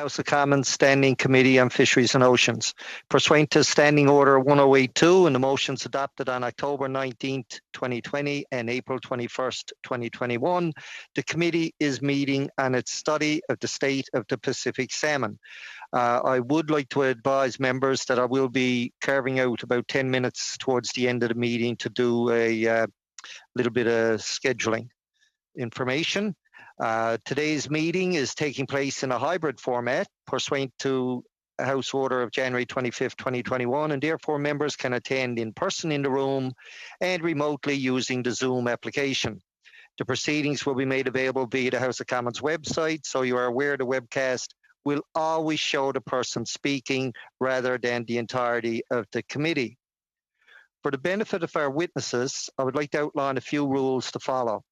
House of Commons Standing Committee on Fisheries and Oceans. Pursuant to Standing Order 1082 and the motions adopted on October 19th, 2020 and April 21st, 2021, the committee is meeting on its study of the state of the Pacific salmon. I would like to advise members that I will be carving out about 10 minutes towards the end of the meeting to do a little bit of scheduling information. Today's meeting is taking place in a hybrid format pursuant to House Order of January 25th, 2021, and therefore members can attend in person in the room and remotely using the Zoom application. The proceedings will be made available via the House of Commons website, so you are aware the webcast will always show the person speaking rather than the entirety of the committee. For the benefit of our witnesses, I would like to outline a few rules to follow.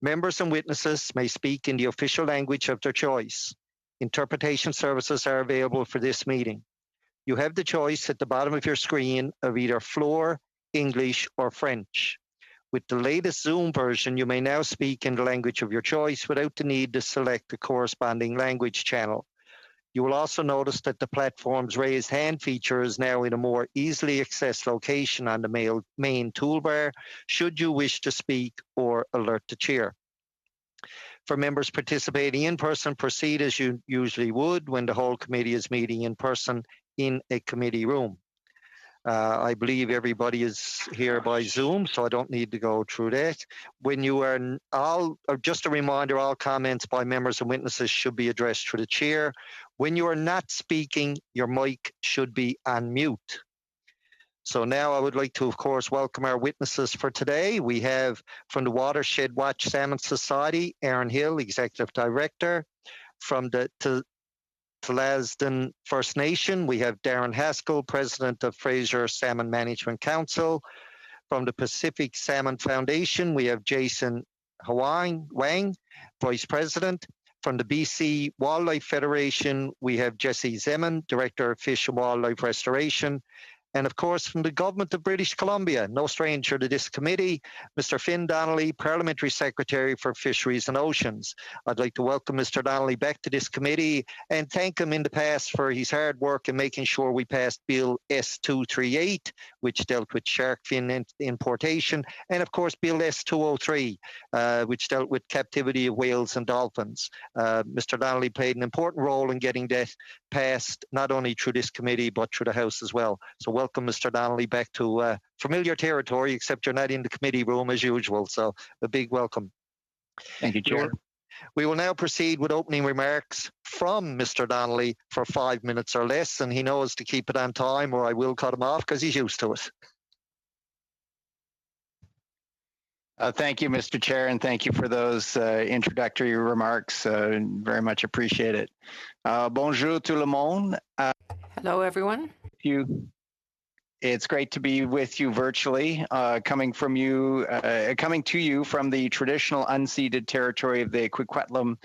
Members and witnesses may speak in the official language of their choice. Interpretation services are available for this meeting. You have the choice at the bottom of your screen of either Floor, English, or French. With the latest Zoom version, you may now speak in the language of your choice without the need to select the corresponding language channel. You will also notice that the platform's raised hand feature is now in a more easily accessed location on the main toolbar, should you wish to speak or alert the chair. For members participating in person, proceed as you usually would when the whole committee is meeting in person in a committee room. I believe everybody is here by Zoom, so I don't need to go through that. When you are just a reminder, all comments by members and witnesses should be addressed to the chair. When you are not speaking, your mic should be on mute. So now I would like to, of course, welcome our witnesses for today. We have from the Watershed Watch Salmon Society, Aaron Hill, Executive Director. From the Tlazdan First Nation, we have Darren Haskell, President of Fraser Salmon Management Council. From the Pacific Salmon Foundation, we have Jason Wang, Vice President. From the BC Wildlife Federation, we have Jesse Zeman, Director of Fish and Wildlife Restoration. And of course, from the Government of British Columbia, no stranger to this committee, Mr. Finn Donnelly, Parliamentary Secretary for Fisheries and Oceans. I'd like to welcome Mr. Donnelly back to this committee and thank him in the past for his hard work in making sure we passed Bill S238, which dealt with shark fin importation, and of course, Bill S203, which dealt with captivity of whales and dolphins. Mr. Donnelly played an important role in getting that passed, not only through this committee, but through the House as well. So welcome, Mr. Donnelly, back to familiar territory, except you're not in the committee room as usual. So a big welcome. Thank you, Chair. We will now proceed with opening remarks from Mr. Donnelly for 5 minutes or less, and he knows to keep it on time or I will cut him off because he's used to it. Thank you, Mr. Chair, and thank you for those introductory remarks. Very much appreciate it. Bonjour tout le monde. Hello, everyone. It's great to be with you virtually, coming to you from the traditional unceded territory of the Coquitlam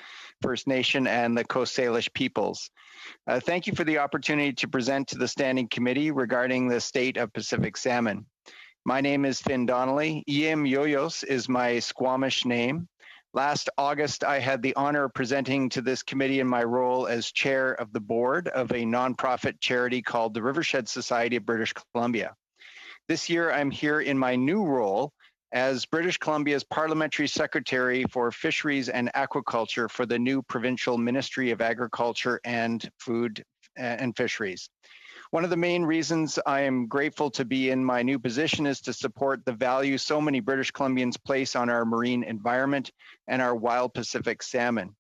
First Nation and the Coast Salish peoples. Thank you for the opportunity to present to the Standing Committee regarding the state of Pacific salmon. My name is Finn Donnelly. Yim Yoyos is my Squamish name. Last August, I had the honor of presenting to this committee in my role as chair of the board of a nonprofit charity called the Rivershed Society of British Columbia. This year, I'm here in my new role as British Columbia's Parliamentary Secretary for Fisheries and Aquaculture for the new Provincial Ministry of Agriculture and Food and Fisheries. One of the main reasons I am grateful to be in my new position is to support the value so many British Columbians place on our marine environment and our wild Pacific salmon.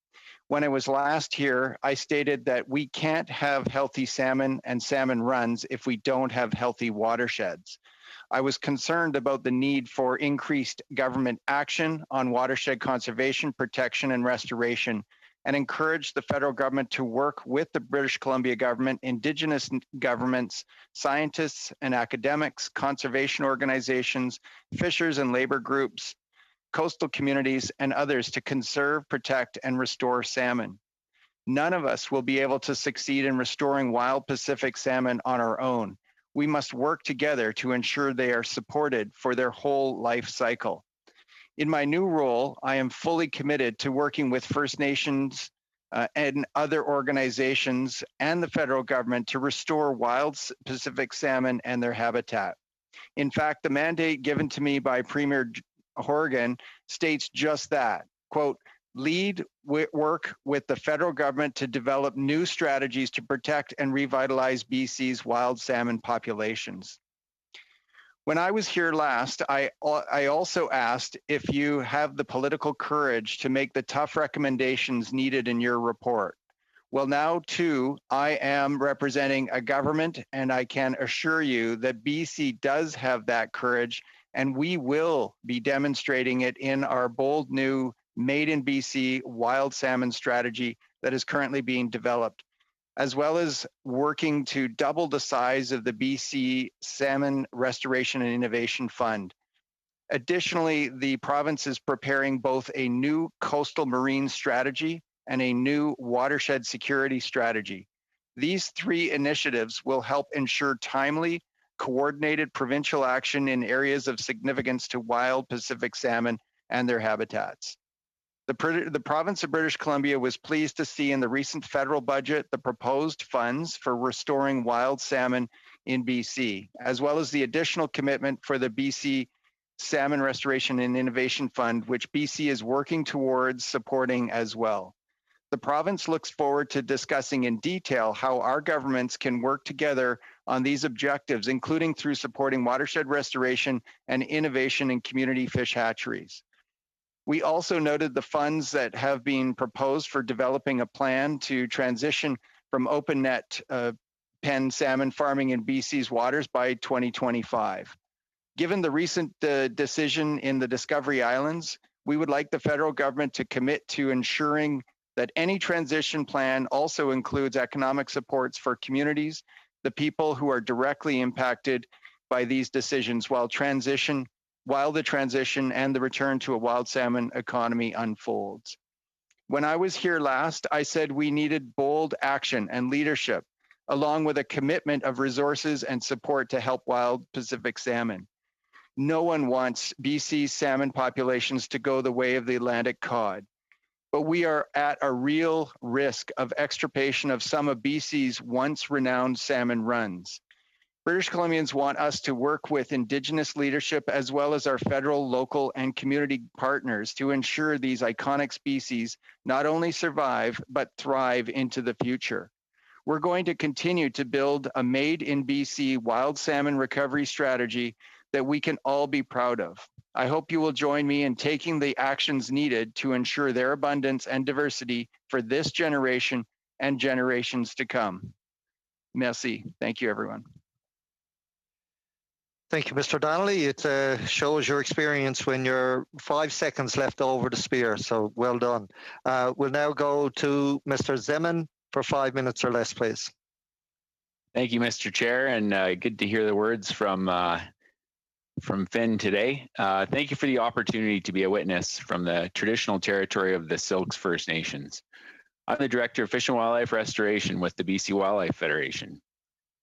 When I was last here, I stated that we can't have healthy salmon and salmon runs if we don't have healthy watersheds. I was concerned about the need for increased government action on watershed conservation, protection, and restoration, and encourage the federal government to work with the British Columbia government, Indigenous governments, scientists and academics, conservation organizations, fishers and labor groups, coastal communities, and others to conserve, protect, and restore salmon. None of us will be able to succeed in restoring wild Pacific salmon on our own. We must work together to ensure they are supported for their whole life cycle. In my new role, I am fully committed to working with First Nations and other organizations and the federal government to restore wild Pacific salmon and their habitat. In fact, the mandate given to me by Premier Horgan states just that, quote, lead work with the federal government to develop new strategies to protect and revitalize BC's wild salmon populations. When I was here last, I also asked if you have the political courage to make the tough recommendations needed in your report. Well, now too, I am representing a government, and I can assure you that BC does have that courage, and we will be demonstrating it in our bold new Made in BC wild salmon strategy that is currently being developed, as well as working to double the size of the BC Salmon Restoration and Innovation Fund. Additionally, the province is preparing both a new coastal marine strategy and a new watershed security strategy. These three initiatives will help ensure timely, coordinated provincial action in areas of significance to wild Pacific salmon and their habitats. The province of British Columbia was pleased to see in the recent federal budget the proposed funds for restoring wild salmon in BC, as well as the additional commitment for the BC Salmon Restoration and Innovation Fund, which BC is working towards supporting as well. The province looks forward to discussing in detail how our governments can work together on these objectives, including through supporting watershed restoration and innovation in community fish hatcheries. We also noted the funds that have been proposed for developing a plan to transition from open net pen salmon farming in BC's waters by 2025. Given the recent decision in the Discovery Islands, we would like the federal government to commit to ensuring that any transition plan also includes economic supports for communities, the people who are directly impacted by these decisions while the transition and the return to a wild salmon economy unfolds. When I was here last, I said we needed bold action and leadership, along with a commitment of resources and support to help wild Pacific salmon. No one wants BC's salmon populations to go the way of the Atlantic cod, but we are at a real risk of extirpation of some of BC's once renowned salmon runs. British Columbians want us to work with Indigenous leadership as well as our federal, local, and community partners to ensure these iconic species not only survive, but thrive into the future. We're going to continue to build a Made in BC wild salmon recovery strategy that we can all be proud of. I hope you will join me in taking the actions needed to ensure their abundance and diversity for this generation and generations to come. Merci. Thank you, everyone. Thank you, Mr. Donnelly. It shows your experience when you're 5 seconds left over the spear, so well done. We'll now go to Mr. Zeman for 5 minutes or less, please. Thank you, Mr. Chair, and good to hear the words from Finn today. Thank you for the opportunity to be a witness from the traditional territory of the Silks First Nations. I'm the Director of Fish and Wildlife Restoration with the BC Wildlife Federation.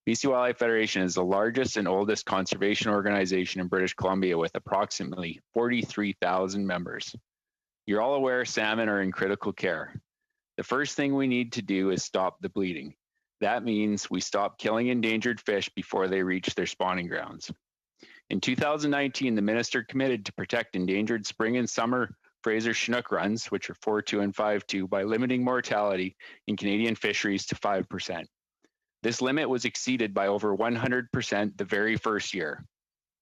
BC Wildlife Federation is the largest and oldest conservation organization in British Columbia with approximately 43,000 members. You're all aware salmon are in critical care. The first thing we need to do is stop the bleeding. That means we stop killing endangered fish before they reach their spawning grounds. In 2019, the minister committed to protect endangered spring and summer Fraser Chinook runs, which are 4.2 and 5.2, by limiting mortality in Canadian fisheries to 5%. This limit was exceeded by over 100% the very first year.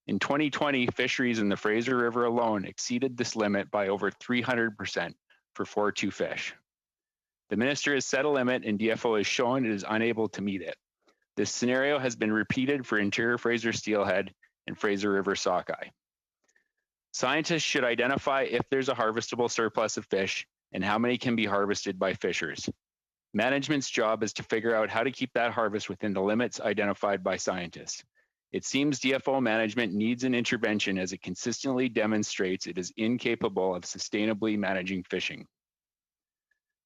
In 2020, fisheries in the Fraser River alone exceeded this limit by over 300% for 4.2 fish. The minister has set a limit and DFO has shown it is unable to meet it. This scenario has been repeated for interior Fraser steelhead and Fraser River sockeye. Scientists should identify if there's a harvestable surplus of fish and how many can be harvested by fishers. Management's job is to figure out how to keep that harvest within the limits identified by scientists. It seems DFO management needs an intervention as it consistently demonstrates it is incapable of sustainably managing fishing.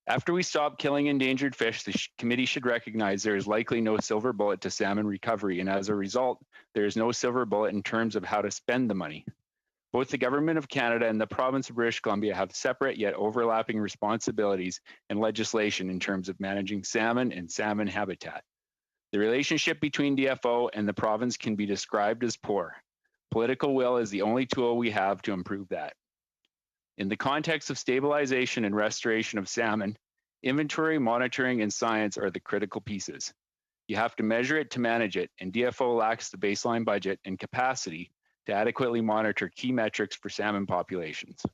After we stop killing endangered fish, the committee should recognize there is likely no silver bullet to salmon recovery, and as a result, there is no silver bullet in terms of how to spend the money. Both the Government of Canada and the Province of British Columbia have separate yet overlapping responsibilities and legislation in terms of managing salmon and salmon habitat. The relationship between DFO and the province can be described as poor. Political will is the only tool we have to improve that. In the context of stabilization and restoration of salmon, inventory, monitoring, and science are the critical pieces. You have to measure it to manage it, and DFO lacks the baseline budget and capacity to adequately monitor key metrics for salmon populations.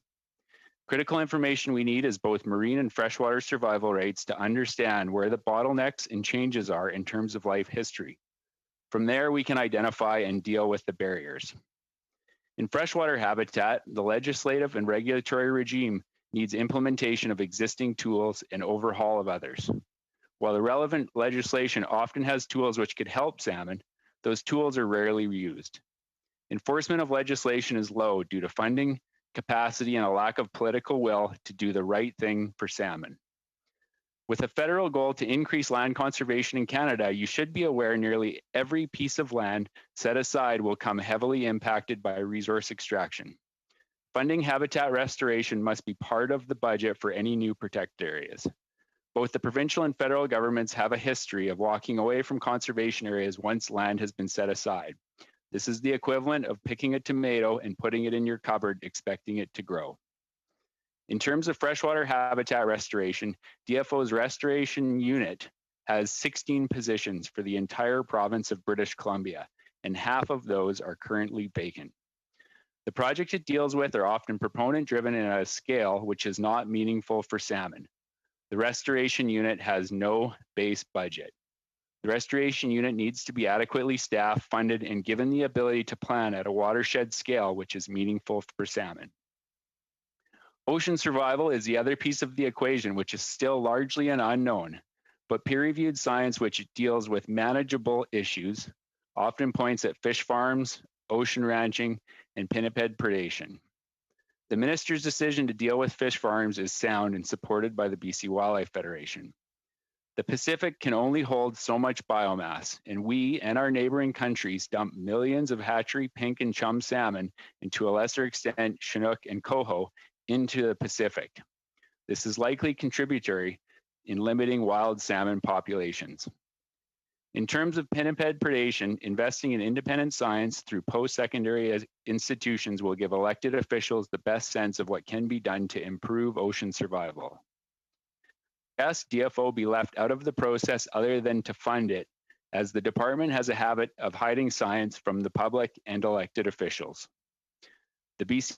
Critical information we need is both marine and freshwater survival rates to understand where the bottlenecks and changes are in terms of life history. From there, we can identify and deal with the barriers. In freshwater habitat, the legislative and regulatory regime needs implementation of existing tools and overhaul of others. While the relevant legislation often has tools which could help salmon, those tools are rarely used. Enforcement of legislation is low due to funding, capacity, and a lack of political will to do the right thing for salmon. With a federal goal to increase land conservation in Canada, you should be aware nearly every piece of land set aside will come heavily impacted by resource extraction. Funding habitat restoration must be part of the budget for any new protected areas. Both the provincial and federal governments have a history of walking away from conservation areas once land has been set aside. This is the equivalent of picking a tomato and putting it in your cupboard, expecting it to grow. In terms of freshwater habitat restoration, DFO's restoration unit has 16 positions for the entire province of British Columbia, and half of those are currently vacant. The projects it deals with are often proponent-driven and at a scale which is not meaningful for salmon. The restoration unit has no base budget. The restoration unit needs to be adequately staffed, funded, and given the ability to plan at a watershed scale which is meaningful for salmon. Ocean survival is the other piece of the equation, which is still largely an unknown, but peer-reviewed science which deals with manageable issues often points at fish farms, ocean ranching, and pinniped predation. The minister's decision to deal with fish farms is sound and supported by the BC Wildlife Federation. The Pacific can only hold so much biomass, and we and our neighboring countries dump millions of hatchery pink and chum salmon, and to a lesser extent Chinook and coho, into the Pacific. This is likely contributory in limiting wild salmon populations. In terms of pinniped predation, investing in independent science through post-secondary institutions will give elected officials the best sense of what can be done to improve ocean survival. Yes, DFO be left out of the process other than to fund it, as the department has a habit of hiding science from the public and elected officials. The BC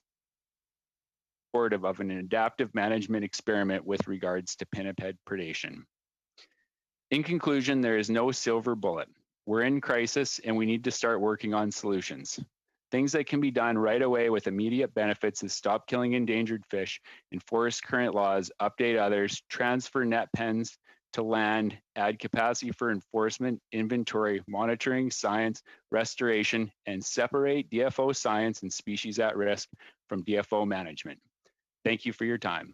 supportive of an adaptive management experiment with regards to pinniped predation. In conclusion, there is no silver bullet. We're in crisis and we need to start working on solutions. Things that can be done right away with immediate benefits is stop killing endangered fish, enforce current laws, update others, transfer net pens to land, add capacity for enforcement, inventory, monitoring, science, restoration, and separate DFO science and species at risk from DFO management. Thank you for your time.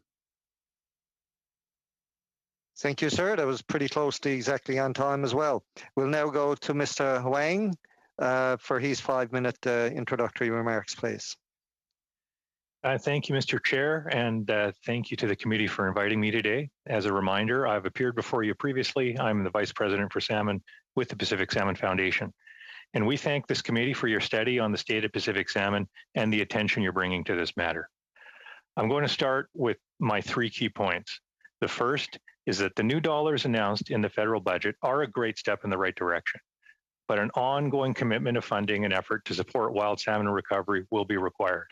Thank you, sir. That was pretty close to exactly on time as well. We'll now go to Mr. Huang for his 5-minute introductory remarks, please. Thank you, Mr. Chair, and thank you to the committee for inviting me today. As a reminder, I've appeared before you previously. I'm the Vice President for Salmon with the Pacific Salmon Foundation. And we thank this committee for your study on the state of Pacific salmon and the attention you're bringing to this matter. I'm going to start with my 3 key points. The first is that the new dollars announced in the federal budget are a great step in the right direction, but an ongoing commitment of funding and effort to support wild salmon recovery will be required.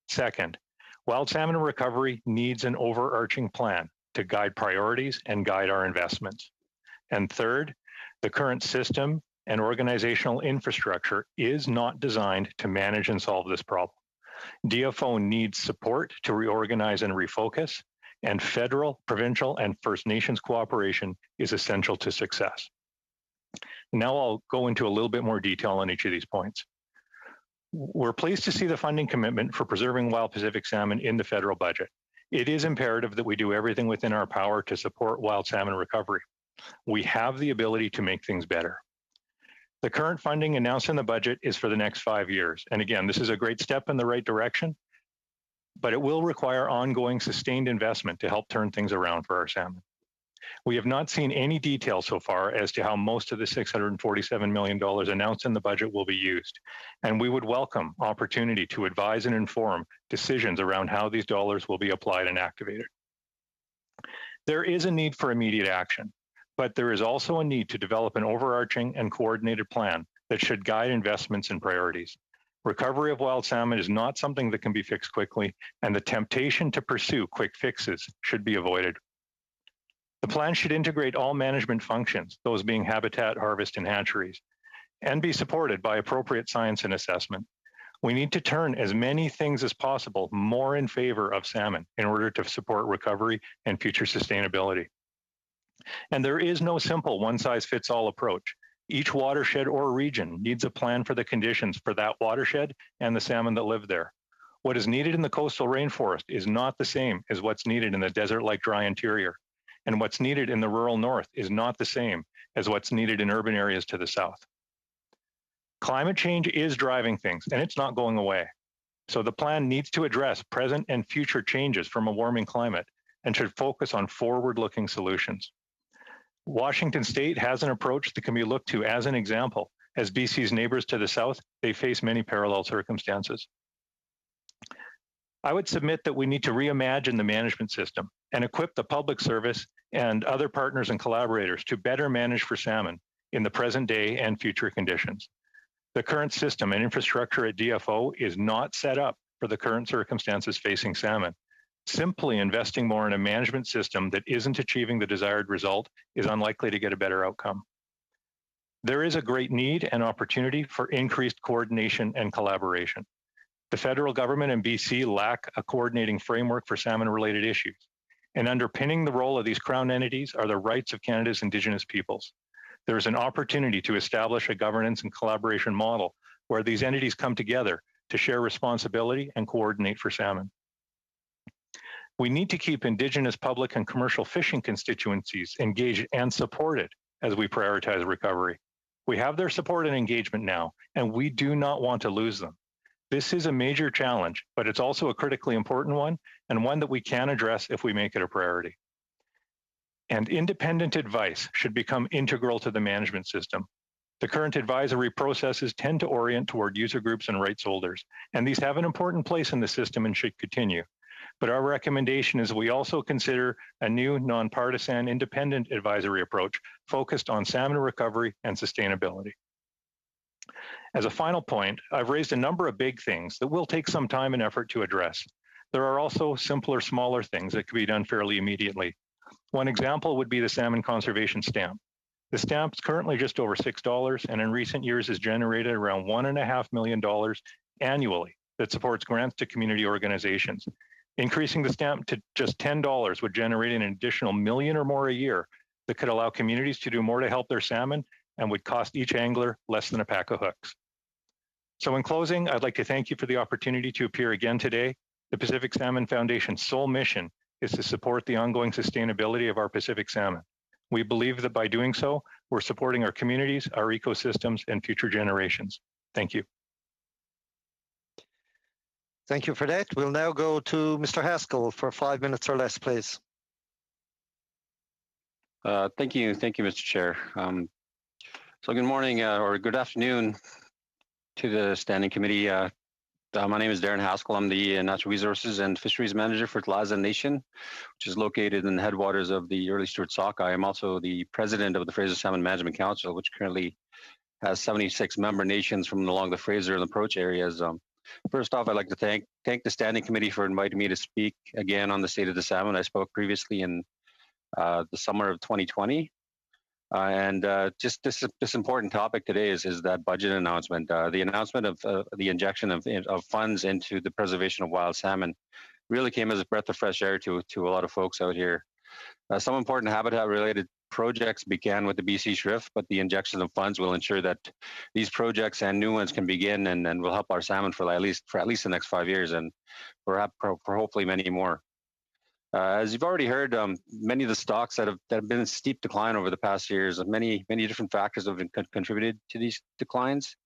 Second, wild salmon recovery needs an overarching plan to guide priorities and guide our investments. And third, the current system and organizational infrastructure is not designed to manage and solve this problem. DFO needs support to reorganize and refocus, and federal, provincial, and First Nations cooperation is essential to success. Now I'll go into a little bit more detail on each of these points. We're pleased to see the funding commitment for preserving wild Pacific salmon in the federal budget. It is imperative that we do everything within our power to support wild salmon recovery. We have the ability to make things better. The current funding announced in the budget is for the next 5 years. And again, this is a great step in the right direction, but it will require ongoing sustained investment to help turn things around for our salmon. We have not seen any detail so far as to how most of the $647 million announced in the budget will be used, and we would welcome opportunity to advise and inform decisions around how these dollars will be applied and activated. There is a need for immediate action, but there is also a need to develop an overarching and coordinated plan that should guide investments and priorities. Recovery of wild salmon is not something that can be fixed quickly, and the temptation to pursue quick fixes should be avoided. The plan should integrate all management functions, those being habitat, harvest, and hatcheries, and be supported by appropriate science and assessment. We need to turn as many things as possible more in favor of salmon in order to support recovery and future sustainability. And there is no simple one-size-fits-all approach. Each watershed or region needs a plan for the conditions for that watershed and the salmon that live there. What is needed in the coastal rainforest is not the same as what's needed in the desert-like dry interior. And what's needed in the rural north is not the same as what's needed in urban areas to the south. Climate change is driving things, and it's not going away. So the plan needs to address present and future changes from a warming climate and should focus on forward-looking solutions. Washington State has an approach that can be looked to as an example. As BC's neighbors to the south, they face many parallel circumstances. I would submit that we need to reimagine the management system and equip the public service and other partners and collaborators to better manage for salmon in the present day and future conditions. The current system and infrastructure at DFO is not set up for the current circumstances facing salmon. Simply investing more in a management system that isn't achieving the desired result is unlikely to get a better outcome. There is a great need and opportunity for increased coordination and collaboration. The federal government and BC lack a coordinating framework for salmon-related issues. And underpinning the role of these Crown entities are the rights of Canada's Indigenous peoples. There is an opportunity to establish a governance and collaboration model where these entities come together to share responsibility and coordinate for salmon. We need to keep Indigenous public and commercial fishing constituencies engaged and supported as we prioritize recovery. We have their support and engagement now, and we do not want to lose them. This is a major challenge, but it's also a critically important one and one that we can address if we make it a priority. And independent advice should become integral to the management system. The current advisory processes tend to orient toward user groups and rights holders, and these have an important place in the system and should continue. But our recommendation is we also consider a new nonpartisan independent advisory approach focused on salmon recovery and sustainability. As a final point, I've raised a number of big things that will take some time and effort to address. There are also simpler, smaller things that can be done fairly immediately. One example would be the Salmon Conservation Stamp. The stamp is currently just over $6 and in recent years has generated around $1.5 million annually that supports grants to community organizations. Increasing the stamp to just $10 would generate an additional $1 million or more a year that could allow communities to do more to help their salmon and would cost each angler less than a pack of hooks. So in closing, I'd like to thank you for the opportunity to appear again today. The Pacific Salmon Foundation's sole mission is to support the ongoing sustainability of our Pacific salmon. We believe that by doing so, we're supporting our communities, our ecosystems, and future generations. Thank you. Thank you for that. We'll now go to Mr. Haskell for 5 minutes or less, please. Thank you, Mr. Chair. So good morning or good afternoon to the Standing Committee. My name is Darren Haskell. I'm the Natural Resources and Fisheries Manager for Tlaza Nation, which is located in the headwaters of the Early Stewart Sauk. I am also the President of the Fraser Salmon Management Council, which currently has 76 member nations from along the Fraser and approach areas. First off, I'd like to thank the Standing Committee for inviting me to speak again on the state of the salmon. I spoke previously in the summer of 2020. Just this important topic today is that budget announcement. The announcement of the injection of funds into the preservation of wild salmon really came as a breath of fresh air to a lot of folks out here. Some important habitat-related projects began with the BC Shrift, but the injection of funds will ensure that these projects and new ones can begin and will help our salmon for at least the next 5 years and for hopefully many more. As you've already heard, many of the stocks that have been in steep decline over the past years, many different factors have been contributed to these declines.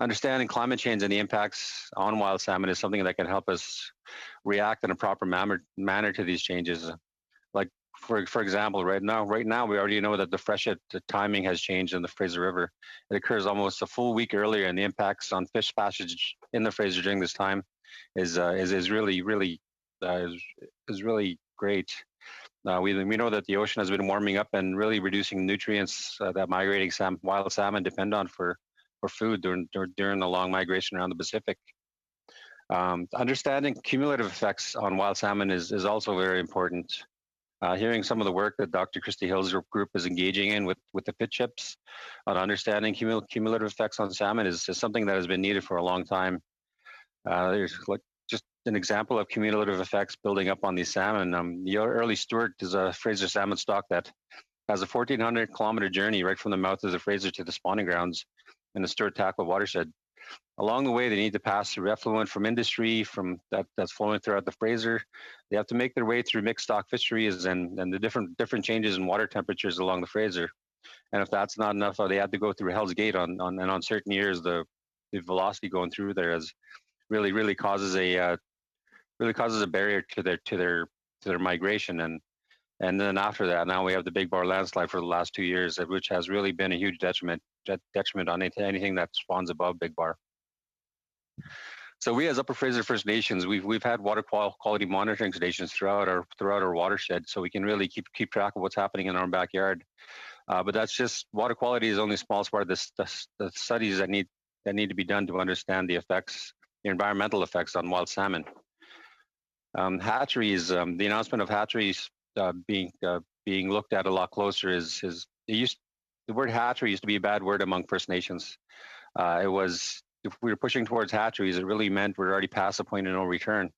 Understanding climate change and the impacts on wild salmon is something that can help us react in a proper manner to these changes. Like for example, right now we already know that the freshet timing has changed in the Fraser River. It occurs almost a full week earlier, and the impacts on fish passage in the Fraser during this time is really great. We know that the ocean has been warming up and really reducing nutrients that migrating wild salmon depend on for food during the long migration around the Pacific. Understanding cumulative effects on wild salmon is also very important. Hearing some of the work that Dr. Christy Hill's group is engaging in with the pit chips on understanding cumulative effects on salmon is something that has been needed for a long time. There's like just an example of cumulative effects building up on these salmon. The early Stewart is a Fraser salmon stock that has a 1,400-kilometer journey right from the mouth of the Fraser to the spawning grounds in the Stewart Tackle watershed. Along the way, they need to pass through effluent from industry that's flowing throughout the Fraser. They have to make their way through mixed stock fisheries and the different changes in water temperatures along the Fraser. And if that's not enough, they have to go through Hell's Gate on certain years. The velocity going through there is really causes a barrier to their migration. And then after that, now we have the Big Bar landslide for the last 2 years, which has really been a huge detriment on anything that spawns above Big Bar. So we as Upper Fraser First Nations, we've had water quality monitoring stations throughout our watershed, so we can really keep track of what's happening in our backyard. But that's just water quality is only a small part of the studies that need to be done to understand the environmental effects on wild salmon. Hatcheries, the announcement of hatcheries being looked at a lot closer the word hatchery used to be a bad word among First Nations. If we were pushing towards hatcheries, it really meant we're already past the point of no return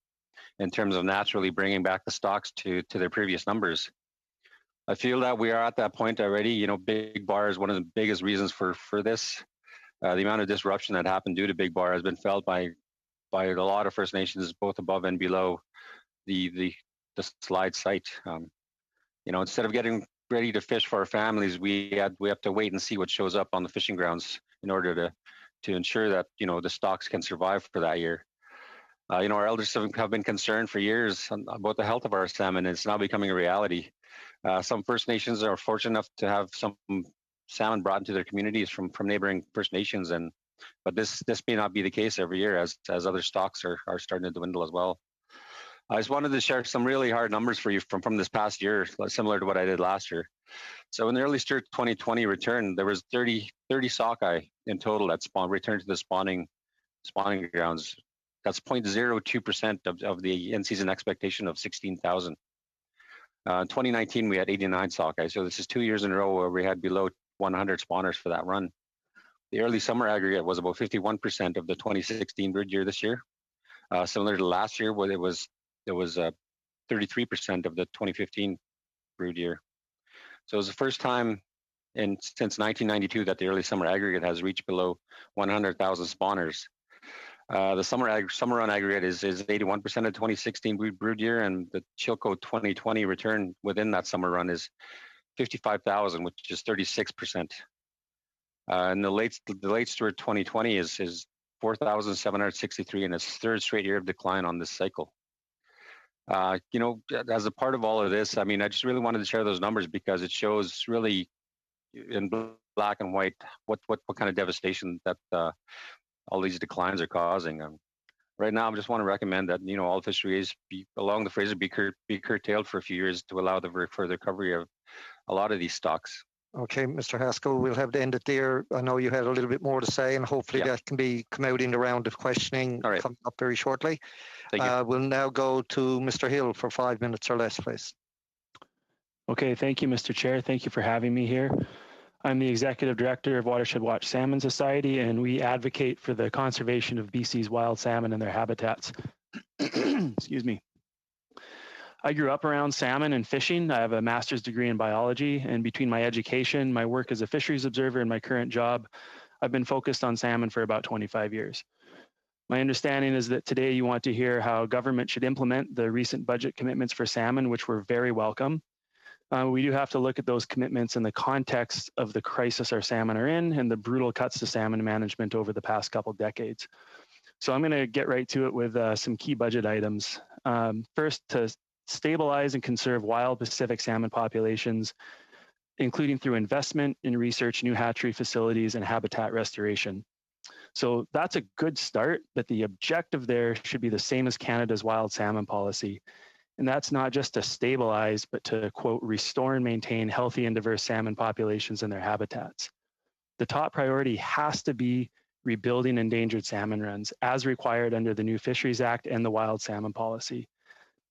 in terms of naturally bringing back the stocks to their previous numbers. I feel that we are at that point already. You know, Big Bar is one of the biggest reasons for this. The amount of disruption that happened due to Big Bar has been felt by a lot of First Nations, both above and below the slide site. You know, instead of getting ready to fish for our families, we have to wait and see what shows up on the fishing grounds in order to ensure that, you know, the stocks can survive for that year. You know, our elders have been concerned for years about the health of our salmon, and it's now becoming a reality. Some First Nations are fortunate enough to have some salmon brought into their communities from neighboring First Nations, but this may not be the case every year as other stocks are starting to dwindle as well. I just wanted to share some really hard numbers for you from this past year, similar to what I did last year. So in the early Stewart 2020 return, there was 30 sockeye in total that returned to the spawning grounds. That's 0.02% of the in-season expectation of 16,000. In 2019, we had 89 sockeye. So this is 2 years in a row where we had below 100 spawners for that run. The early summer aggregate was about 51% of the 2016 brood year this year. Similar to last year, where it was 33% of the 2015 brood year. So it was the first time since 1992 that the early summer aggregate has reached below 100,000 spawners. The summer run aggregate is 81% of 2016 brood year, and the Chilco 2020 return within that summer run is 55,000, which is 36%. And the late Stewart 2020 is 4,763, and it's third straight year of decline on this cycle. You know, as a part of all of this, I mean, I just really wanted to share those numbers because it shows really in black and white what kind of devastation that all these declines are causing. Right now, I just want to recommend that, you know, all fisheries along the Fraser be curtailed for a few years to allow the further recovery of a lot of these stocks. Okay, Mr. Haskell, we'll have to end it there. I know you had a little bit more to say, and hopefully that can come out in the round of questioning coming up very shortly. Thank you. We'll now go to Mr. Hill for 5 minutes or less, please. Okay, thank you, Mr. Chair. Thank you for having me here. I'm the Executive Director of Watershed Watch Salmon Society, and we advocate for the conservation of BC's wild salmon and their habitats. Excuse me. I grew up around salmon and fishing. I have a master's degree in biology, and between my education, my work as a fisheries observer, and my current job, I've been focused on salmon for about 25 years. My understanding is that today you want to hear how government should implement the recent budget commitments for salmon, which were very welcome. We do have to look at those commitments in the context of the crisis our salmon are in and the brutal cuts to salmon management over the past couple decades. So I'm going to get right to it with some key budget items. First, to stabilize and conserve wild Pacific salmon populations, including through investment in research, new hatchery facilities, and habitat restoration. So that's a good start, but the objective there should be the same as Canada's wild salmon policy. And that's not just to stabilize, but to, quote, restore and maintain healthy and diverse salmon populations in their habitats. The top priority has to be rebuilding endangered salmon runs as required under the new Fisheries Act and the wild salmon policy.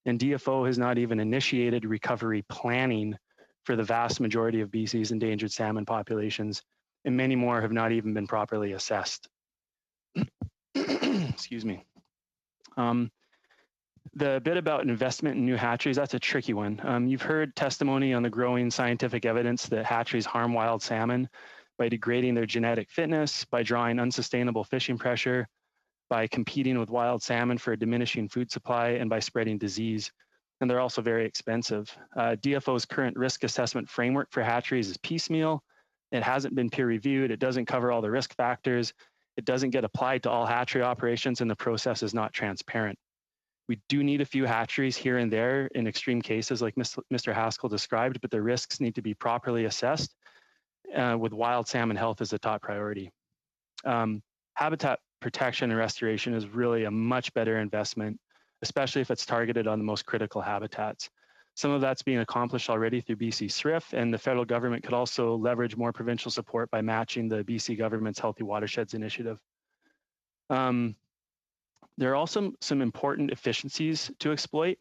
And DFO has not even initiated recovery planning for the vast majority of BC's endangered salmon populations, and many more have not even been properly assessed. Excuse me. The bit about investment in new hatcheries, that's a tricky one. You've heard testimony on the growing scientific evidence that hatcheries harm wild salmon by degrading their genetic fitness, by drawing unsustainable fishing pressure, by competing with wild salmon for a diminishing food supply, and by spreading disease. And they're also very expensive. DFO's current risk assessment framework for hatcheries is piecemeal. It hasn't been peer reviewed. It doesn't cover all the risk factors. It doesn't get applied to all hatchery operations, and the process is not transparent. We do need a few hatcheries here and there in extreme cases like Mr. Haskell described, but the risks need to be properly assessed with wild salmon health as a top priority. Habitat protection and restoration is really a much better investment, especially if it's targeted on the most critical habitats. Some of that's being accomplished already through BC SRIF, and the federal government could also leverage more provincial support by matching the BC government's Healthy Watersheds initiative. There are also some important efficiencies to exploit.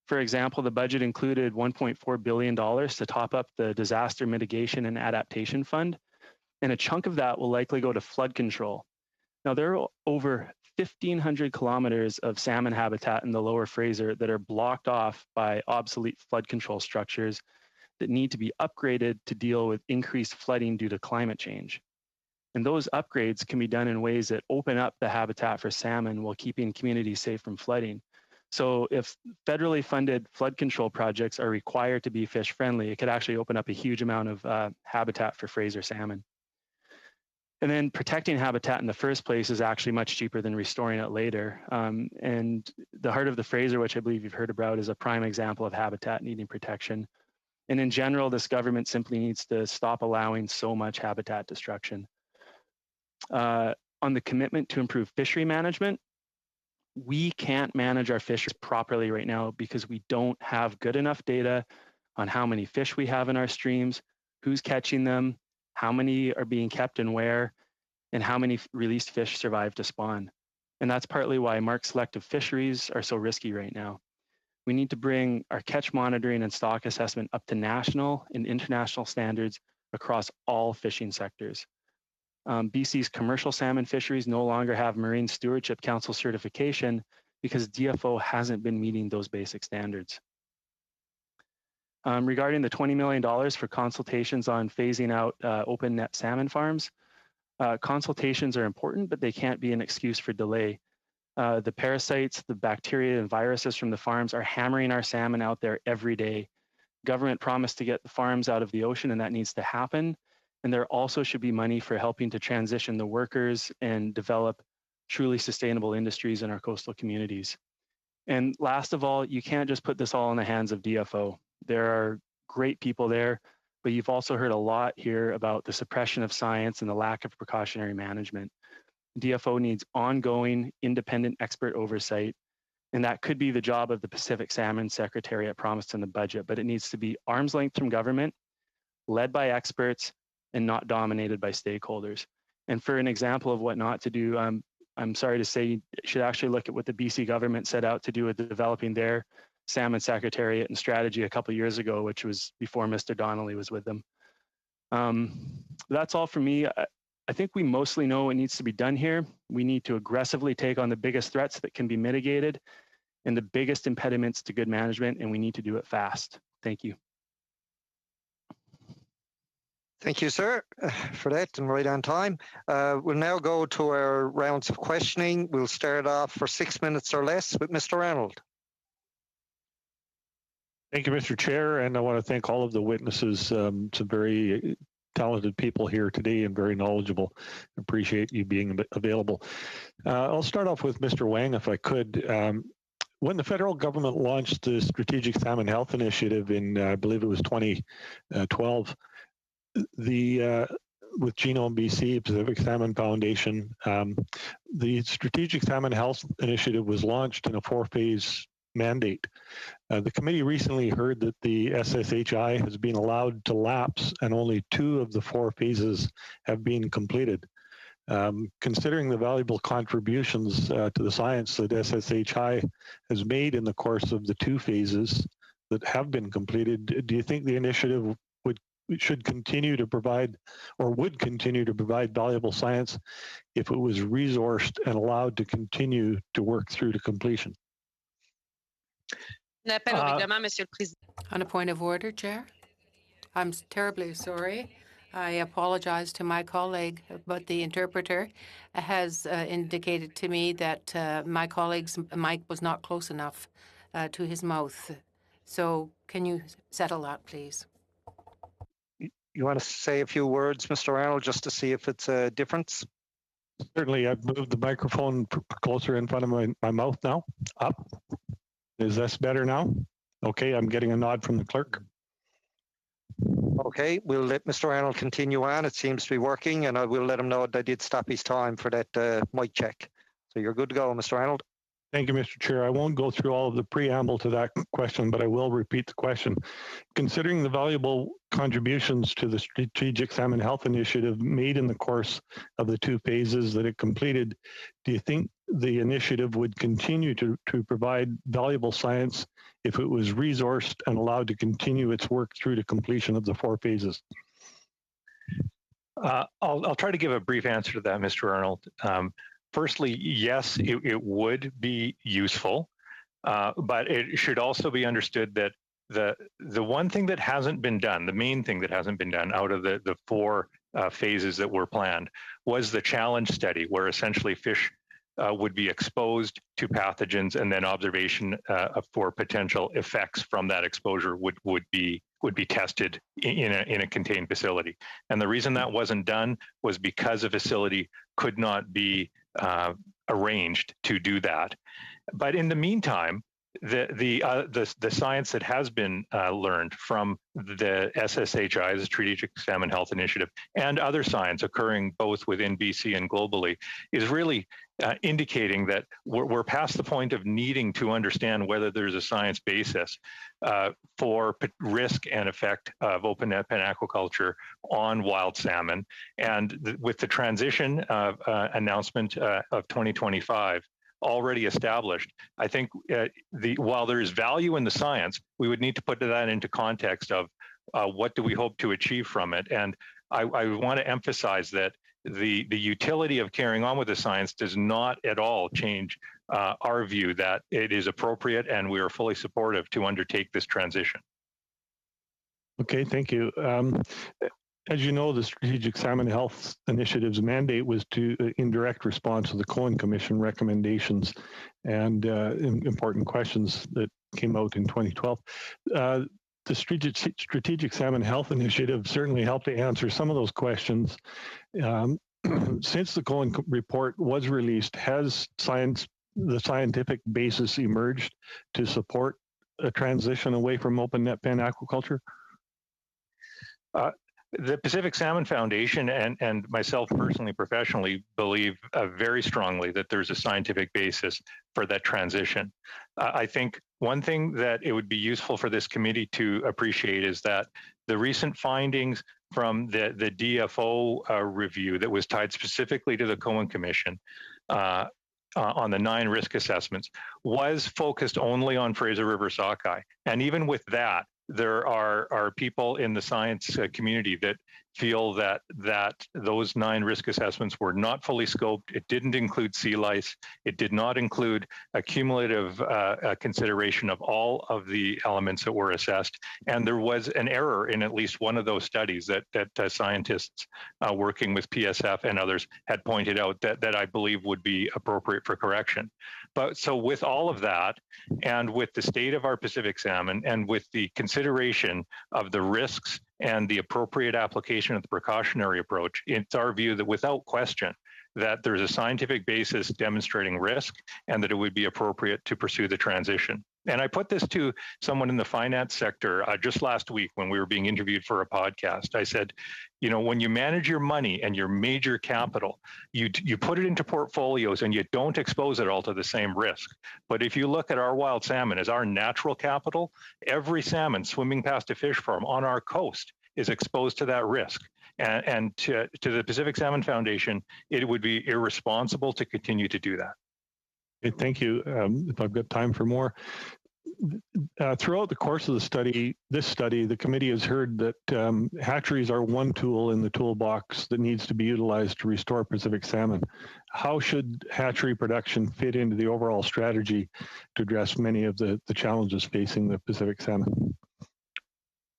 For example, the budget included $1.4 billion to top up the Disaster Mitigation and Adaptation Fund, and a chunk of that will likely go to flood control. Now, there are over 1,500 kilometers of salmon habitat in the Lower Fraser that are blocked off by obsolete flood control structures that need to be upgraded to deal with increased flooding due to climate change. And those upgrades can be done in ways that open up the habitat for salmon while keeping communities safe from flooding. So if federally funded flood control projects are required to be fish friendly, it could actually open up a huge amount of habitat for Fraser salmon. And then protecting habitat in the first place is actually much cheaper than restoring it later. And the heart of the Fraser, which I believe you've heard about, is a prime example of habitat needing protection. And in general, this government simply needs to stop allowing so much habitat destruction. On the commitment to improve fishery management, we can't manage our fisheries properly right now because we don't have good enough data on how many fish we have in our streams, who's catching them, how many are being kept and where, and how many released fish survive to spawn. And that's partly why marked selective fisheries are so risky right now. We need to bring our catch monitoring and stock assessment up to national and international standards across all fishing sectors. BC's commercial salmon fisheries no longer have Marine Stewardship Council certification because DFO hasn't been meeting those basic standards. Regarding the $20 million for consultations on phasing out open net salmon farms, consultations are important, but they can't be an excuse for delay. The parasites, the bacteria and viruses from the farms are hammering our salmon out there every day. Government promised to get the farms out of the ocean, and that needs to happen. And there also should be money for helping to transition the workers and develop truly sustainable industries in our coastal communities. And last of all, you can't just put this all in the hands of DFO. There are great people there, but you've also heard a lot here about the suppression of science and the lack of precautionary management. DFO needs ongoing independent expert oversight, and that could be the job of the Pacific Salmon Secretariat promised in the budget, but it needs to be arm's length from government, led by experts, and not dominated by stakeholders. And for an example of what not to do, I'm sorry to say you should actually look at what the BC government set out to do with developing their Salmon Secretariat and strategy a couple of years ago, which was before Mr. Donnelly was with them. That's all for me. I think we mostly know what needs to be done here. We need to aggressively take on the biggest threats that can be mitigated and the biggest impediments to good management, and we need to do it fast. Thank you. Thank you, sir, for that, and right on time. We'll now go to our rounds of questioning. We'll start off for 6 minutes or less with Mr. Arnold. Thank you, Mr. Chair, and I want to thank all of the witnesses. Some very talented people here today and very knowledgeable. Appreciate you being available. I'll start off with Mr. Wang, if I could. When the federal government launched the Strategic Salmon Health Initiative in, I believe it was 2012, with Genome BC, Pacific Salmon Foundation, the Strategic Salmon Health Initiative was launched in a 4-phase mandate. The committee recently heard that the SSHI has been allowed to lapse and only 2 of the 4 phases have been completed. Considering the valuable contributions to the science that SSHI has made in the course of the 2 phases that have been completed, do you think the initiative should continue to provide, or would continue to provide, valuable science if it was resourced and allowed to continue to work through to completion? On a point of order, Chair, I'm terribly sorry. I apologize to my colleague, but the interpreter has indicated to me that my colleague's mic was not close enough to his mouth. So can you settle that, please? You want to say a few words, Mr. Arnold, just to see if it's a difference? Certainly. I've moved the microphone closer in front of my mouth now. Up. Is this better now? Okay, I'm getting a nod from the clerk. Okay, we'll let Mr. Arnold continue on. It seems to be working, and I will let him know that I did stop his time for that mic check. So you're good to go, Mr. Arnold. Thank you, Mr. Chair. I won't go through all of the preamble to that question, but I will repeat the question. Considering the valuable contributions to the Strategic Salmon Health Initiative made in the course of the 2 phases that it completed, do you think the initiative would continue to provide valuable science if it was resourced and allowed to continue its work through to completion of the 4 phases? I'll try to give a brief answer to that, Mr. Arnold. Firstly, yes, it would be useful, but it should also be understood that the one thing that hasn't been done, the main thing that hasn't been done out of the 4 phases that were planned, was the challenge study, where essentially fish would be exposed to pathogens, and then observation for potential effects from that exposure would be tested in a contained facility. And the reason that wasn't done was because a facility could not be arranged to do that. But in the meantime, the science that has been learned from the SSHI, the Strategic Salmon Health Initiative, and other science occurring both within BC and globally is really indicating that we're past the point of needing to understand whether there's a science basis for risk and effect of open net pen aquaculture on wild salmon. And with the transition announcement of 2025 already established, I think while there is value in the science, we would need to put that into context of what do we hope to achieve from it. And I want to emphasize that the utility of carrying on with the science does not at all change our view that it is appropriate, and we are fully supportive to undertake this transition. Okay, thank you. As you know, the Strategic Salmon Health Initiative's mandate was to, in direct response to the Cohen Commission recommendations and important questions that came out in 2012. The Strategic Salmon Health Initiative certainly helped to answer some of those questions. Since the Cohen report was released, has the scientific basis emerged to support a transition away from open net pen aquaculture? The Pacific Salmon Foundation and myself personally, professionally, believe very strongly that there's a scientific basis for that transition. I think one thing that it would be useful for this committee to appreciate is that the recent findings from the DFO review that was tied specifically to the Cohen Commission on the 9 risk assessments was focused only on Fraser River sockeye. And even with that, there are people in the science community that feel that those 9 risk assessments were not fully scoped. It didn't include sea lice. It did not include a cumulative consideration of all of the elements that were assessed. And there was an error in at least one of those studies that scientists working with PSF and others had pointed out that I believe would be appropriate for correction. But so with all of that, and with the state of our Pacific salmon, and with the consideration of the risks and the appropriate application of the precautionary approach, it's our view that without question, that there's a scientific basis demonstrating risk and that it would be appropriate to pursue the transition. And I put this to someone in the finance sector just last week when we were being interviewed for a podcast. I said, you know, when you manage your money and your major capital, you put it into portfolios and you don't expose it all to the same risk. But if you look at our wild salmon as our natural capital, every salmon swimming past a fish farm on our coast is exposed to that risk. And to the Pacific Salmon Foundation, it would be irresponsible to continue to do that. Okay, thank you. If I've got time for more. Throughout the course of this study, the committee has heard that hatcheries are one tool in the toolbox that needs to be utilized to restore Pacific salmon. How should hatchery production fit into the overall strategy to address many of the challenges facing the Pacific salmon?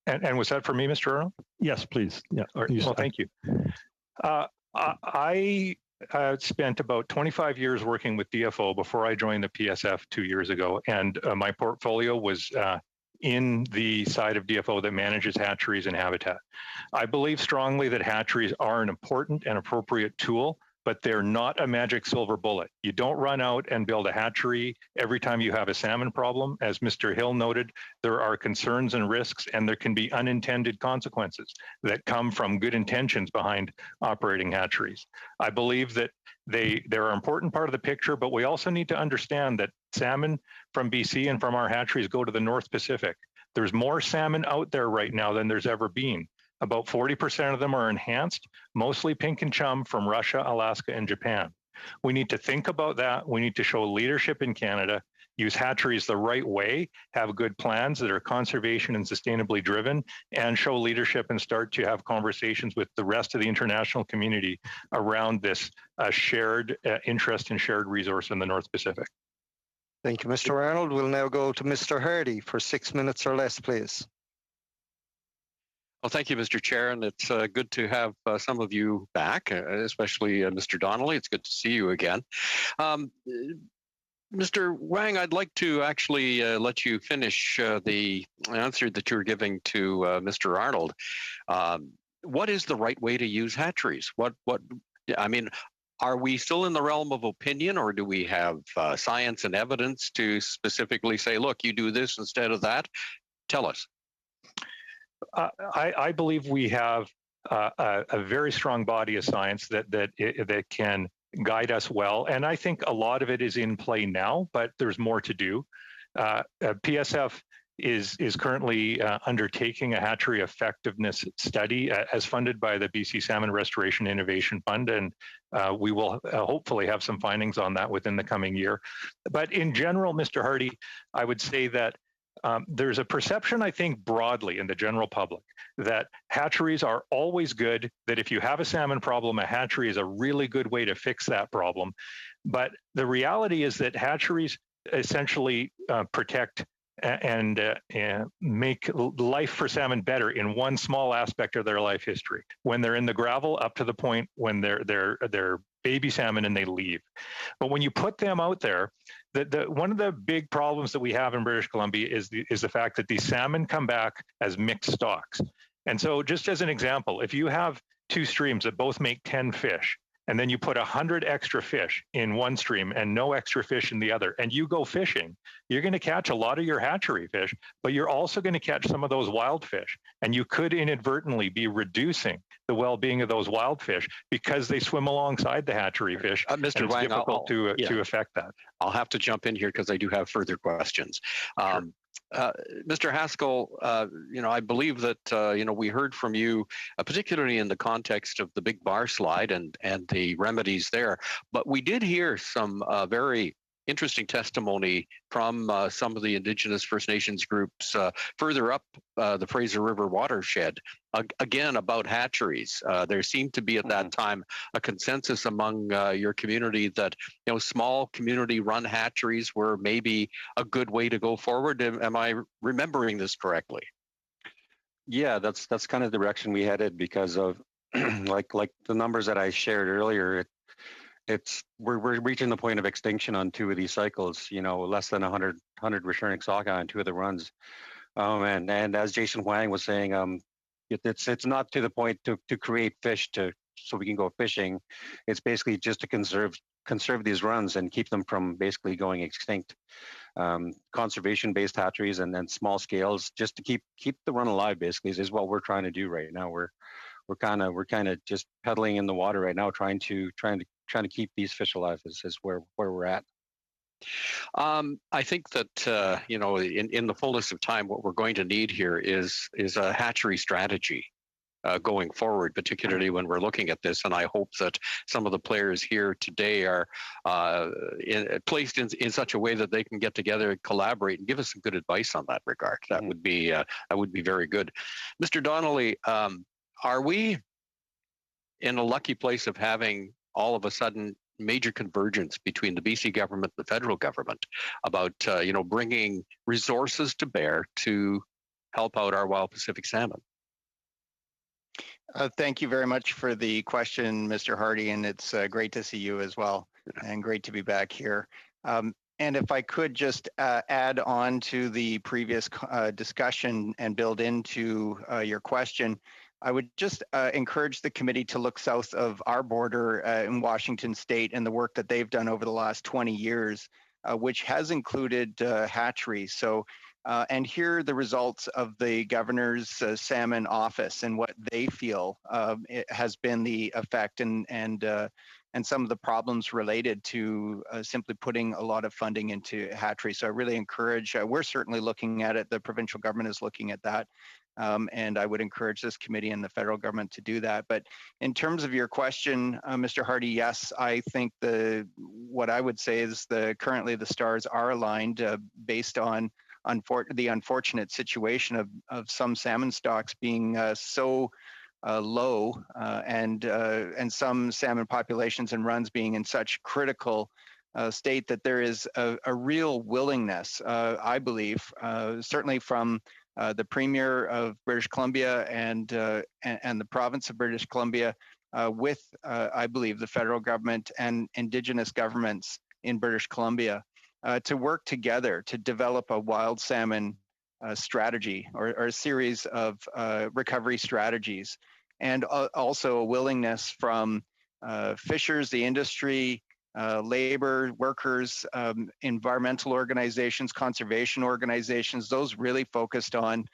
And was that for me, Mr. Arnold? Yes, please. Yeah. Well, thank you. I spent about 25 years working with DFO before I joined the PSF 2 years ago, and my portfolio was in the side of DFO that manages hatcheries and habitat. I believe strongly that hatcheries are an important and appropriate tool, but they're not a magic silver bullet. You don't run out and build a hatchery every time you have a salmon problem. As Mr. Hill noted, there are concerns and risks, and there can be unintended consequences that come from good intentions behind operating hatcheries. I believe that they're an important part of the picture, but we also need to understand that salmon from BC and from our hatcheries go to the North Pacific. There's more salmon out there right now than there's ever been. About 40% of them are enhanced, mostly pink and chum from Russia, Alaska, and Japan. We need to think about that. We need to show leadership in Canada, use hatcheries the right way, have good plans that are conservation and sustainably driven, and show leadership and start to have conversations with the rest of the international community around this shared interest and shared resource in the North Pacific. Thank you, Mr. Arnold. We'll now go to Mr. Hardy for 6 minutes or less, please. Well, thank you, Mr. Chair, and it's good to have some of you back, especially Mr. Donnelly. It's good to see you again. Mr. Wang, I'd like to actually let you finish the answer that you were giving to Mr. Arnold. What is the right way to use hatcheries? I mean, are we still in the realm of opinion, or do we have science and evidence to specifically say, look, you do this instead of that? Tell us. I believe we have a very strong body of science that can guide us well, and I think a lot of it is in play now, but there's more to do. PSF is currently undertaking a hatchery effectiveness study as funded by the BC Salmon Restoration Innovation Fund, and we will hopefully have some findings on that within the coming year. But in general, Mr. Hardy, I would say that there's a perception, I think, broadly in the general public that hatcheries are always good, that if you have a salmon problem, a hatchery is a really good way to fix that problem. But the reality is that hatcheries essentially protect and make life for salmon better in one small aspect of their life history. When they're in the gravel up to the point when they're baby salmon and they leave. But when you put them out there, one of the big problems that we have in British Columbia is the fact that these salmon come back as mixed stocks. And so just as an example, if you have two streams that both make 10 fish, and then you put 100 extra fish in one stream and no extra fish in the other, and you go fishing, you're going to catch a lot of your hatchery fish, but you're also going to catch some of those wild fish. And you could inadvertently be reducing the well-being of those wild fish because they swim alongside the hatchery fish. Mr. Wang, it's difficult to affect that. I'll have to jump in here because I do have further questions. Sure. Mr. Haskell, I believe that, we heard from you, particularly in the context of the big bar slide and the remedies there, but we did hear some very interesting testimony from some of the Indigenous First Nations groups further up the Fraser River watershed, again, about hatcheries. There seemed to be at that time a consensus among your community that, you know, small community-run hatcheries were maybe a good way to go forward. Am I remembering this correctly? Yeah, that's kind of the direction we headed because of like the numbers that I shared earlier. We're reaching the point of extinction on 2 of these cycles. You know, less than 100 returning sockeye on 2 of the runs. And as Jason Huang was saying, it's not to the point to create fish so we can go fishing. It's basically just to conserve these runs and keep them from basically going extinct. Conservation-based hatcheries and then small scales just to keep the run alive basically is what we're trying to do right now. We're kind of just pedaling in the water right now, trying to keep these fish alive is where we're at. I think that you know, in the fullness of time, what we're going to need here is a hatchery strategy going forward, particularly when we're looking at this. And I hope that some of the players here today are placed in such a way that they can get together and collaborate and give us some good advice on that regard. That would be very good. Mr. Donnelly, are we in a lucky place of having all of a sudden major convergence between the BC government and the federal government about you know, bringing resources to bear to help out our wild Pacific salmon? Thank you very much for the question, Mr. Hardy, and it's great to see you as well, and great to be back here. And if I could just add on to the previous discussion and build into your question, I would just encourage the committee to look south of our border in Washington State and the work that they've done over the last 20 years, which has included hatcheries. So, and here are the results of the governor's salmon office and what they feel it has been the effect and some of the problems related to simply putting a lot of funding into hatcheries. So I really encourage, we're certainly looking at it, the provincial government is looking at that. And I would encourage this committee and the federal government to do that. But in terms of your question, Mr. Hardy, yes, I think what I would say is currently the stars are aligned based on the unfortunate situation of some salmon stocks being so low and some salmon populations and runs being in such critical state that there is a real willingness, I believe, certainly from the Premier of British Columbia and the province of British Columbia with, I believe, the federal government and Indigenous governments in British Columbia to work together to develop a wild salmon strategy or a series of recovery strategies, and also a willingness from fishers, the industry, labor, workers, environmental organizations, conservation organizations, those really focused on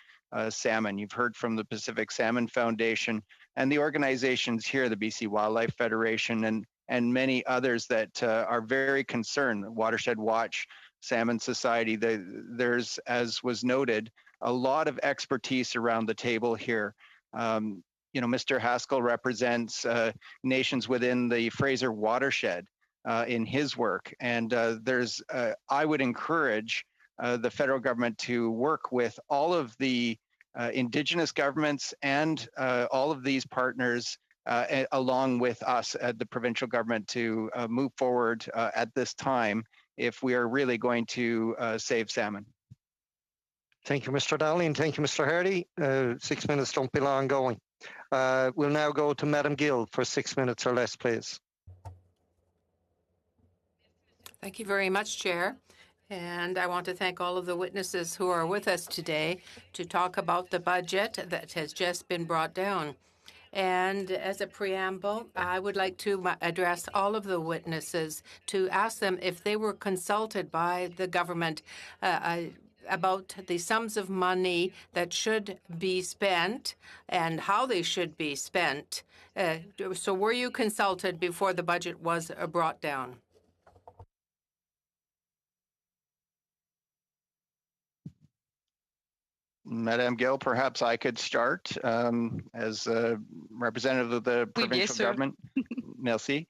salmon. You've heard from the Pacific Salmon Foundation and the organizations here, the BC Wildlife Federation and many others that are very concerned. Watershed Watch, Salmon Society, there's, as was noted, a lot of expertise around the table here. You know, Mr. Haskell represents nations within the Fraser watershed in his work. And I would encourage the federal government to work with all of the Indigenous governments and all of these partners along with us at the provincial government to move forward at this time if we are really going to save salmon. Thank you, Mr. Dowling. Thank you, Mr. Hardy. 6 minutes don't be long going. We'll now go to Madam Gill for 6 minutes or less, please. Thank you very much, Chair. And I want to thank all of the witnesses who are with us today to talk about the budget that has just been brought down. And as a preamble, I would like to address all of the witnesses to ask them if they were consulted by the government about the sums of money that should be spent and how they should be spent. So were you consulted before the budget was brought down? Madame Gill, perhaps I could start as a representative of the provincial government. merci.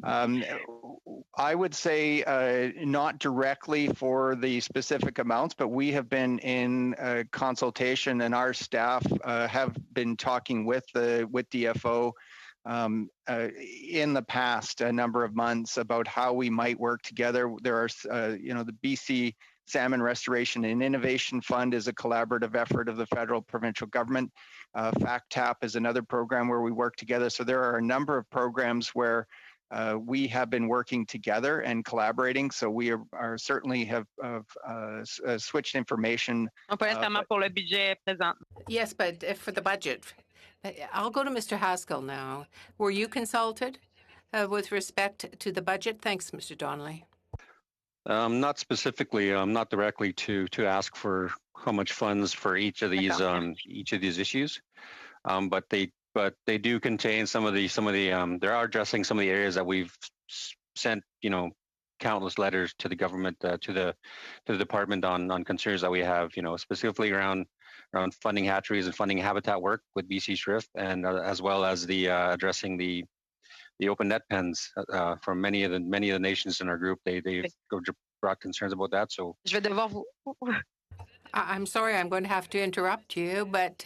I would say not directly for the specific amounts, but we have been in consultation, and our staff have been talking with DFO in the past a number of months about how we might work together. There are, the BC Salmon Restoration and Innovation Fund is a collaborative effort of the federal provincial government. FACTAP is another program where we work together. So there are a number of programs where we have been working together and collaborating. So we are certainly have switched information. Yes, but for the budget. I'll go to Mr. Haskell now. Were you consulted with respect to the budget? Thanks, Mr. Donnelly. Not specifically, not directly to ask for how much funds for each of these issues, but they do contain some of the they are addressing some of the areas that we've sent countless letters to the government, to the department on concerns that we have, specifically around funding hatcheries and funding habitat work with BC Shrift, and as well as the addressing the open net pens from many of the nations in our group. They've brought concerns about that. So I'm sorry, I'm going to have to interrupt you, but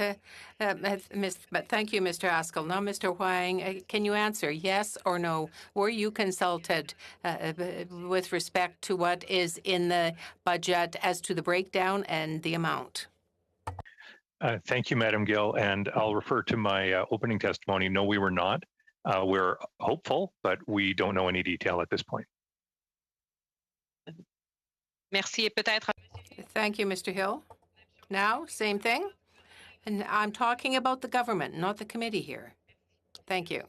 thank you, Mr. Haskell. Now, Mr. Huang, can you answer yes or no? Were you consulted with respect to what is in the budget as to the breakdown and the amount? Thank you, Madam Gill, and I'll refer to my opening testimony. No, we were not. We're hopeful, but we don't know any detail at this point. Merci, peut-être. Thank you, Mr. Hill. Now, same thing. And I'm talking about the government, not the committee here. Thank you.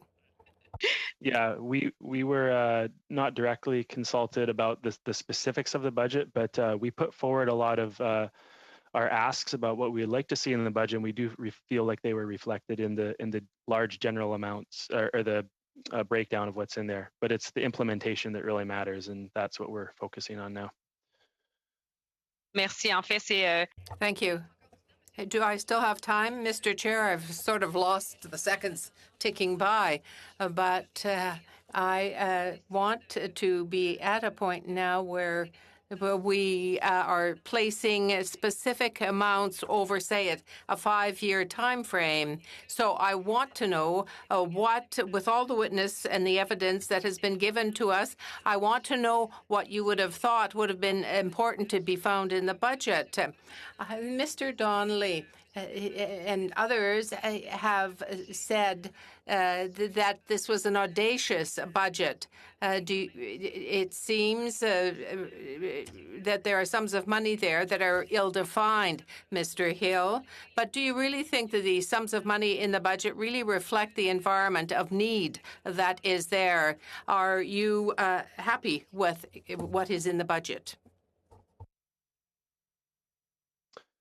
Yeah, we were not directly consulted about the specifics of the budget, but we put forward a lot of our asks about what we'd like to see in the budget, and we do feel like they were reflected in the large general amounts or the breakdown of what's in there. But it's the implementation that really matters, and that's what we're focusing on now. Merci. En fait, c'est. Thank you. Do I still have time, Mr. Chair? I've sort of lost the seconds ticking by, but I want to be at a point now where we are placing specific amounts over, say, a 5-year time frame. So I want to know what, with all the witness and the evidence that has been given to us, I want to know what you would have thought would have been important to be found in the budget. Mr. Donnelly and others have said that this was an audacious budget. It seems that there are sums of money there that are ill-defined, Mr. Hill. But do you really think that the sums of money in the budget really reflect the environment of need that is there? Are you happy with what is in the budget?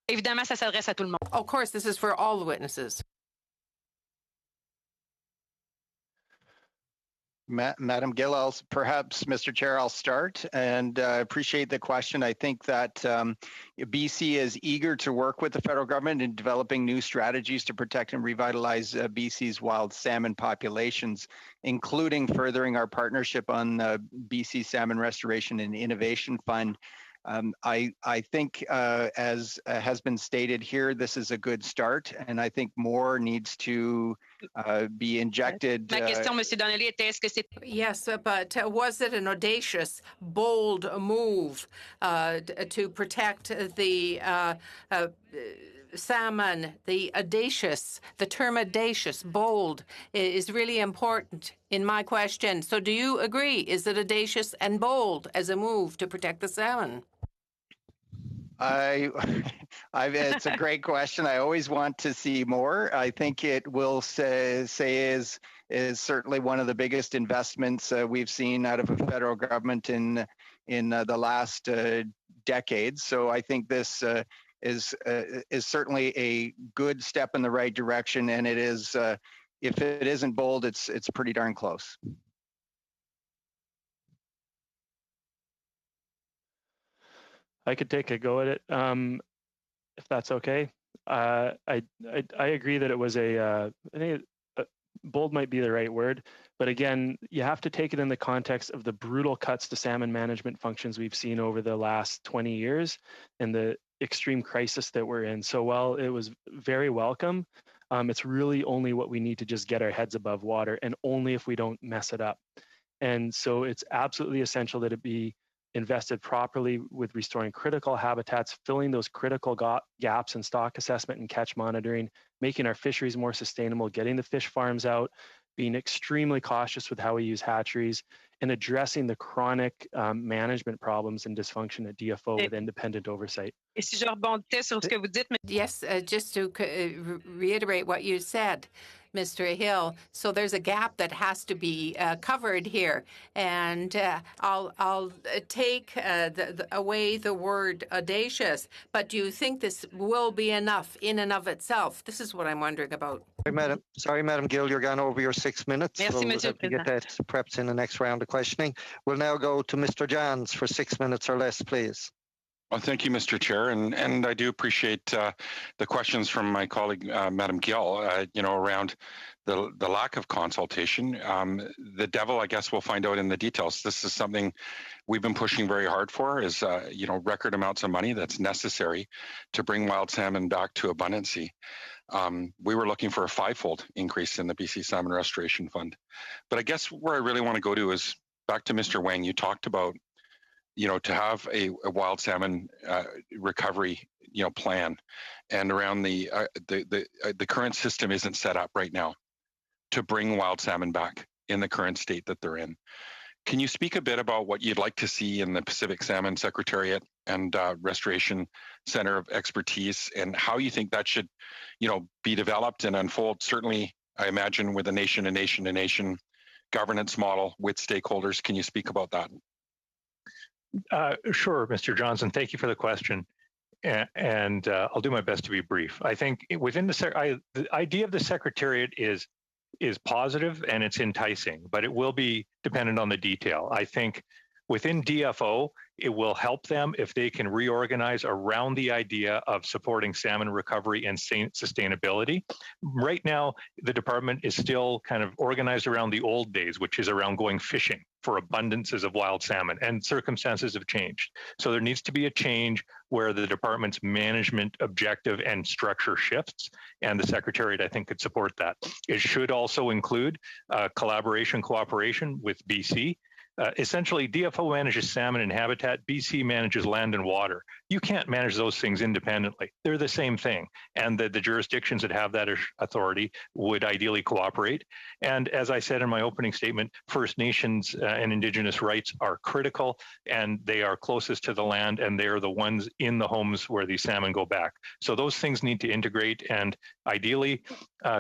Évidemment, ça s'adresse à tout le monde. Of course, this is for all the witnesses. Madam Gill, perhaps, Mr. Chair, I'll start, and appreciate the question. I think that BC is eager to work with the federal government in developing new strategies to protect and revitalize BC's wild salmon populations, including furthering our partnership on the BC Salmon Restoration and Innovation Fund. I think, as has been stated here, this is a good start, and I think more needs to be injected. Yes, but was it an audacious, bold move to protect the salmon? The term audacious, bold, is really important in my question. So do you agree? Is it audacious and bold as a move to protect the salmon? It's a great question. I always want to see more. I think it will say is certainly one of the biggest investments we've seen out of a federal government in the last decades. So I think this is certainly a good step in the right direction, and it is. If it isn't bold, it's pretty darn close. I could take a go at it, if that's okay. I agree that it was I think bold might be the right word. But again, you have to take it in the context of the brutal cuts to salmon management functions we've seen over the last 20 years and the extreme crisis that we're in. So while it was very welcome, it's really only what we need to just get our heads above water, and only if we don't mess it up. And so it's absolutely essential that it be invested properly with restoring critical habitats, filling those critical gaps in stock assessment and catch monitoring, making our fisheries more sustainable, getting the fish farms out, being extremely cautious with how we use hatcheries, and addressing the chronic management problems and dysfunction at DFO with independent oversight. Yes, just to reiterate what you said, Mr. Hill. So there's a gap that has to be covered here, and I'll take away the word audacious. But do you think this will be enough in and of itself? This is what I'm wondering about. Sorry, Madam Gill, you're gone over your 6 minutes. Merci, we'll Monsieur have to get that perhaps in the next round of questioning. We'll now go to Mr. Johns for 6 minutes or less, please. Well, thank you, Mr. Chair, and I do appreciate the questions from my colleague, Madam Gill, around the lack of consultation. The devil, I guess, we'll find out in the details. This is something we've been pushing very hard for, is, record amounts of money that's necessary to bring wild salmon back to abundancy. We were looking for a 5-fold increase in the BC Salmon Restoration Fund. But I guess where I really want to go to is back to Mr. Wang. You talked about to have a wild salmon recovery, plan, and around the current system isn't set up right now to bring wild salmon back in the current state that they're in. Can you speak a bit about what you'd like to see in the Pacific Salmon Secretariat and Restoration Center of Expertise, and how you think that should, be developed and unfold? Certainly, I imagine with a nation-to-nation governance model with stakeholders. Can you speak about that? Sure, Mr. Johnson. Thank you for the question. And I'll do my best to be brief. I think within the idea of the Secretariat is positive and it's enticing, but it will be dependent on the detail. I think within DFO, it will help them if they can reorganize around the idea of supporting salmon recovery and sustainability. Right now, the department is still kind of organized around the old days, which is around going fishing for abundances of wild salmon, and circumstances have changed. So there needs to be a change where the department's management objective and structure shifts, and the Secretariat, I think, could support that. It should also include cooperation with BC. Essentially, DFO manages salmon and habitat, BC manages land and water. You can't manage those things independently. They're the same thing. And the jurisdictions that have that authority would ideally cooperate. And as I said in my opening statement, First Nations and Indigenous rights are critical, and they are closest to the land, and they are the ones in the homes where these salmon go back. So those things need to integrate, and ideally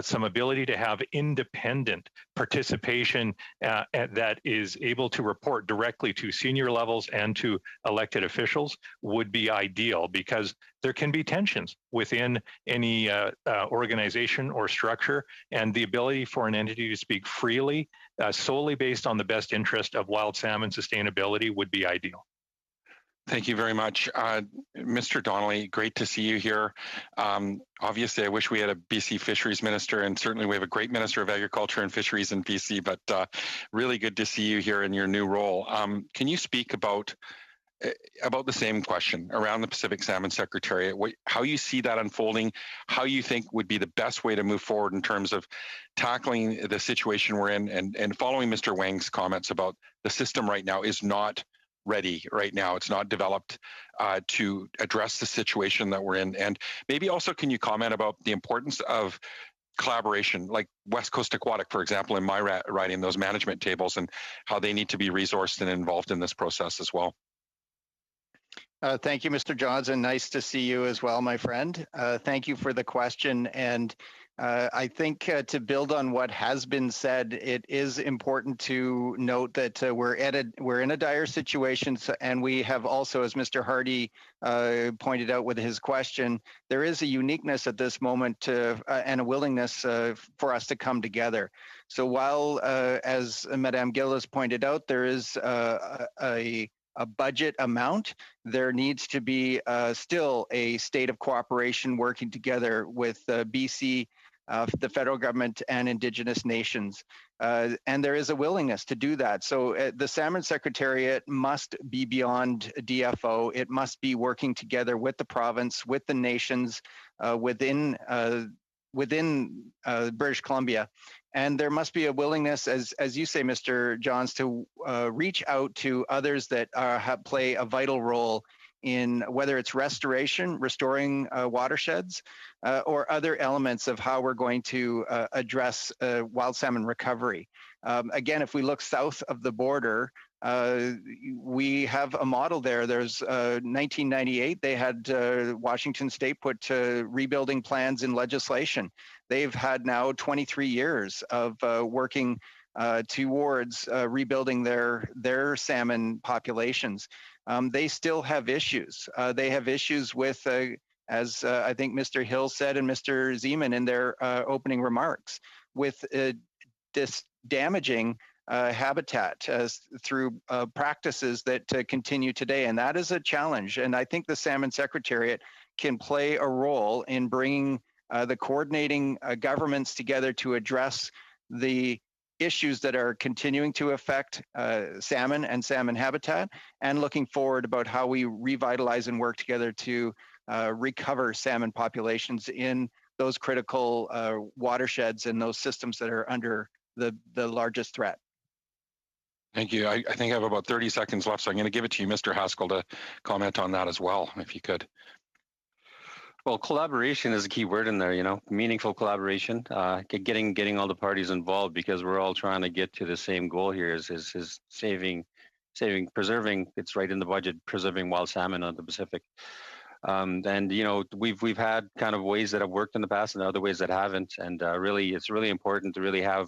some ability to have independent participation that is able to report directly to senior levels and to elected officials would be ideal, because there can be tensions within any organization or structure, and the ability for an entity to speak freely solely based on the best interest of wild salmon sustainability would be ideal. Thank you very much. Mr. Donnelly, great to see you here. Obviously, I wish we had a BC Fisheries Minister, and certainly we have a great Minister of Agriculture and Fisheries in BC, but really good to see you here in your new role. Can you speak about the same question around the Pacific Salmon Secretariat, how you see that unfolding, how you think would be the best way to move forward in terms of tackling the situation we're in, and following Mr. Wang's comments about the system right now is not ready right now. It's not developed to address the situation that we're in. And maybe also, can you comment about the importance of collaboration, like West Coast Aquatic, for example, in my writing, those management tables, and how they need to be resourced and involved in this process as well? Thank you, Mr. Johnson. Nice to see you as well, my friend. Thank you for the question. And I think to build on what has been said, it is important to note that we're in a dire situation, and we have also, as Mr. Hardy pointed out with his question, there is a uniqueness at this moment and a willingness for us to come together. So while, as Madame Gill has pointed out, there is a budget amount, there needs to be still a state of cooperation working together with BC the federal government and Indigenous nations. And there is a willingness to do that. So the Salmon Secretariat must be beyond DFO. It must be working together with the province, with the nations within British Columbia. And there must be a willingness, as you say, Mr. Johns, to reach out to others that play a vital role in whether it's restoring watersheds, or other elements of how we're going to address wild salmon recovery. Again, if we look south of the border, we have a model there. There's 1998, they had Washington State put rebuilding plans in legislation. They've had now 23 years of working towards rebuilding their salmon populations. They still have issues. They have issues with, as I think Mr. Hill said and Mr. Zeman in their opening remarks, with this damaging habitat through practices that continue today. And that is a challenge. And I think the Salmon Secretariat can play a role in bringing the coordinating governments together to address the issues that are continuing to affect salmon and salmon habitat, and looking forward about how we revitalize and work together to recover salmon populations in those critical watersheds and those systems that are under the largest threat. Thank you. I think I have about 30 seconds left, so I'm going to give it to you, Mr. Haskell, to comment on that as well, if you could. Well, collaboration is a key word in there, you know, meaningful collaboration, getting all the parties involved, because we're all trying to get to the same goal here is preserving, it's right in the budget, preserving wild salmon on the Pacific. And, you know, we've had kind of ways that have worked in the past and other ways that haven't. And really, it's really important to really have,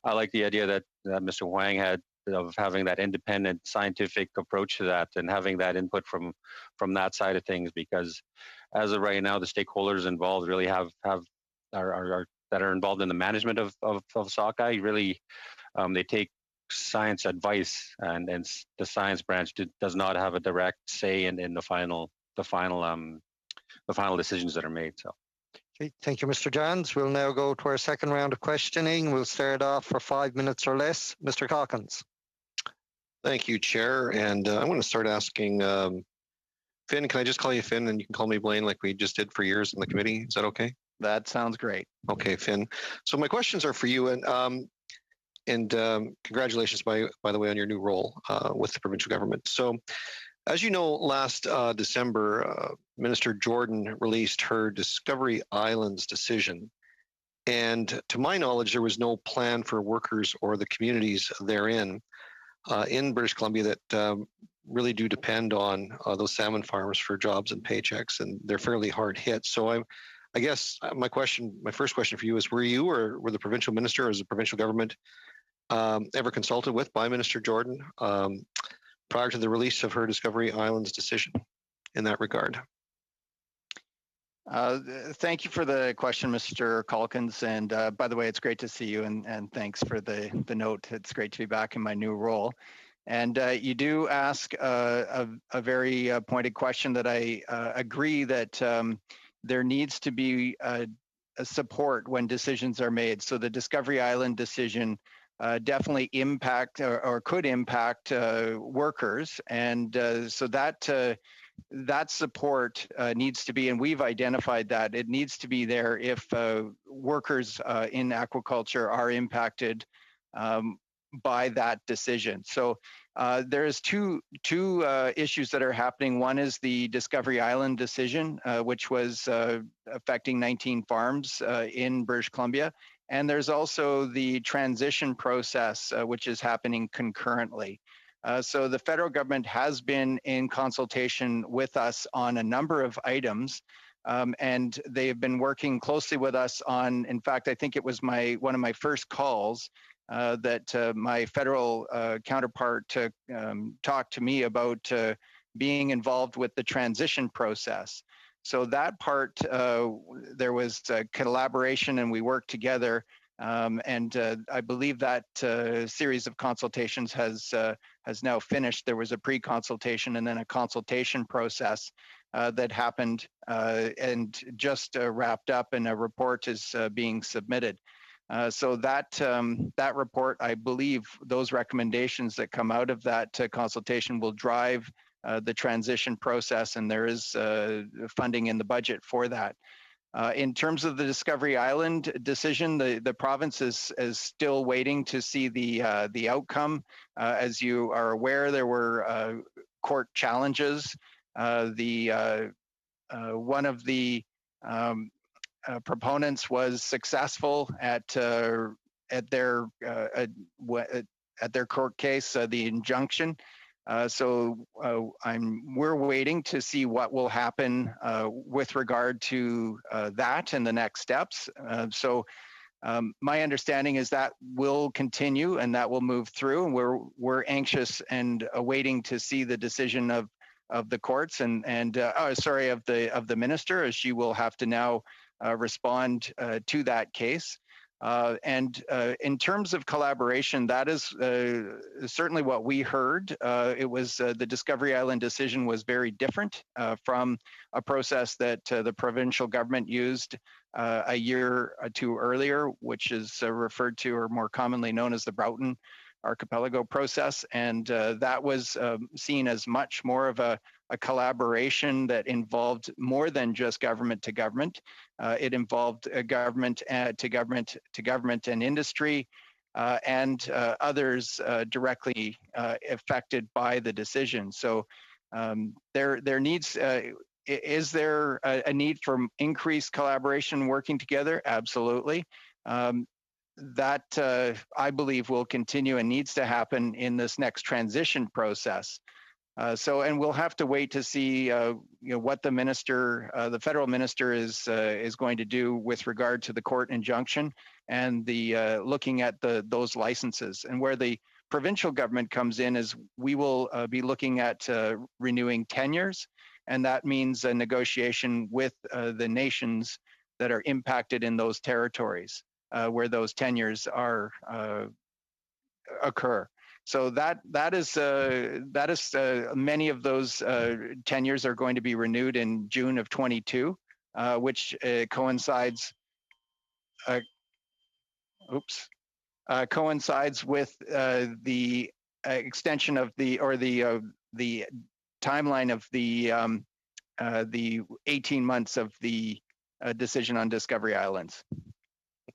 I like the idea that Mr. Huang had of having that independent scientific approach to that and having that input from that side of things, because as of right now, the stakeholders involved really are that are involved in the management of sockeye. Really, they take science advice, and the science branch does not have a direct say in the final decisions that are made. So. Okay, thank you, Mr. Johns. We'll now go to our second round of questioning. We'll start off for 5 minutes or less. Mr. Calkins. Thank you, Chair. And I want to start asking Finn, can I just call you Finn and you can call me Blaine like we just did for years in the committee? Is that okay? That sounds great. Okay, Finn. So my questions are for you, and congratulations, by the way, on your new role with the provincial government. So, as you know, last December, Minister Jordan released her Discovery Islands decision. And to my knowledge, there was no plan for workers or the communities therein in British Columbia that really do depend on those salmon farms for jobs and paychecks, and they're fairly hard hit. So I guess my first question for you is, were you or were the provincial minister or as the provincial government ever consulted with by Minister Jordan prior to the release of her Discovery Islands decision in that regard? Thank you for the question, Mr. Calkins. And by the way, it's great to see you, and thanks for the note. It's great to be back in my new role. And you do ask a very pointed question that I agree that there needs to be a support when decisions are made. So the Discovery Island decision definitely or could impact workers. And so that support needs to be, and we've identified that it needs to be there if workers in aquaculture are impacted by that decision. So there's two issues that are happening. One is the Discovery Island decision, which was affecting 19 farms in British Columbia. And there's also the transition process, which is happening concurrently. So the federal government has been in consultation with us on a number of items, and they've been working closely with us on, in fact, I think it was one of my first calls that my federal counterpart talked to me about being involved with the transition process. So that part, there was collaboration and we worked together. And I believe that series of consultations has now finished. There was a pre-consultation and then a consultation process. that happened and just wrapped up, and a report is being submitted. So that report, I believe, those recommendations that come out of that consultation will drive the transition process, and there is funding in the budget for that. In terms of the Discovery Island decision, the province is still waiting to see the outcome. As you are aware, there were court challenges. One of the proponents was successful at their court case, the injunction. We're waiting to see what will happen with regard to that and the next steps. My understanding is that will continue and that will move through, and we're anxious and awaiting to see the decision of the courts and of the minister, as she will have to now respond to that case. In terms of collaboration, that is certainly what we heard. It was the Discovery Island decision was very different from a process that the provincial government used a year or two earlier, which is referred to or more commonly known as the Broughton Archipelago process. And that was seen as much more of a collaboration that involved more than just government to government. It involved government to government to government and industry and others directly affected by the decision. So is there a need for increased collaboration working together? Absolutely. That I believe will continue and needs to happen in this next transition process. And we'll have to wait to see, what the minister, the federal minister, is going to do with regard to the court injunction and the looking at those licenses. And where the provincial government comes in is we will be looking at renewing tenures, and that means a negotiation with the nations that are impacted in those territories where those tenures occur. So that is many of those tenures are going to be renewed in June of 22, which coincides with the extension of the timeline of the 18 months of the decision on Discovery Islands.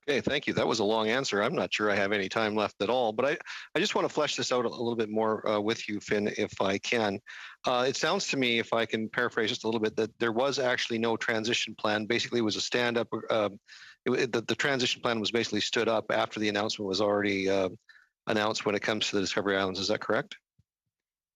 Okay, thank you. That was a long answer. I'm not sure I have any time left at all, but I just want to flesh this out a little bit more with you, Finn, if I can. It sounds to me, if I can paraphrase just a little bit, that there was actually no transition plan. Basically, it was a stand-up. The transition plan was basically stood up after the announcement was already announced when it comes to the Discovery Islands. Is that correct?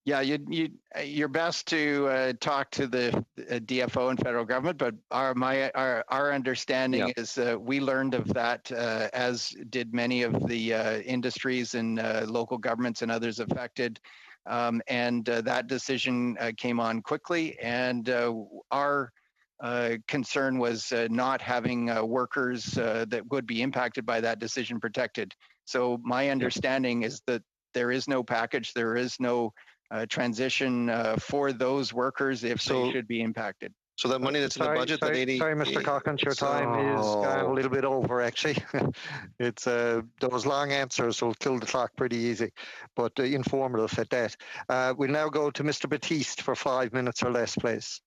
Yeah, you're best to talk to the DFO and federal government, but our understanding is we learned of that, as did many of the industries and local governments and others affected, and that decision came on quickly, and our concern was not having workers that would be impacted by that decision protected. So my understanding is that there is no package, there is no transition for those workers if they should be impacted. So that money that's in the budget, sorry, Mr. Cochins, your time is a little bit over, actually. It's those long answers will kill the clock pretty easy, but informative at that. We'll now go to Mr. Batiste for 5 minutes or less, please.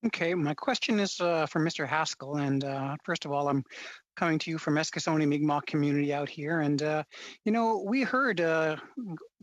Okay, my question is for Mr. Haskell, and first of all, I'm coming to you from Eskasoni Mi'kmaq community out here, and we heard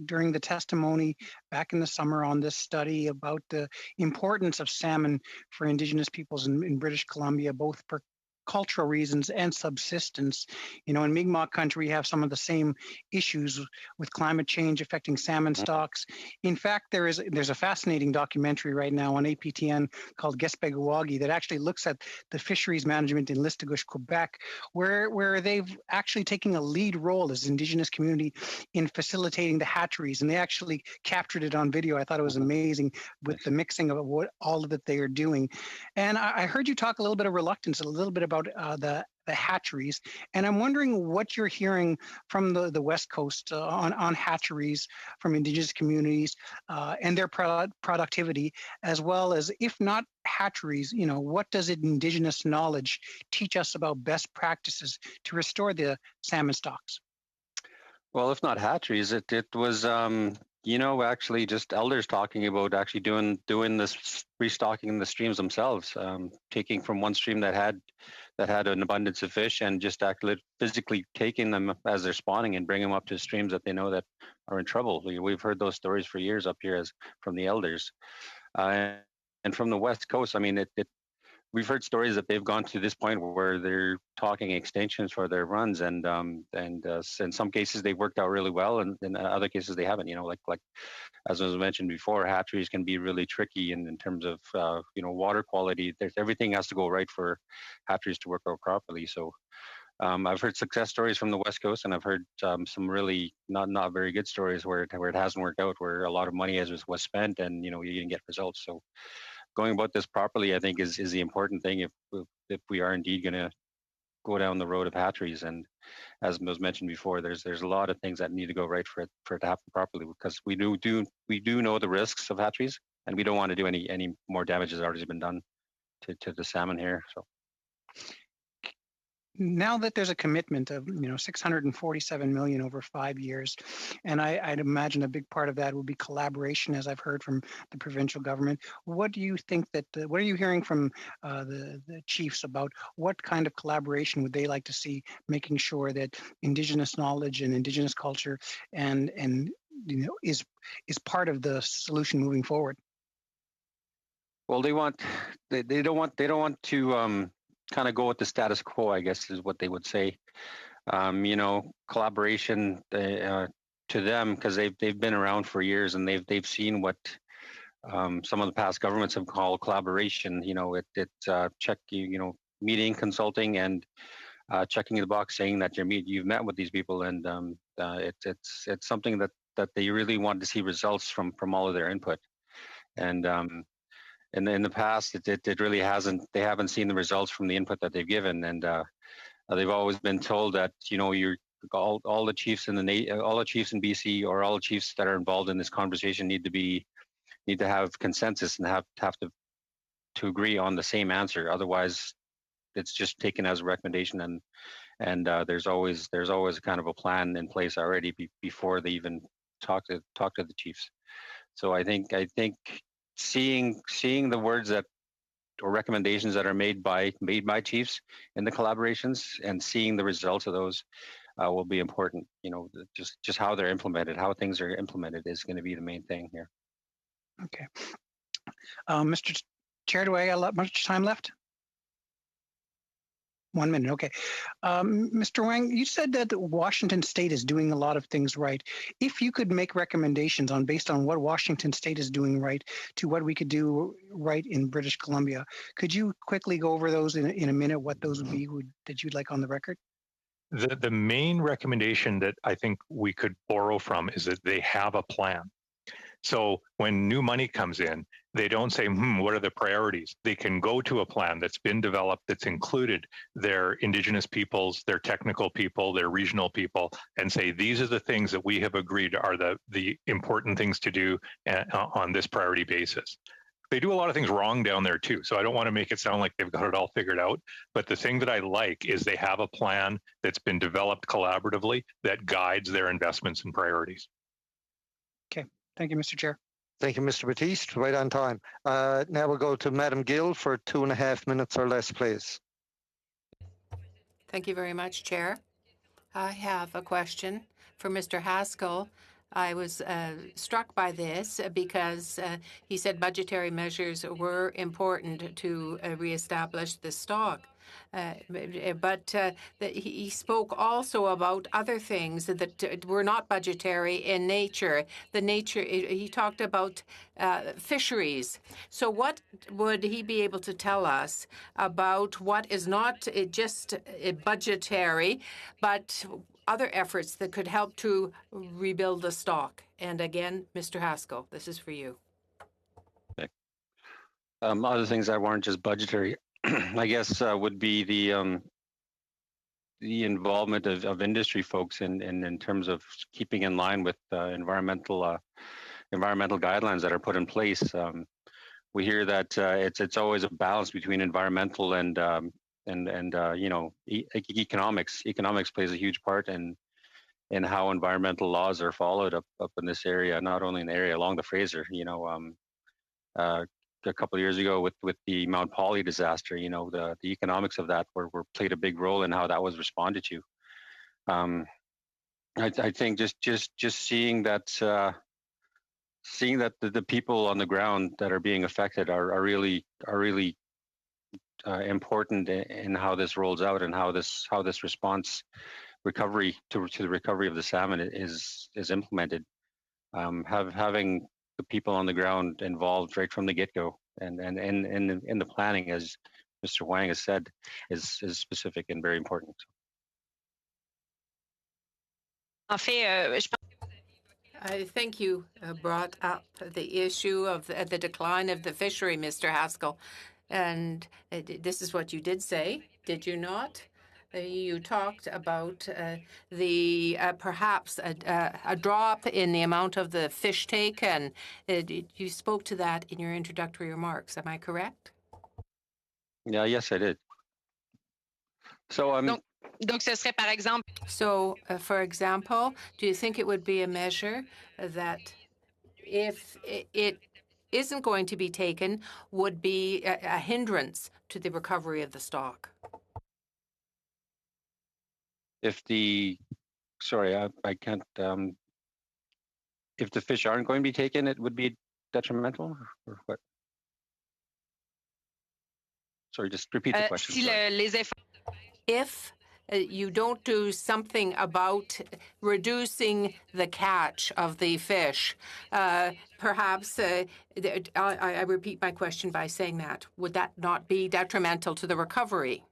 during the testimony back in the summer on this study about the importance of salmon for Indigenous peoples in British Columbia, both for cultural reasons and subsistence. In Mi'kmaq country, we have some of the same issues with climate change affecting salmon stocks. In fact, there's a fascinating documentary right now on APTN called Gespegawagi that actually looks at the fisheries management in Listigouche, Quebec, where they've actually taken a lead role as Indigenous community in facilitating the hatcheries, and they actually captured it on video. I thought it was amazing with the mixing of all that they are doing. And I heard you talk a little bit of reluctance, a little bit about the the hatcheries. And I'm wondering what you're hearing from the West Coast on hatcheries from Indigenous communities and their productivity, as well as, if not hatcheries, what does Indigenous knowledge teach us about best practices to restore the salmon stocks? Well, if not hatcheries, it was actually just elders talking about actually doing this restocking the streams themselves, taking from one stream that had an abundance of fish and just actually physically taking them as they're spawning and bring them up to streams that they know that are in trouble. We've heard those stories for years up here from the elders, and from the West Coast. I mean, we've heard stories that they've gone to this point where they're talking extensions for their runs, and in some cases they've worked out really well, and in other cases they haven't. Like as was mentioned before, hatcheries can be really tricky in terms of water quality. Everything has to go right for hatcheries to work out properly. So I've heard success stories from the West Coast, and I've heard some really not very good stories where it hasn't worked out, where a lot of money was spent and you didn't get results. So going about this properly, I think, is the important thing if we are indeed going to go down the road of hatcheries. And as was mentioned before, there's a lot of things that need to go right for it to happen properly, because we do know the risks of hatcheries, and we don't want to do any more damage that's already been done to the salmon here. So now that there's a commitment of 647 million over 5 years, and I'd imagine a big part of that will be collaboration, as I've heard from the provincial government. What do you think what are you hearing from the chiefs about what kind of collaboration would they like to see, making sure that Indigenous knowledge and Indigenous culture and is part of the solution moving forward? Well, they don't want to kind of go with the status quo, I guess is what they would say. Collaboration to them, because they've been around for years, and they've seen what some of the past governments have called collaboration. Meeting, consulting, and checking the box, saying that you've met with these people, and it's something that they really want to see results from all of their input. And in the past, it really hasn't. They haven't seen the results from the input that they've given, and they've always been told that you're all the chiefs in all the chiefs in BC, or all the chiefs that are involved in this conversation need to have consensus and have to agree on the same answer. Otherwise, it's just taken as a recommendation, and there's always kind of a plan in place already before they even talk to the chiefs. So I think seeing the words or recommendations that are made by chiefs in the collaborations, and seeing the results of those will be important. Just how they're implemented, how things are implemented is going to be the main thing here. Okay. Mr. Chair, do I have much time left? 1 minute, okay. Mr. Wang, you said that Washington State is doing a lot of things right. If you could make recommendations based on what Washington State is doing right to what we could do right in British Columbia, could you quickly go over those in a minute, what those would be that you'd like on the record? The main recommendation that I think we could borrow from is that they have a plan. So when new money comes in, they don't say, what are the priorities? They can go to a plan that's been developed, that's included their Indigenous peoples, their technical people, their regional people, and say, these are the things that we have agreed are the important things to do on this priority basis. They do a lot of things wrong down there too. So I don't want to make it sound like they've got it all figured out. But the thing that I like is they have a plan that's been developed collaboratively that guides their investments and priorities. Okay. Thank you, Mr. Chair. Thank you, Mr. Batiste. Right on time. Now we'll go to Madam Gill for 2.5 minutes or less, please. Thank you very much, Chair. I have a question for Mr. Haskell. I was struck by this because he said budgetary measures were important to reestablish the stock. But he spoke also about other things that were not budgetary in nature. He talked about fisheries. So what would he be able to tell us about what is not just budgetary, but other efforts that could help to rebuild the stock? And again, Mr. Haskell, this is for you. Okay. Other things that weren't just budgetary, I guess, would be the the involvement of industry folks in terms of keeping in line with environmental guidelines that are put in place. We hear that it's always a balance between environmental and economics. Economics plays a huge part in how environmental laws are followed up in this area, not only in the area along the Fraser. A couple of years ago with the Mount Poly disaster, the economics of that were played a big role in how that was responded to. I think just seeing that the people on the ground that are being affected are really important in how this rolls out and how this response recovery to the recovery of the salmon is implemented. Having the people on the ground involved right from the get-go and in the planning, as Mr. Wang has said, is specific and very important. I think you brought up the issue of the decline of the fishery, Mr. Haskell. And this is what you did say, did you not? You talked about the perhaps a drop in the amount of the fish take, and you spoke to that in your introductory remarks. Am I correct? Yeah, yes, I did. So So, for example, do you think it would be a measure that if it isn't going to be taken, would be a hindrance to the recovery of the stock? If the, sorry, I can't, if the fish aren't going to be taken, it would be detrimental, or what? Sorry, just repeat the question. If you don't do something about reducing the catch of the fish, perhaps, I repeat my question by saying that, would that not be detrimental to the recovery?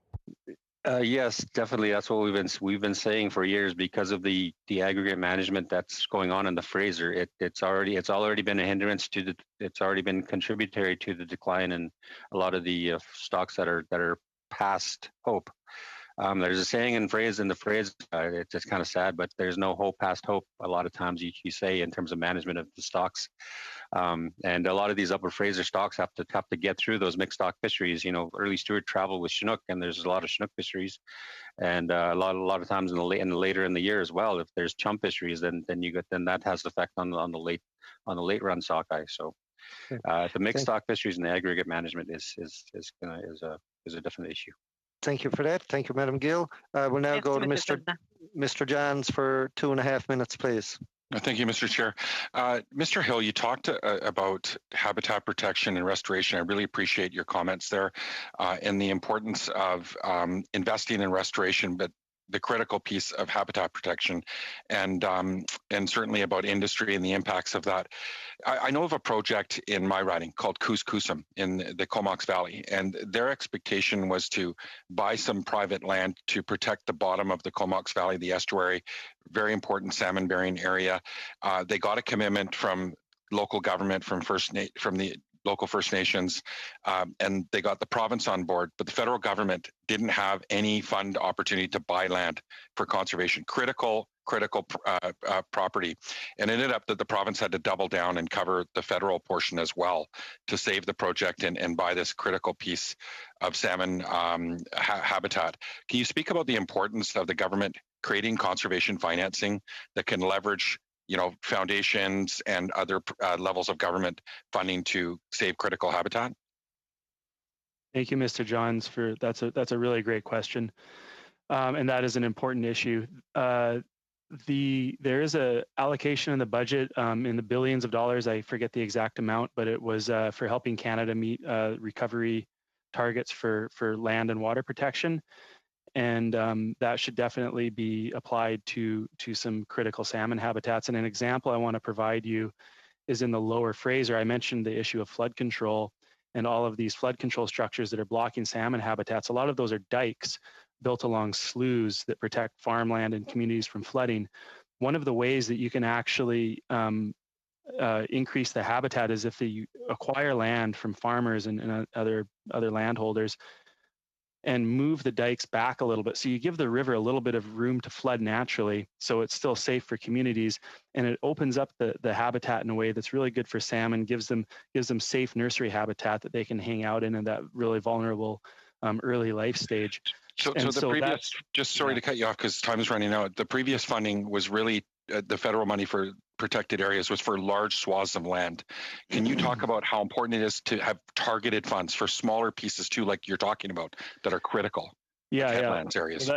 Yes, definitely. That's what we've been saying for years, because of the aggregate management that's going on in the Fraser. It's already been a hindrance to it's already been contributory to the decline in a lot of the stocks that are past hope. There's a saying in the phrase, it's just kind of sad, but there's no hope past hope. A lot of times you say in terms of management of the stocks, and a lot of these upper Fraser stocks have to get through those mixed stock fisheries. Early steward travel with Chinook, and there's a lot of Chinook fisheries, and a lot of times later in the year as well. If there's chum fisheries, then that has effect on the late run sockeye. So the mixed stock fisheries and the aggregate management is a definite issue. Thank you for that. Thank you, Madam Gill. We'll now go to Mr. Johns for 2.5 minutes, please. Thank you, Mr. Chair. Mr. Hill, you talked about habitat protection and restoration. I really appreciate your comments there and the importance of investing in restoration, but the critical piece of habitat protection, and certainly about industry and the impacts of that. I know of a project in my riding called Coos-Coosum in the Comox Valley, and their expectation was to buy some private land to protect the bottom of the Comox Valley, the estuary, very important salmon bearing area. They got a commitment from local government, from the local First Nations, and they got the province on board, but the federal government didn't have any fund opportunity to buy land for conservation, critical property. And it ended up that the province had to double down and cover the federal portion as well to save the project and buy this critical piece of salmon habitat. Can you speak about the importance of the government creating conservation financing that can leverage foundations and other levels of government funding to save critical habitat? Thank you, Mr. Johns, that's a really great question, and that is an important issue. There is a allocation in the budget in the billions of dollars. I forget the exact amount, but it was for helping Canada meet recovery targets for land and water protection. And that should definitely be applied to some critical salmon habitats. And an example I want to provide you is in the lower Fraser. I mentioned the issue of flood control and all of these flood control structures that are blocking salmon habitats. A lot of those are dikes built along sloughs that protect farmland and communities from flooding. One of the ways that you can actually increase the habitat is if you acquire land from farmers and other landholders, and move the dikes back a little bit. So you give the river a little bit of room to flood naturally, so it's still safe for communities, and it opens up the habitat in a way that's really good for salmon, gives them safe nursery habitat that they can hang out in that really vulnerable early life stage. So the previous, just sorry to cut you off because time is running out. The previous funding was really the federal money for protected areas was for large swaths of land. Can you talk about how important it is to have targeted funds for smaller pieces too, like you're talking about, that are critical? Yeah, like headlands areas.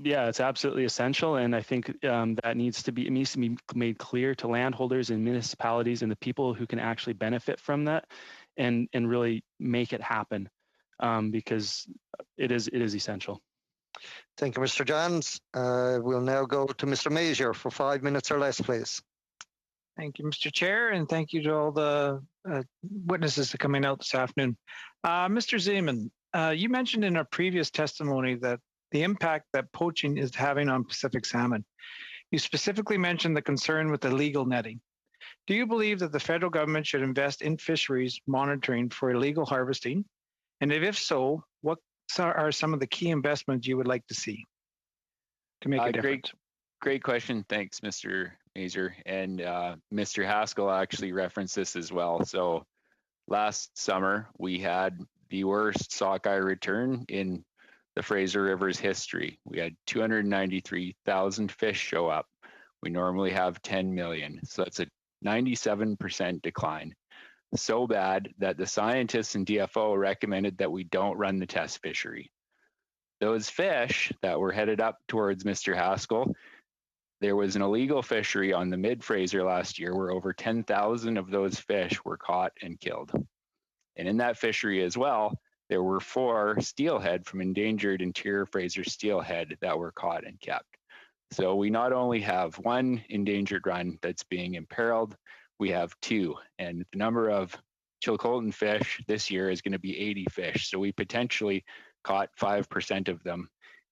It's absolutely essential, and I think that needs to be made clear to landholders and municipalities and the people who can actually benefit from that, and really make it happen, because it is essential. Thank you, Mr. Johns. We'll now go to Mr. Major for 5 minutes or less, please. Thank you, Mr. Chair, and thank you to all the witnesses that are coming out this afternoon. Mr. Zeman, you mentioned in a previous testimony that the impact that poaching is having on Pacific salmon. You specifically mentioned the concern with illegal netting. Do you believe that the federal government should invest in fisheries monitoring for illegal harvesting? And if so, what are some of the key investments you would like to see to make a difference? Great question. Thanks, Mr. Major. And Mr. Haskell actually referenced this as well. So last summer, we had the worst sockeye return in the Fraser River's history. We had 293,000 fish show up. We normally have 10 million. So that's a 97% decline. So bad that the scientists in DFO recommended that we don't run the test fishery. Those fish that were headed up towards Mr. Haskell, there was an illegal fishery on the mid-Fraser last year where over 10,000 of those fish were caught and killed. And in that fishery as well, there were 4 steelhead from endangered interior Fraser steelhead that were caught and kept. So we not only have 1 endangered run that's being imperiled, we have 2. And the number of Chilcotin fish this year is going to be 80 fish. So we potentially caught 5% of them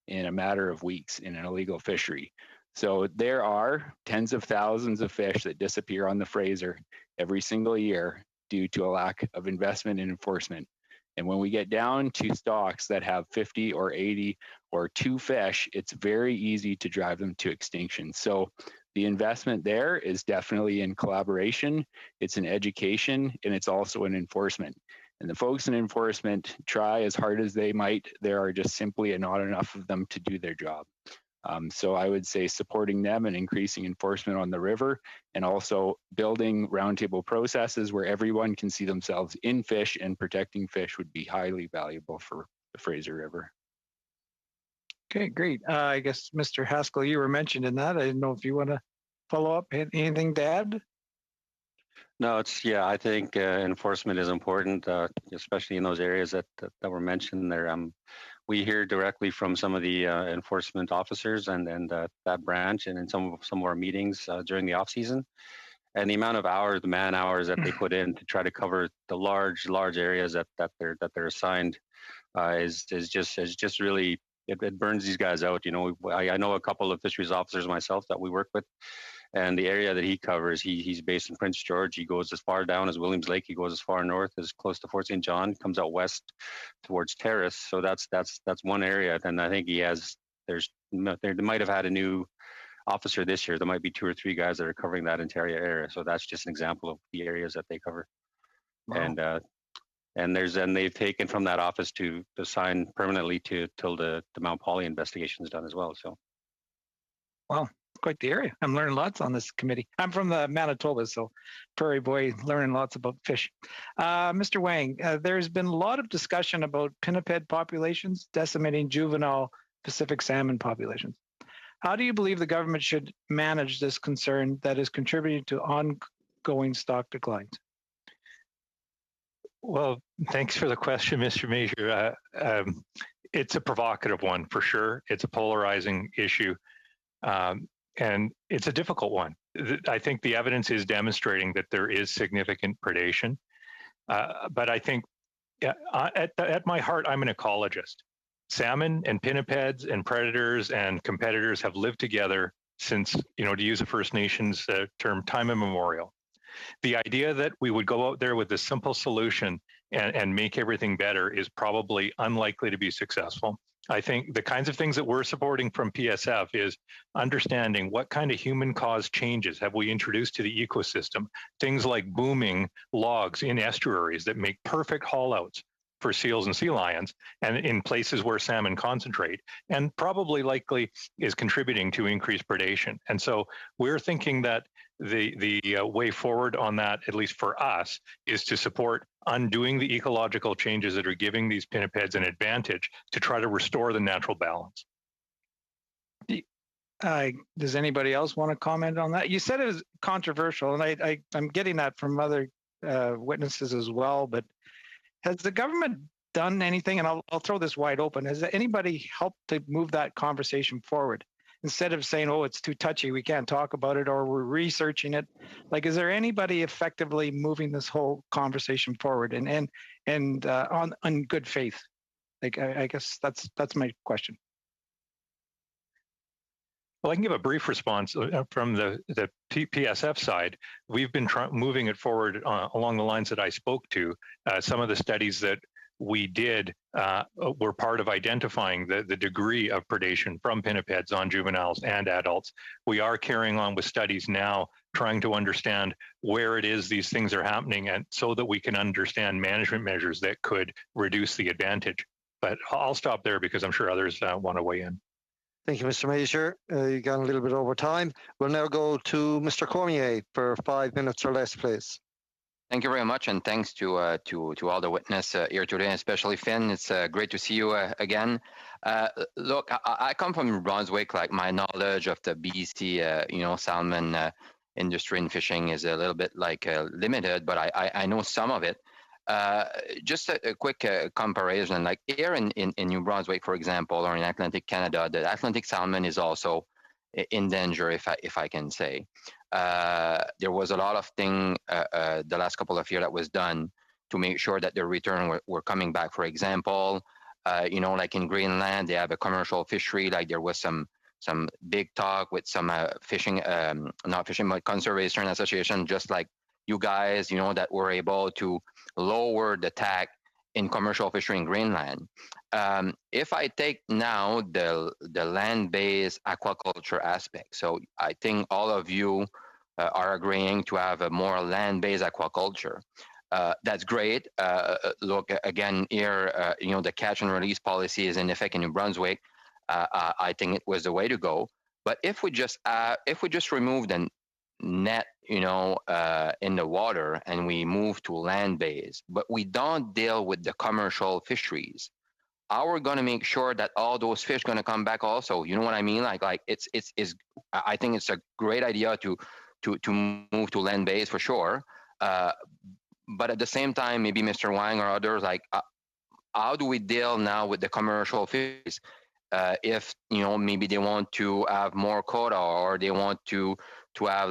in a matter of weeks in an illegal fishery. So there are tens of thousands of fish that disappear on the Fraser every single year due to a lack of investment and enforcement. And when we get down to stocks that have 50 or 80 or 2 fish, it's very easy to drive them to extinction. So the investment there is definitely in collaboration, it's in education, and it's also in enforcement. And the folks in enforcement try as hard as they might, there are just simply not enough of them to do their job. So I would say supporting them and increasing enforcement on the river, and also building roundtable processes where everyone can see themselves in fish, and protecting fish would be highly valuable for the Fraser River. Okay, great. I guess, Mr. Haskell, you were mentioned in that. I didn't know if you want to follow up. Anything to add? No, I think enforcement is important, especially in those areas that were mentioned there. We hear directly from some of the enforcement officers and that branch, and in some of our meetings during the off season, and the amount of hours, the man hours that they put in to try to cover the large areas that they're assigned is just really, it burns these guys out. You know, I know a couple of fisheries officers myself that we work with. And the area that he covers, he's based in Prince George. He goes as far down as Williams Lake. He goes as far north as close to Fort St. John. Comes out west towards Terrace. So that's one area. And I think they might have had a new officer this year. There might be 2 or 3 guys that are covering that entire area. So that's just an example of the areas that they cover. Wow. And they've taken from that office to assign permanently till the Mount Poly investigation is done as well. So, wow. Quite the area. I'm learning lots on this committee. I'm from the Manitoba, so prairie boy, learning lots about fish. Mr. Wang, there's been a lot of discussion about pinniped populations decimating juvenile Pacific salmon populations. How do you believe the government should manage this concern that is contributing to ongoing stock declines? Well, thanks for the question, Mr. Major. It's a provocative one for sure. It's a polarizing issue. And it's a difficult one. I think the evidence is demonstrating that there is significant predation. But I think at my heart, I'm an ecologist. Salmon and pinnipeds and predators and competitors have lived together since, to use a First Nations term, time immemorial. The idea that we would go out there with a simple solution and make everything better is probably unlikely to be successful. I think the kinds of things that we're supporting from PSF is understanding what kind of human-caused changes have we introduced to the ecosystem. Things like booming logs in estuaries that make perfect haulouts for seals and sea lions, and in places where salmon concentrate, and probably likely is contributing to increased predation. And so we're thinking that the way forward on that, at least for us, is to support undoing the ecological changes that are giving these pinnipeds an advantage to try to restore the natural balance. Does anybody else want to comment on that? You said it was controversial, and I'm getting that from other witnesses as well, but has the government done anything, and I'll throw this wide open, has anybody helped to move that conversation forward? Instead of saying, oh, it's too touchy, we can't talk about it, or we're researching it. Like, is there anybody effectively moving this whole conversation forward and on good faith? Like, I guess that's my question. Well, I can give a brief response from the PSF side. We've been moving it forward along the lines that I spoke to. Some of the studies that we did were part of identifying the degree of predation from pinnipeds on juveniles and adults. We are carrying on with studies now, trying to understand where it is these things are happening, and so that we can understand management measures that could reduce the advantage. But I'll stop there because I'm sure others want to weigh in. Thank you, Mr. Major. You got a little bit over time. We'll now go to Mr. Cormier for 5 minutes or less, please. Thank you very much, and thanks to all the witnesses here today, especially Finn. It's great to see you again. Look, I come from New Brunswick. Like, my knowledge of the BC, salmon industry and fishing is a little bit limited, but I know some of it. Just a quick comparison, like here in New Brunswick, for example, or in Atlantic Canada, the Atlantic salmon is also in danger, if I can say. There was a lot of thing the last couple of years that was done to make sure that the return were coming back. For example, like in Greenland, they have a commercial fishery. Like, there was some big talk with some fishing, not fishing, but conservation association, just like you guys, that were able to lower the TAC in commercial fishery in Greenland. If I take now the land-based aquaculture aspect, so I think all of you are agreeing to have a more land-based aquaculture. That's great. Look, again, here, the catch and release policy is in effect in New Brunswick. I think it was the way to go. But if we just remove the net, in the water, and we move to land-based, but we don't deal with the commercial fisheries, how we're going to make sure that all those fish going to come back also? You know what I mean? Like it's I think it's a great idea to move to land-based for sure. But at the same time, maybe Mr. Wang or others, like, how do we deal now with the commercial fisheries? If maybe they want to have more quota, or they want to have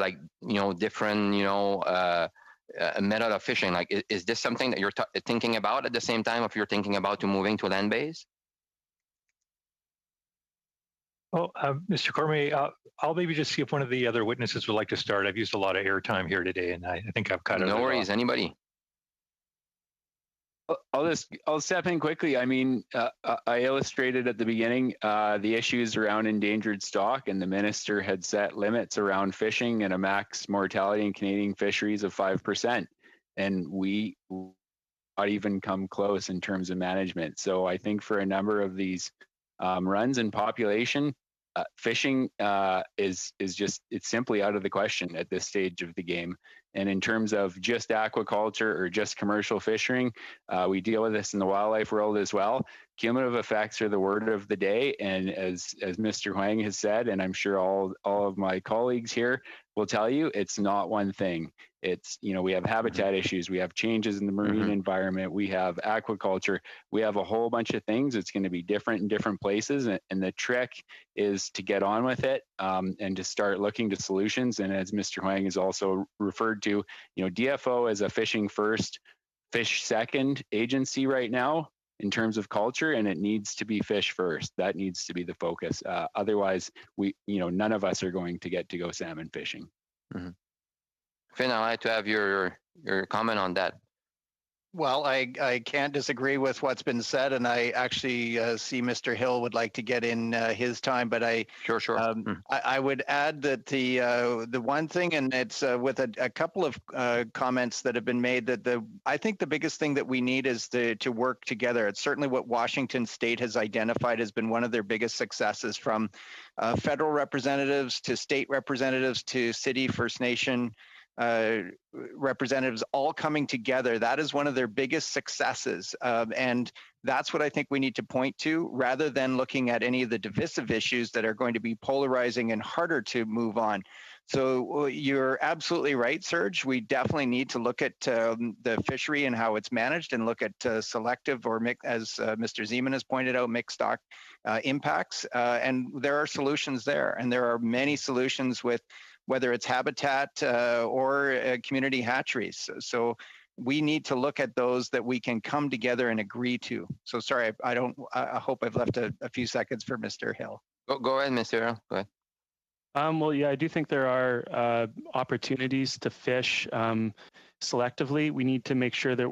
different method of fishing. Like, is this something that you're thinking about at the same time if you're thinking about moving to land base? Well, Mr. Cormier, I'll maybe just see if one of the other witnesses would like to start. I've used a lot of airtime here today, and I think I've cut it. No worries, anybody. I'll step in quickly. I mean, I illustrated at the beginning the issues around endangered stock, and the minister had set limits around fishing and a max mortality in Canadian fisheries of 5%, and we not even come close in terms of management. So I think for a number of these runs in population, fishing is just, it's simply out of the question at this stage of the game. And in terms of just aquaculture or just commercial fishing, we deal with this in the wildlife world as well. Cumulative effects are the word of the day. And as Mr. Huang has said, and I'm sure all of my colleagues here will tell you, it's not one thing. It's, we have habitat issues, we have changes in the marine environment, we have aquaculture, we have a whole bunch of things. It's going to be different in different places. And the trick is to get on with it and to start looking to solutions. And as Mr. Huang has also referred to, DFO is a fishing first, fish second agency right now in terms of culture, and it needs to be fish first. That needs to be the focus. Otherwise, none of us are going to get to go salmon fishing. Finn, I'd like to have your comment on that. Well, I can't disagree with what's been said, and I actually see Mr. Hill would like to get in his time, but Sure. I would add that the one thing, and it's with a couple of comments that have been made, that I think the biggest thing that we need is to work together. It's certainly what Washington State has identified has been one of their biggest successes, from federal representatives to state representatives to city, First Nation representatives all coming together. That is one of their biggest successes. And that's what I think we need to point to, rather than looking at any of the divisive issues that are going to be polarizing and harder to move on. So you're absolutely right, Serge. We definitely need to look at the fishery and how it's managed, and look at selective, or as Mr. Zeman has pointed out, mixed stock impacts. And there are solutions there, and there are many solutions with whether it's habitat or community hatcheries. So we need to look at those that we can come together and agree to. So sorry, I hope I've left a few seconds for Mr. Hill. Go ahead, Mr. Hill. Go ahead. Well, yeah, I do think there are opportunities to fish selectively. We need to make sure that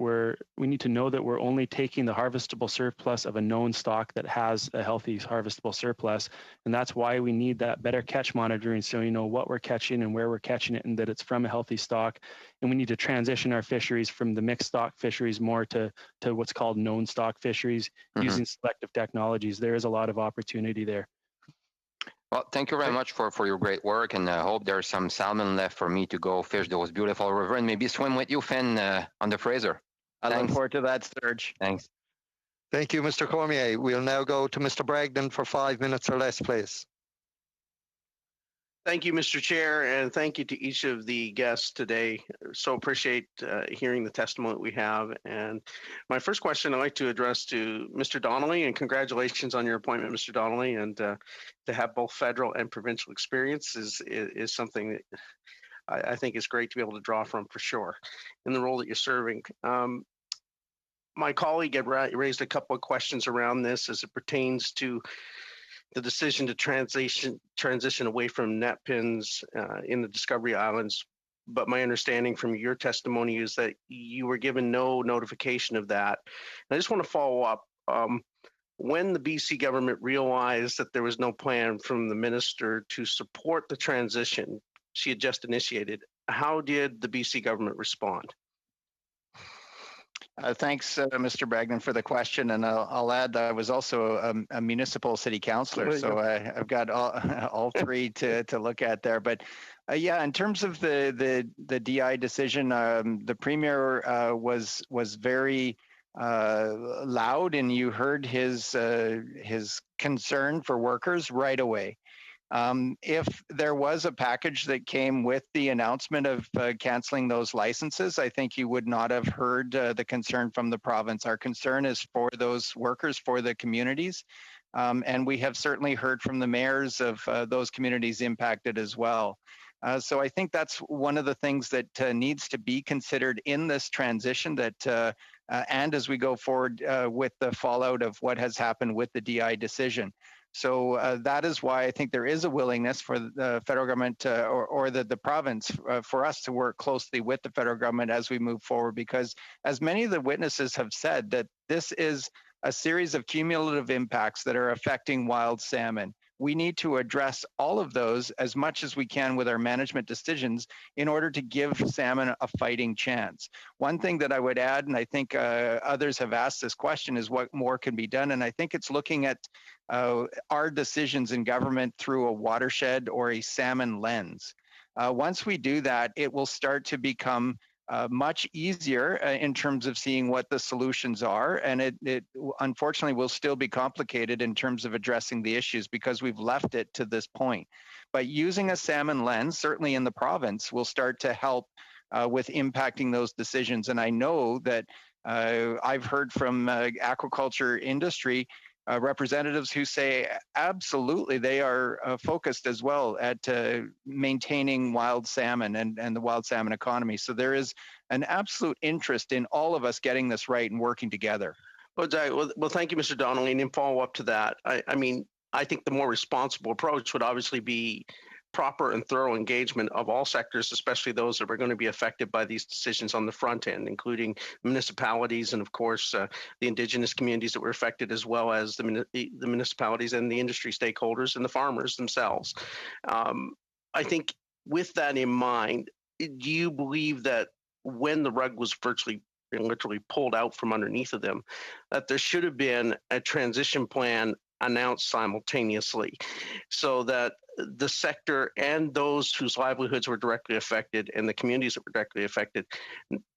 we need to know that we're only taking the harvestable surplus of a known stock that has a healthy harvestable surplus. And that's why we need that better catch monitoring, so you know what we're catching and where we're catching it, and that it's from a healthy stock. And we need to transition our fisheries from the mixed stock fisheries more to what's called known stock fisheries, using selective technologies. There is a lot of opportunity there. Well, thank you very much for your great work, and I hope there's some salmon left for me to go fish those beautiful river and maybe swim with you, Finn, on the Fraser. I look forward to that, Serge. Thanks. Thank you, Mr. Cormier. We'll now go to Mr. Bragdon for 5 minutes or less, please. Thank you, Mr. Chair, and thank you to each of the guests today. So appreciate hearing the testimony that we have. And my first question I'd like to address to Mr. Donnelly, and congratulations on your appointment, Mr. Donnelly. And to have both federal and provincial experience is something that I think is great to be able to draw from, for sure, in the role that you're serving. My colleague had raised a couple of questions around this as it pertains to the decision to transition away from net pins in the Discovery Islands. But my understanding from your testimony is that you were given no notification of that. And I just want to follow up. When the BC government realized that there was no plan from the minister to support the transition she had just initiated, how did the BC government respond? Thanks, Mr. Bragdon, for the question. And I'll add that I was also a municipal city councillor, so I've got all three to look at there. But yeah, in terms of the DI decision, the Premier was very loud, and you heard his concern for workers right away. If there was a package that came with the announcement of canceling those licenses, I think you would not have heard the concern from the province. Our concern is for those workers, for the communities, and we have certainly heard from the mayors of those communities impacted as well. So I think that's one of the things that needs to be considered in this transition, that and as we go forward with the fallout of what has happened with the DI decision. So that is why I think there is a willingness for the federal government or the province for us to work closely with the federal government as we move forward, because as many of the witnesses have said, that this is a series of cumulative impacts that are affecting wild salmon. We need to address all of those as much as we can with our management decisions in order to give salmon a fighting chance. One thing that I would add, and I think others have asked this question, is what more can be done. And I think it's looking at our decisions in government through a watershed or a salmon lens. Once we do that, it will start to become much easier in terms of seeing what the solutions are. And it unfortunately will still be complicated in terms of addressing the issues because we've left it to this point. But using a salmon lens, certainly in the province, will start to help with impacting those decisions. And I know that I've heard from aquaculture industry representatives who say absolutely they are focused as well at maintaining wild salmon and the wild salmon economy. So there is an absolute interest in all of us getting this right and working together. Well, thank you, Mr. Donnelly. And in follow up to that, I mean, I think the more responsible approach would obviously be proper and thorough engagement of all sectors, especially those that are going to be affected by these decisions on the front end, including municipalities and, of course, the Indigenous communities that were affected, as well as the municipalities and the industry stakeholders and the farmers themselves. I think with that in mind, do you believe that when the rug was virtually and literally pulled out from underneath of them, that there should have been a transition plan announced simultaneously so that the sector and those whose livelihoods were directly affected and the communities that were directly affected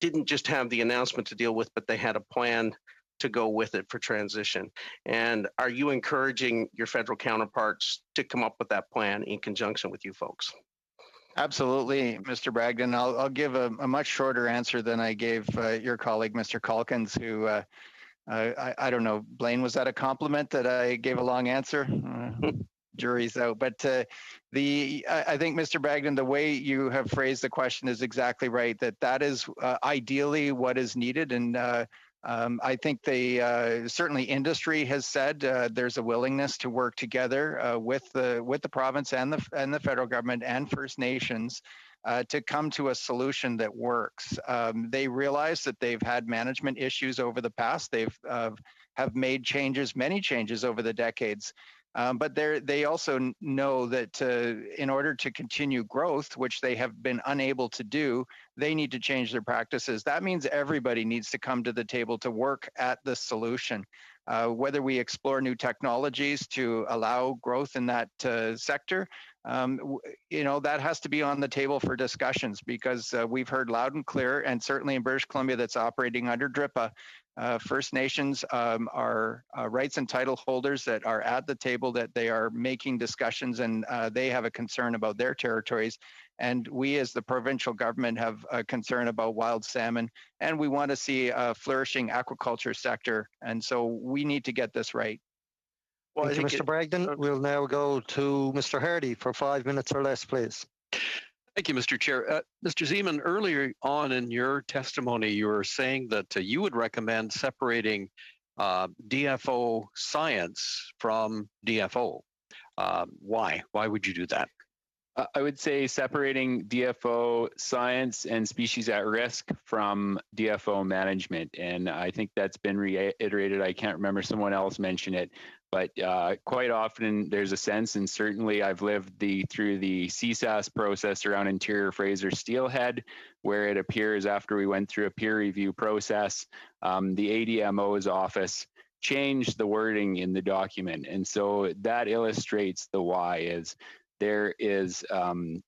didn't just have the announcement to deal with, but they had a plan to go with it for transition? And are you encouraging your federal counterparts to come up with that plan in conjunction with you folks? Absolutely, Mr. Bragdon. I'll give a much shorter answer than I gave your colleague, Mr. Calkins, who I don't know, Blaine, was that a compliment that I gave a long answer? Jury's out. But I think, Mr. Bragdon, the way you have phrased the question is exactly right, that is ideally what is needed. And I think certainly industry has said there's a willingness to work together with the province and the federal government and First Nations to come to a solution that works. They realize that they've had management issues over the past. They've have made changes, many changes over the decades. But they also know that in order to continue growth, which they have been unable to do, they need to change their practices. That means everybody needs to come to the table to work at the solution. Whether we explore new technologies to allow growth in that sector, that has to be on the table for discussions, because we've heard loud and clear, and certainly in British Columbia that's operating under DRIPA, First Nations are rights and title holders that are at the table, that they are making discussions, and they have a concern about their territories. And we as the provincial government have a concern about wild salmon, and we want to see a flourishing aquaculture sector. And so we need to get this right. Well, thank you, Mr. Bragdon. We'll now go to Mr. Hardy for 5 minutes or less, please. Thank you, Mr. Chair. Mr. Zeman, earlier on in your testimony, you were saying that you would recommend separating DFO science from DFO. Why? Why would you do that? I would say separating DFO science and species at risk from DFO management. And I think that's been reiterated. I can't remember, someone else mentioned it, but quite often there's a sense, and certainly I've lived through the CSAS process around Interior Fraser Steelhead, where it appears after we went through a peer review process, the ADMO's office changed the wording in the document. And so that illustrates the why. Is there is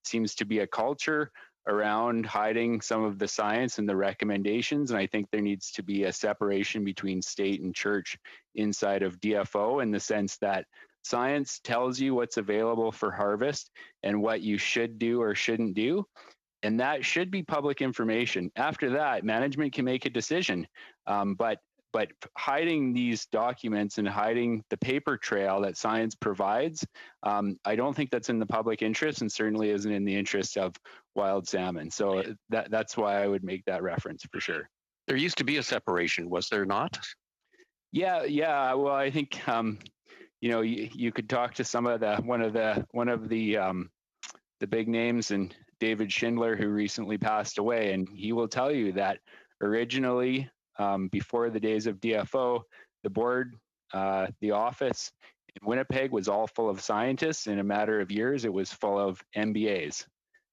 seems to be a culture around hiding some of the science and the recommendations. And I think there needs to be a separation between state and church inside of DFO, in the sense that science tells you what's available for harvest and what you should do or shouldn't do. And that should be public information. After that, management can make a decision. But hiding these documents and hiding the paper trail that science provides, I don't think that's in the public interest, and certainly isn't in the interest of wild salmon. So that's why I would make that reference for sure. There used to be a separation, was there not? Yeah. Well, I think you could talk to some of one of the big names, and David Schindler, who recently passed away, and he will tell you that originally, before the days of DFO, the board, the office in Winnipeg was all full of scientists. In a matter of years, it was full of MBAs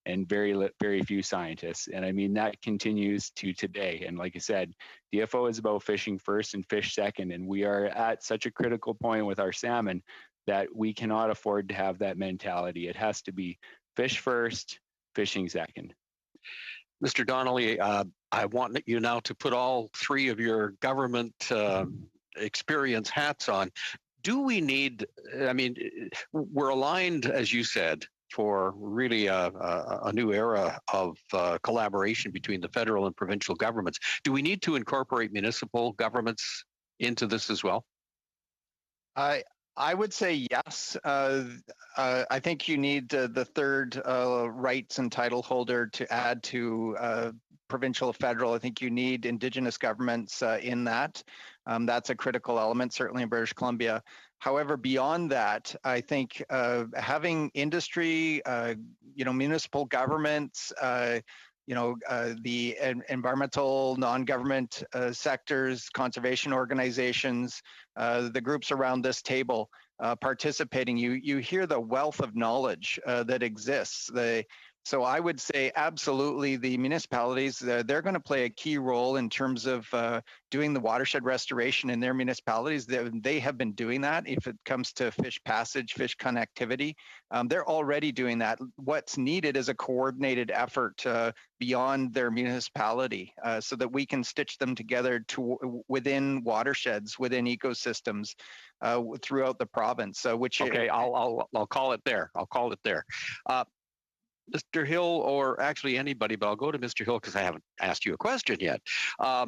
and very few scientists. And I mean, that continues to today. And like I said, DFO is about fishing first and fish second. And we are at such a critical point with our salmon that we cannot afford to have that mentality. It has to be fish first, fishing second. Mr. Donnelly, I want you now to put all three of your government experience hats on. Do we need, I mean, we're aligned, as you said, for really a new era of collaboration between the federal and provincial governments. Do we need to incorporate municipal governments into this as well? I would say yes. I think you need the third rights and title holder to add to provincial, federal. I think you need Indigenous governments in that. That's a critical element, certainly in British Columbia. However, beyond that, I think having industry, municipal governments, the environmental, non-government sectors, conservation organizations, the groups around this table participating, you hear the wealth of knowledge that exists. So I would say absolutely the municipalities, they're going to play a key role in terms of doing the watershed restoration in their municipalities. They have been doing that. If it comes to fish passage, fish connectivity, they're already doing that. What's needed is a coordinated effort beyond their municipality so that we can stitch them together within watersheds, within ecosystems throughout the province. Okay, I'll call it there. I'll call it there. Mr. Hill, or actually anybody, but I'll go to Mr. Hill because I haven't asked you a question yet. A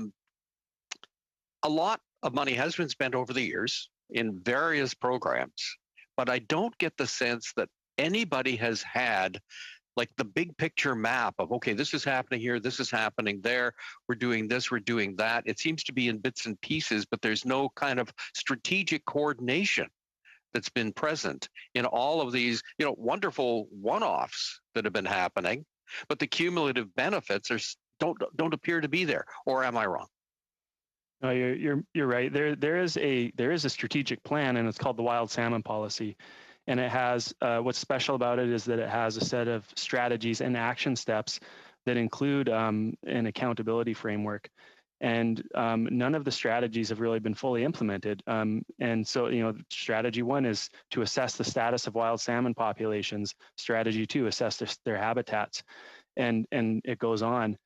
lot of money has been spent over the years in various programs, but I don't get the sense that anybody has had like the big picture map of, okay, this is happening here, this is happening there, we're doing this, we're doing that. It seems to be in bits and pieces, but there's no kind of strategic coordination that's been present in all of these, wonderful one-offs that have been happening, but the cumulative benefits don't appear to be there. Or am I wrong? No, you're right. There is a strategic plan, and it's called the Wild Salmon Policy, and it has what's special about it is that it has a set of strategies and action steps that include an accountability framework. And none of the strategies have really been fully implemented. And so, strategy 1 is to assess the status of wild salmon populations. Strategy 2, assess their habitats, and it goes on.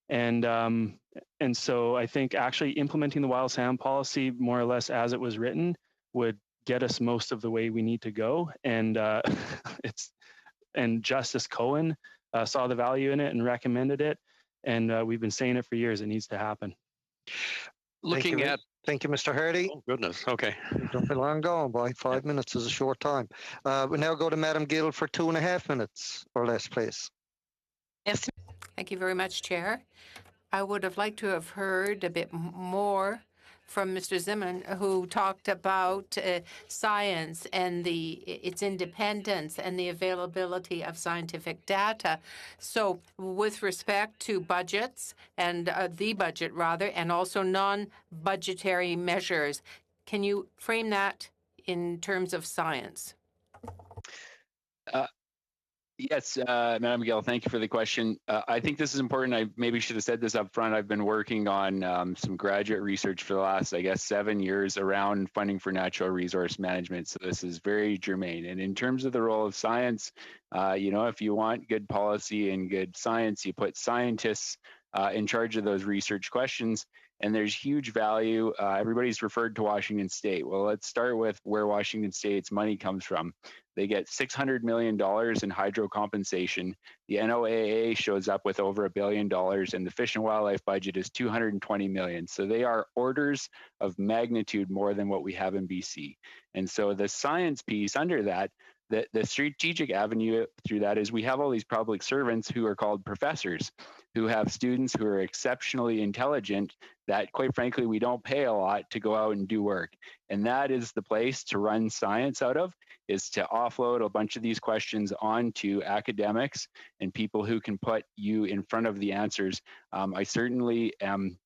And so I think actually implementing the wild salmon policy more or less as it was written would get us most of the way we need to go. And and Justice Cohen saw the value in it and recommended it. And we've been saying it for years. It needs to happen. Thank you, Mr. Hardy. Oh, goodness. Okay. Don't be long gone by. 5 minutes is a short time. We now go to Madam Gill for 2.5 minutes or less, please. Yes. Thank you very much, Chair. I would have liked to have heard a bit more from Mr. Zimmern, who talked about science and its independence and the availability of scientific data. So with respect to budgets and the budget, rather, and also non-budgetary measures, can you frame that in terms of science? Yes, Madam Gill, thank you for the question. I think this is important. I maybe should have said this up front. I've been working on some graduate research for the last, 7 years around funding for natural resource management. So this is very germane. And in terms of the role of science, if you want good policy and good science, you put scientists in charge of those research questions. And there's huge value. Everybody's referred to Washington State. Well, let's start with where Washington State's money comes from. They get $600 million in hydro compensation. The NOAA shows up with over $1 billion, and the Fish and Wildlife budget is $220 million. So they are orders of magnitude more than what we have in BC. And so the science piece under that, the strategic avenue through that is we have all these public servants who are called professors, who have students who are exceptionally intelligent that, quite frankly, we don't pay a lot to go out and do work. And that is the place to run science out of, is to offload a bunch of these questions onto academics and people who can put you in front of the answers. I certainly am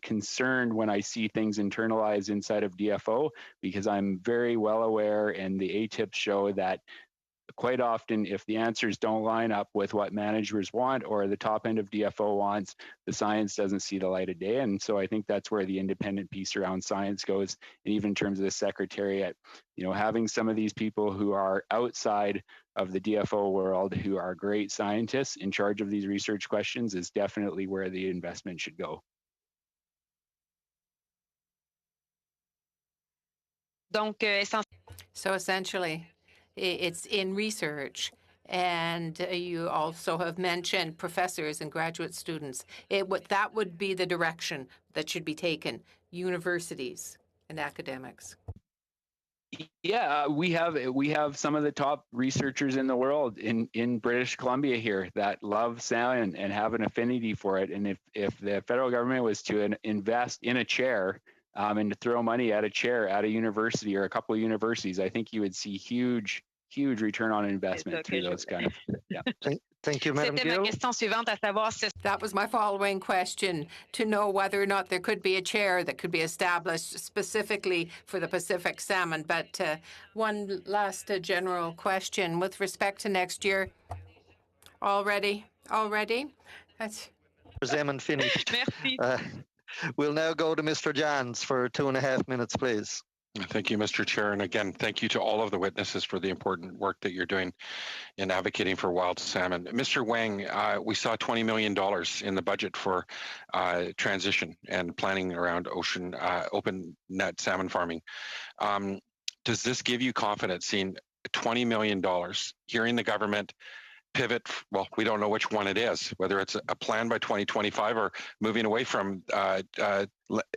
concerned when I see things internalized inside of DFO, because I'm very well aware, and the ATIPs show that quite often, if the answers don't line up with what managers want or the top end of DFO wants, the science doesn't see the light of day. And so I think that's where the independent piece around science goes. And even in terms of the Secretariat, having some of these people who are outside of the DFO world, who are great scientists in charge of these research questions, is definitely where the investment should go. So essentially, it's in research, and you also have mentioned professors and graduate students. That would be the direction that should be taken, universities and academics. Yeah, we have some of the top researchers in the world in British Columbia here that love salmon and have an affinity for it. And if the federal government was to invest in a chair and to throw money at a chair at a university or a couple of universities, I think you would see huge return on investment through those kind of, yeah. Thank you, Madam Gill. That was my following question, to know whether or not there could be a chair that could be established specifically for the Pacific salmon. But one last general question with respect to next year. Already? That's... Zeman finished. We'll now go to Mr. Johns for 2.5 minutes, please. Thank you, Mr. Chair. And again, thank you to all of the witnesses for the important work that you're doing in advocating for wild salmon. Mr. Wang, we saw $20 million in the budget for transition and planning around open net salmon farming. Does this give you confidence seeing $20 million, hearing the government pivot? Well, we don't know which one it is, whether it's a plan by 2025 or moving away from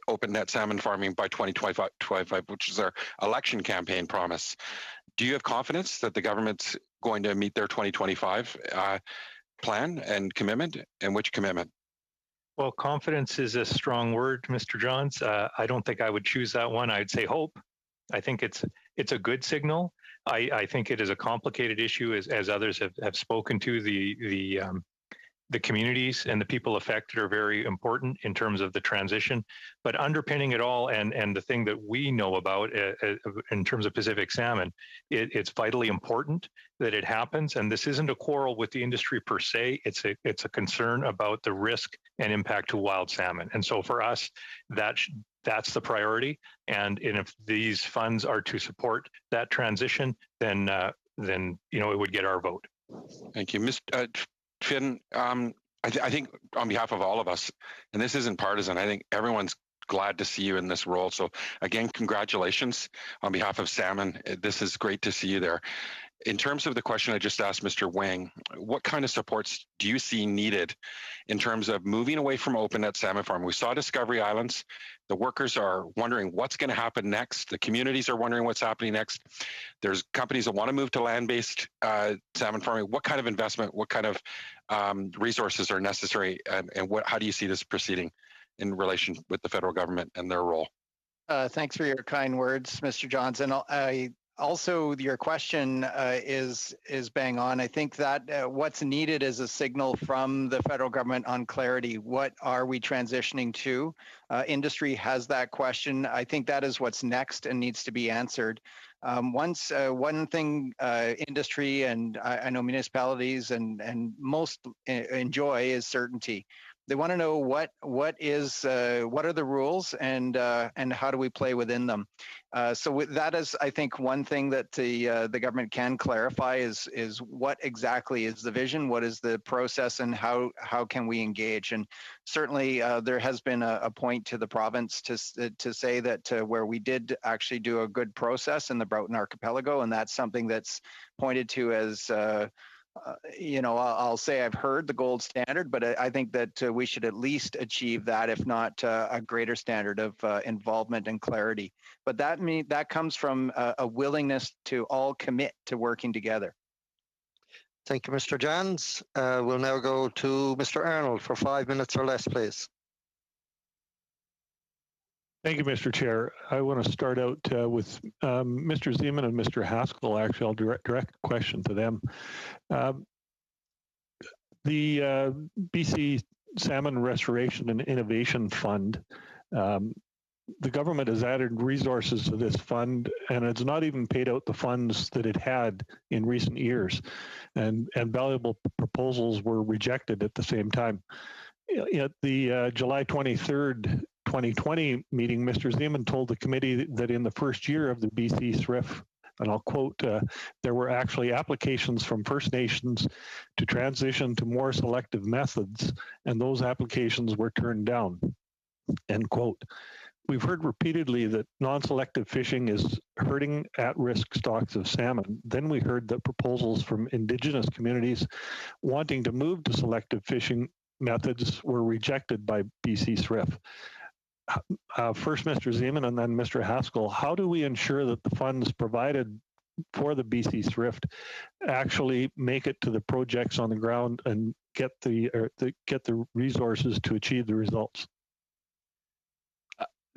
open net salmon farming by 2025, which is our election campaign promise. Do you have confidence that the government's going to meet their 2025 plan and commitment, and which commitment? Well, confidence is a strong word, Mr. Johns. I don't think I would choose that one. I'd say hope. I think it's a good signal. I think it is a complicated issue, as others have spoken to. The communities and the people affected are very important in terms of the transition. But underpinning it all, and the thing that we know about in terms of Pacific salmon, it's vitally important that it happens. And this isn't a quarrel with the industry per se. It's a concern about the risk and impact to wild salmon. And so for us, that's the priority. And if these funds are to support that transition, then it would get our vote. Thank you, Mr. Finn. I think on behalf of all of us, and this isn't partisan, I think everyone's glad to see you in this role. So again, congratulations on behalf of salmon. This is great to see you there. In terms of the question I just asked Mr. Wang, what kind of supports do you see needed in terms of moving away from open net salmon farming? We saw Discovery Islands. The workers are wondering what's going to happen next. The communities are wondering what's happening next. There's companies that want to move to land-based salmon farming. What kind of investment, what kind of resources are necessary, and how do you see this proceeding in relation with the federal government and their role? Thanks for your kind words, Mr. Johnson. Also, your question is bang on. I think that what's needed is a signal from the federal government on clarity. What are we transitioning to? Industry has that question. I think that is what's next and needs to be answered. One thing industry and I know municipalities and most enjoy is certainty. They want to know what are the rules and how do we play within them. So that is, I think, one thing that the government can clarify is what exactly is the vision, what is the process, and how can we engage. And certainly there has been a point to the province to say that where we did actually do a good process in the Broughton Archipelago, and that's something that's pointed to as I'll say I've heard the gold standard, but I think that we should at least achieve that, if not a greater standard of involvement and clarity. But that comes from a willingness to all commit to working together. Thank you, Mr. Johns. We'll now go to Mr. Arnold for 5 minutes or less, please. Thank you, Mr. Chair. I want to start out with Mr. Zeman and Mr. Haskell. Actually, I'll direct a question to them. The BC Salmon Restoration and Innovation Fund, the government has added resources to this fund, and it's not even paid out the funds that it had in recent years, and valuable proposals were rejected at the same time. At the July 23rd, 2020 meeting, Mr. Zeman told the committee that in the first year of the BC SRIF, and I'll quote, there were actually applications from First Nations to transition to more selective methods, and those applications were turned down, end quote. We've heard repeatedly that non-selective fishing is hurting at-risk stocks of salmon. Then we heard that proposals from Indigenous communities wanting to move to selective fishing methods were rejected by BC SRIF. First, Mr. Zeman, and then Mr. Haskell, how do we ensure that the funds provided for the BC SRIF actually make it to the projects on the ground and get the resources to achieve the results?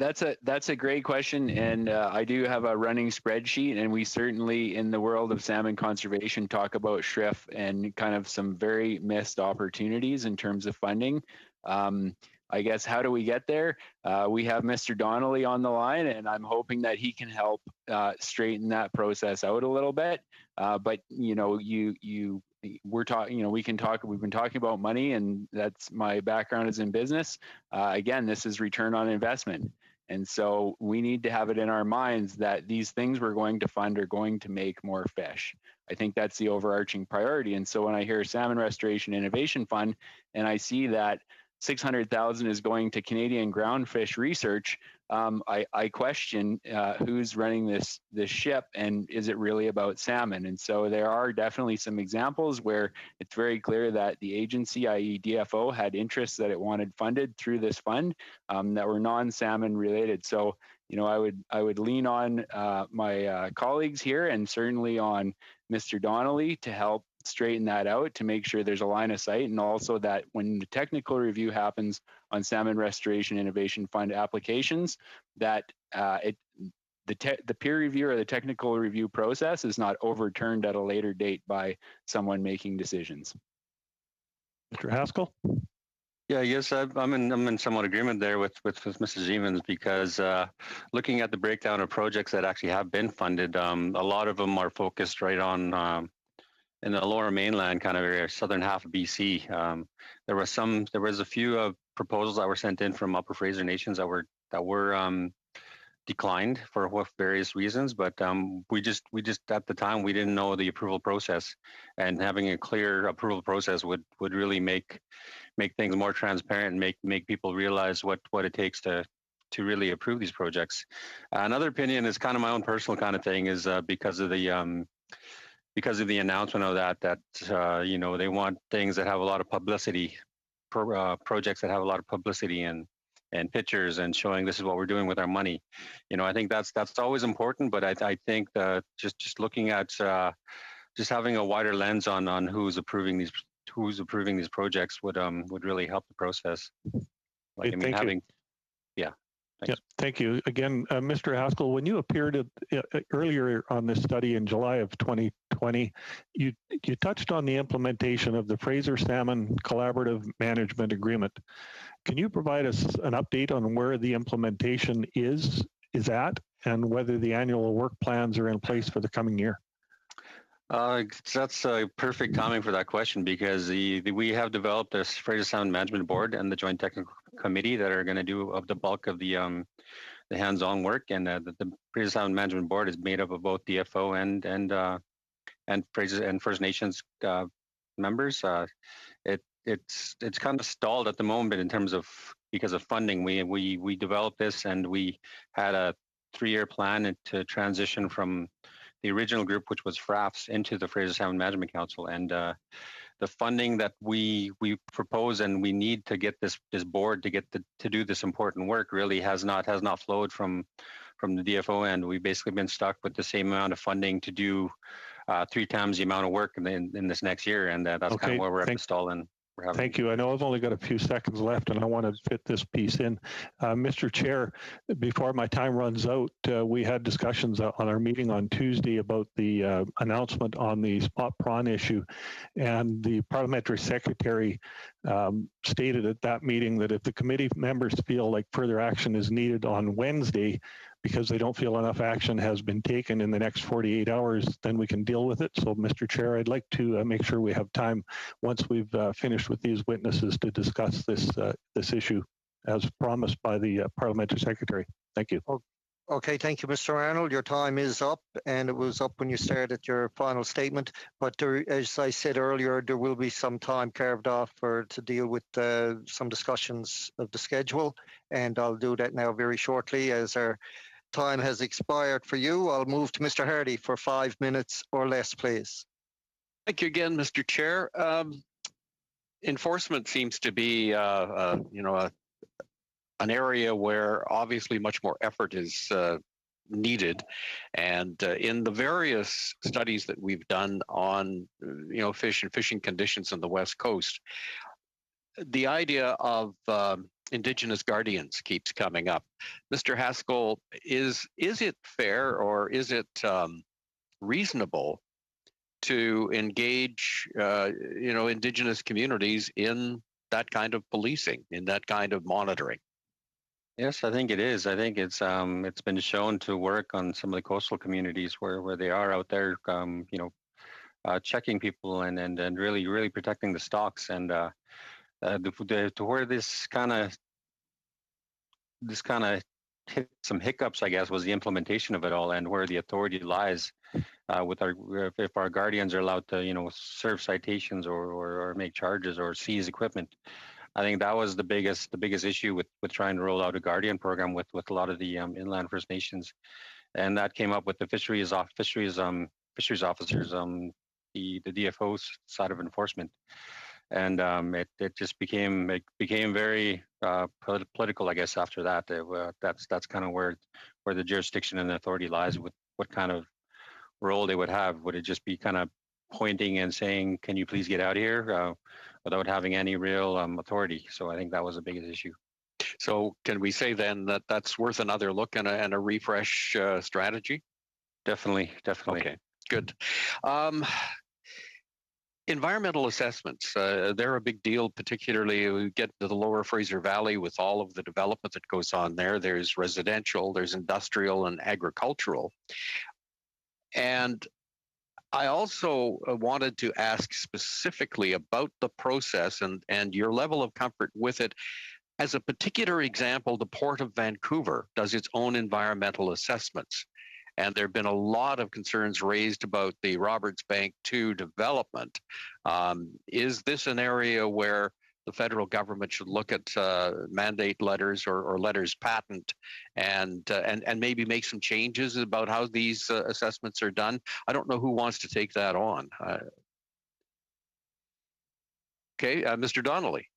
That's a great question, and I do have a running spreadsheet, and we certainly in the world of salmon conservation talk about SHRIF and kind of some very missed opportunities in terms of funding. I guess how do we get there? We have Mr. Donnelly on the line, and I'm hoping that he can help straighten that process out a little bit. But you know, we're talking, you know, we can talk, we've been talking about money, and that's my background is in business. Again, this is return on investment. And so we need to have it in our minds that these things we're going to fund are going to make more fish. I think that's the overarching priority. And so when I hear Salmon Restoration Innovation Fund, and I see that 600,000 is going to Canadian groundfish research, I question who's running this ship, and is it really about salmon? And so there are definitely some examples where it's very clear that the agency, i.e. DFO, had interests that it wanted funded through this fund that were non-salmon related. So, you know, I would lean on my colleagues here, and certainly on Mr. Donnelly, to help straighten that out, to make sure there's a line of sight, and also that when the technical review happens on Salmon Restoration Innovation Fund applications, that the peer review or the technical review process is not overturned at a later date by someone making decisions. Mr. Haskell? Yeah, yes, I'm in somewhat agreement there with Mrs. Siemens, because looking at the breakdown of projects that actually have been funded, a lot of them are focused right on in the lower mainland kind of area, southern half of BC. There was a few proposals that were sent in from Upper Fraser Nations that were declined for various reasons, but we just at the time we didn't know the approval process, and having a clear approval process would really make things more transparent and make people realize what it takes to really approve these projects. Another opinion is kind of my own personal kind of thing, is because of the announcement of that you know, they want things that have a lot of publicity, projects that have a lot of publicity and pictures and showing this is what we're doing with our money. You know, I think that's always important, but I think just looking at just having a wider lens on who's approving these projects would really help the process. Like, Thank you. Yeah. Yeah, thank you. Again, Mr. Haskell, when you appeared earlier on this study in July of 2020, you touched on the implementation of the Fraser Salmon Collaborative Management Agreement. Can you provide us an update on where the implementation is at, and whether the annual work plans are in place for the coming year? That's perfect timing for that question, because we have developed this Fraser Salmon Management Board and the Joint Technical Committee that are going to do the bulk of the hands-on work, and the Fraser Salmon Management Board is made up of both DFO and Fraser and First Nations members. It's kind of stalled at the moment in terms of, because of funding. We developed this, and we had a 3-year plan to transition from the original group, which was FRAFS, into the Fraser Salmon Management Council, and the funding that we propose and we need to get this board to do this important work really has not flowed from the DFO end. We've basically been stuck with the same amount of funding to do 3 times the amount of work in this next year, and that's okay, kind of where we're at the stall in. Thank you. I know I've only got a few seconds left, and I want to fit this piece in. Mr. Chair, before my time runs out, we had discussions on our meeting on Tuesday about the announcement on the spot prawn issue, and the parliamentary secretary stated at that meeting that if the committee members feel like further action is needed on Wednesday, because they don't feel enough action has been taken in the next 48 hours, then we can deal with it. So, Mr. Chair, I'd like to make sure we have time once we've finished with these witnesses to discuss this issue as promised by the parliamentary secretary. Thank you. Okay, thank you, Mr. Arnold. Your time is up, and it was up when you started your final statement. But there, as I said earlier, there will be some time carved off to deal with some discussions of the schedule, and I'll do that now very shortly as our time has expired for you. I'll move to Mr. Hardy for 5 minutes or less, please. Thank you again, Mr. Chair. Enforcement seems to be, an area where obviously much more effort is needed, and in the various studies that we've done on, fish and fishing conditions on the West Coast, the idea of Indigenous guardians keeps coming up. Mr. Haskell, is it fair or is it reasonable to engage, Indigenous communities in that kind of policing, in that kind of monitoring? Yes, I think it is. I think it's been shown to work on some of the coastal communities where they are out there, checking people and really protecting the stocks. And to where this kind of hit some hiccups, I guess, was the implementation of it all and where the authority lies with if our guardians are allowed to serve citations or make charges or seize equipment. I think that was the biggest issue with trying to roll out a guardian program with a lot of the inland First Nations, and that came up with the fisheries officers, the DFO side of enforcement, and it just became very political, I guess. After that, that's kind of where the jurisdiction and the authority lies with what kind of role they would have. Would it just be kind of pointing and saying, "Can you please get out of here," without having any real authority? So I think that was the biggest issue. So can we say then that that's worth another look and a refresh strategy? Definitely. Okay, good. Environmental assessments, they're a big deal, particularly we get to the lower Fraser Valley with all of the development that goes on there. There's residential, there's industrial and agricultural. And I also wanted to ask specifically about the process and your level of comfort with it. As a particular example, the Port of Vancouver does its own environmental assessments. And there have been a lot of concerns raised about the Roberts Bank 2 development. Is this an area where the federal government should look at mandate letters or letters patent and maybe make some changes about how these assessments are done? I don't know who wants to take that on. Okay, Mr. Donnelly.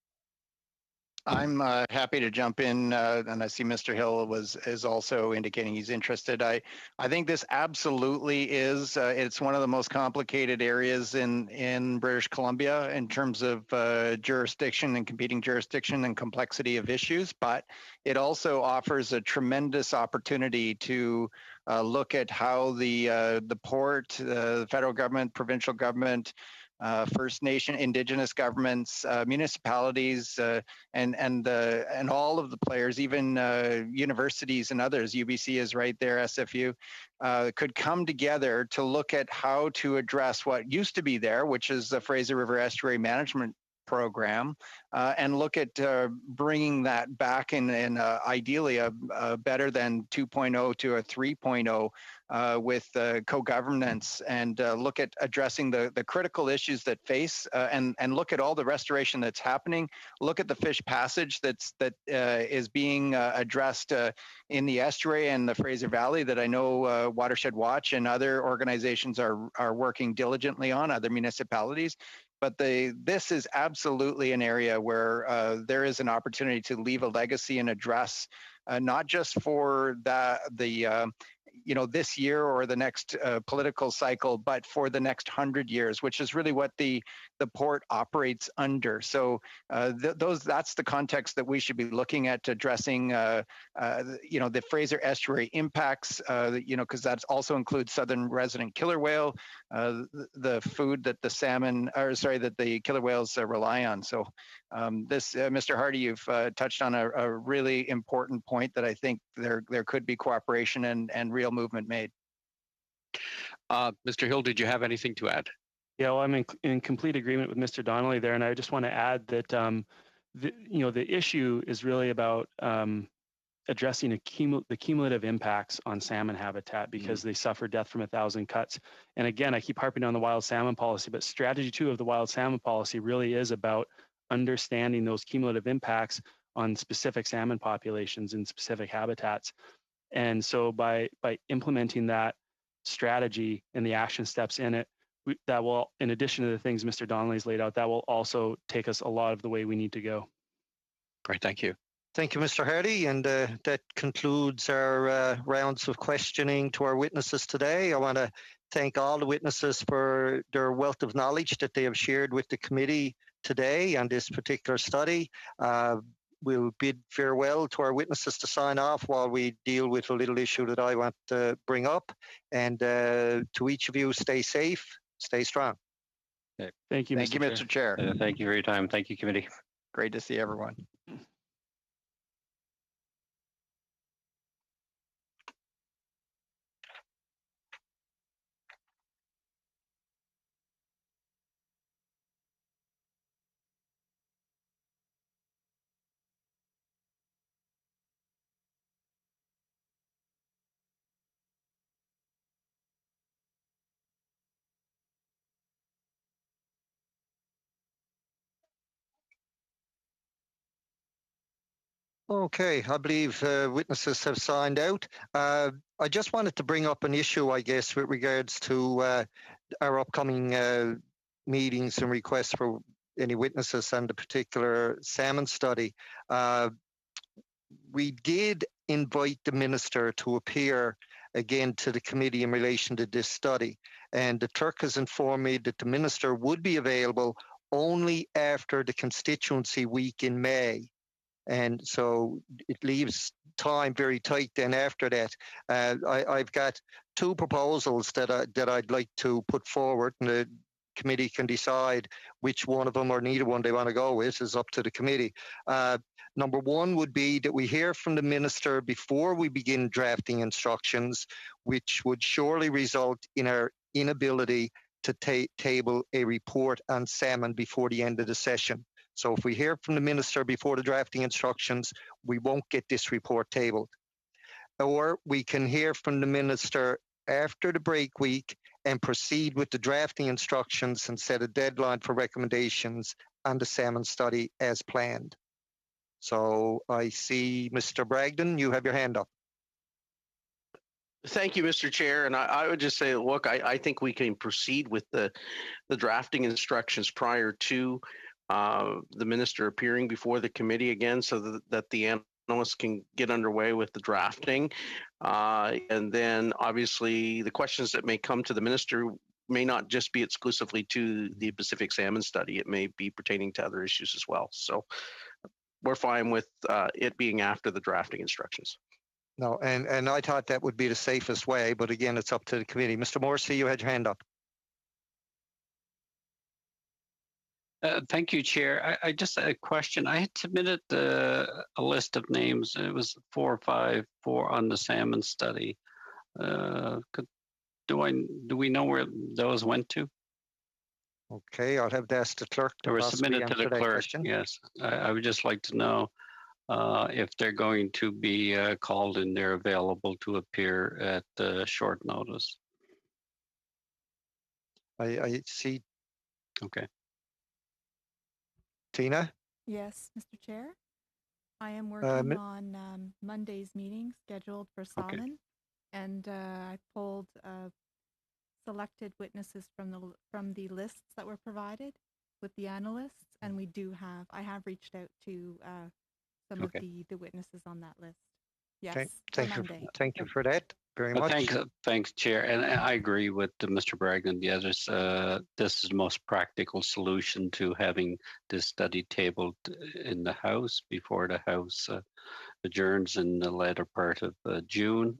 I'm happy to jump in, and I see Mr. Hill is also indicating he's interested. I think this absolutely is. It's one of the most complicated areas in British Columbia in terms of jurisdiction and competing jurisdiction and complexity of issues. But it also offers a tremendous opportunity to look at how the port, the federal government, provincial government, First Nation, Indigenous governments, municipalities, and all of the players, even universities and others. UBC is right there, SFU, could come together to look at how to address what used to be there, which is the Fraser River Estuary Management Program, and look at bringing that back in ideally a better than 2.0 to a 3.0 with co-governance, and look at addressing the critical issues that face and look at all the restoration that's happening. Look at the fish passage that is being addressed in the estuary and the Fraser Valley that I know Watershed Watch and other organizations are working diligently on, other municipalities. But this is absolutely an area where there is an opportunity to leave a legacy and address not just for this year or the next political cycle, but for the next 100 years, which is really what the port operates under. So that's the context that we should be looking at addressing, the Fraser Estuary impacts, because that also includes southern resident killer whale, the food that the killer whales rely on. So Mr. Hardy, you've touched on a really important point that I think there could be cooperation and real movement made. Mr. Hill, did you have anything to add? Yeah, well, I'm in complete agreement with Mr. Donnelly there, and I just want to add that the issue is really about addressing the cumulative impacts on salmon habitat, because they suffer death from 1,000 cuts. And again, I keep harping on the wild salmon policy, but strategy 2 of the wild salmon policy really is about understanding those cumulative impacts on specific salmon populations in specific habitats. And so by implementing that strategy and the action steps in it, that will, in addition to the things Mr. Donnelly's laid out, that will also take us a lot of the way we need to go. Great, thank you. Thank you, Mr. Hardy. And that concludes our rounds of questioning to our witnesses today. I want to thank all the witnesses for their wealth of knowledge that they have shared with the committee today on this particular study. we'll bid farewell to our witnesses to sign off while we deal with a little issue that I want to bring up. And to each of you, stay safe, stay strong. Okay. Thank you, Mr. Chair. Thank you for your time. Thank you, committee. Great to see everyone. Okay, I believe witnesses have signed out. I just wanted to bring up an issue, I guess, with regards to our upcoming meetings and requests for any witnesses on the particular salmon study. We did invite the minister to appear again to the committee in relation to this study, and the clerk has informed me that the minister would be available only after the constituency week in May. And so it leaves time very tight then after that. I've got two proposals that I'd like to put forward, and the committee can decide which one of them or neither one they want to go with. Is up to the committee. Number one would be that we hear from the minister before we begin drafting instructions, which would surely result in our inability to table a report on salmon before the end of the session. So if we hear from the minister before the drafting instructions, we won't get this report tabled. Or we can hear from the minister after the break week and proceed with the drafting instructions and set a deadline for recommendations on the salmon study as planned. So I see Mr. Bragdon, you have your hand up. Thank you, Mr. Chair. And I would just say, look, I think we can proceed with the drafting instructions prior to the minister appearing before the committee again, so that the analysts can get underway with the drafting. And then obviously the questions that may come to the minister may not just be exclusively to the Pacific salmon study. It may be pertaining to other issues as well. So we're fine with it being after the drafting instructions. No, and I thought that would be the safest way, but again, it's up to the committee. Mr. Morrissey, you had your hand up. Thank you, Chair. I just had a question. I had submitted a list of names. It was 4 or 5 on the salmon study. Do we know where those went to? Okay, I'll have to ask the clerk. They were submitted to the clerk. Question. Yes, I would just like to know if they're going to be called and they're available to appear at short notice. I see. Okay. Tina? Yes, Mr. Chair. I am working on Monday's meeting scheduled for salmon, okay. And I pulled selected witnesses from the lists that were provided with the analysts, and I have reached out to some of the witnesses on that list. Yes, okay. Thank you for that very much. Thanks, Chair. And I agree with Mr. Bragg and the others. This is the most practical solution to having this study tabled in the House before the House adjourns in the latter part of June,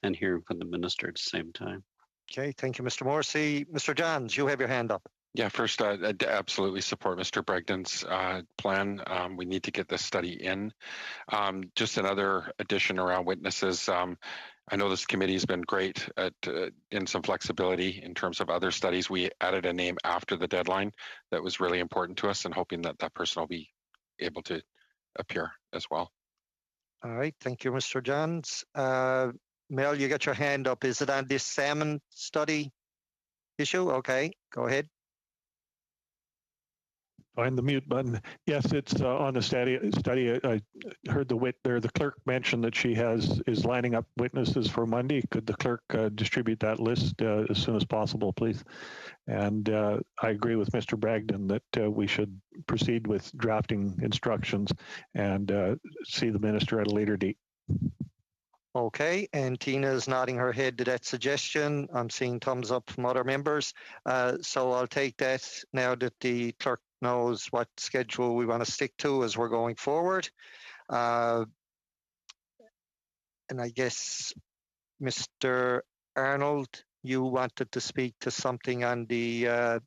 and hearing from the minister at the same time. Okay, thank you, Mr. Morrissey. Mr. Johns, you have your hand up. Yeah, first, I absolutely support Mr. Bragdon's plan. We need to get this study in. Just another addition around witnesses. I know this committee has been great at in some flexibility in terms of other studies. We added a name after the deadline that was really important to us, and hoping that that person will be able to appear as well. All right, thank you, Mr. Johns. Mel, you got your hand up. Is it on this salmon study issue? Okay, go ahead. Find the mute button. Yes, it's on the study. I heard the clerk mention that she is lining up witnesses for Monday. Could the clerk distribute that list as soon as possible, please? And I agree with Mr. Bragdon that we should proceed with drafting instructions and see the minister at a later date. Okay, and Tina is nodding her head to that suggestion. I'm seeing thumbs up from other members. So I'll take that now that the clerk knows what schedule we want to stick to as we're going forward. And I guess, Mr. Arnold, you wanted to speak to something on the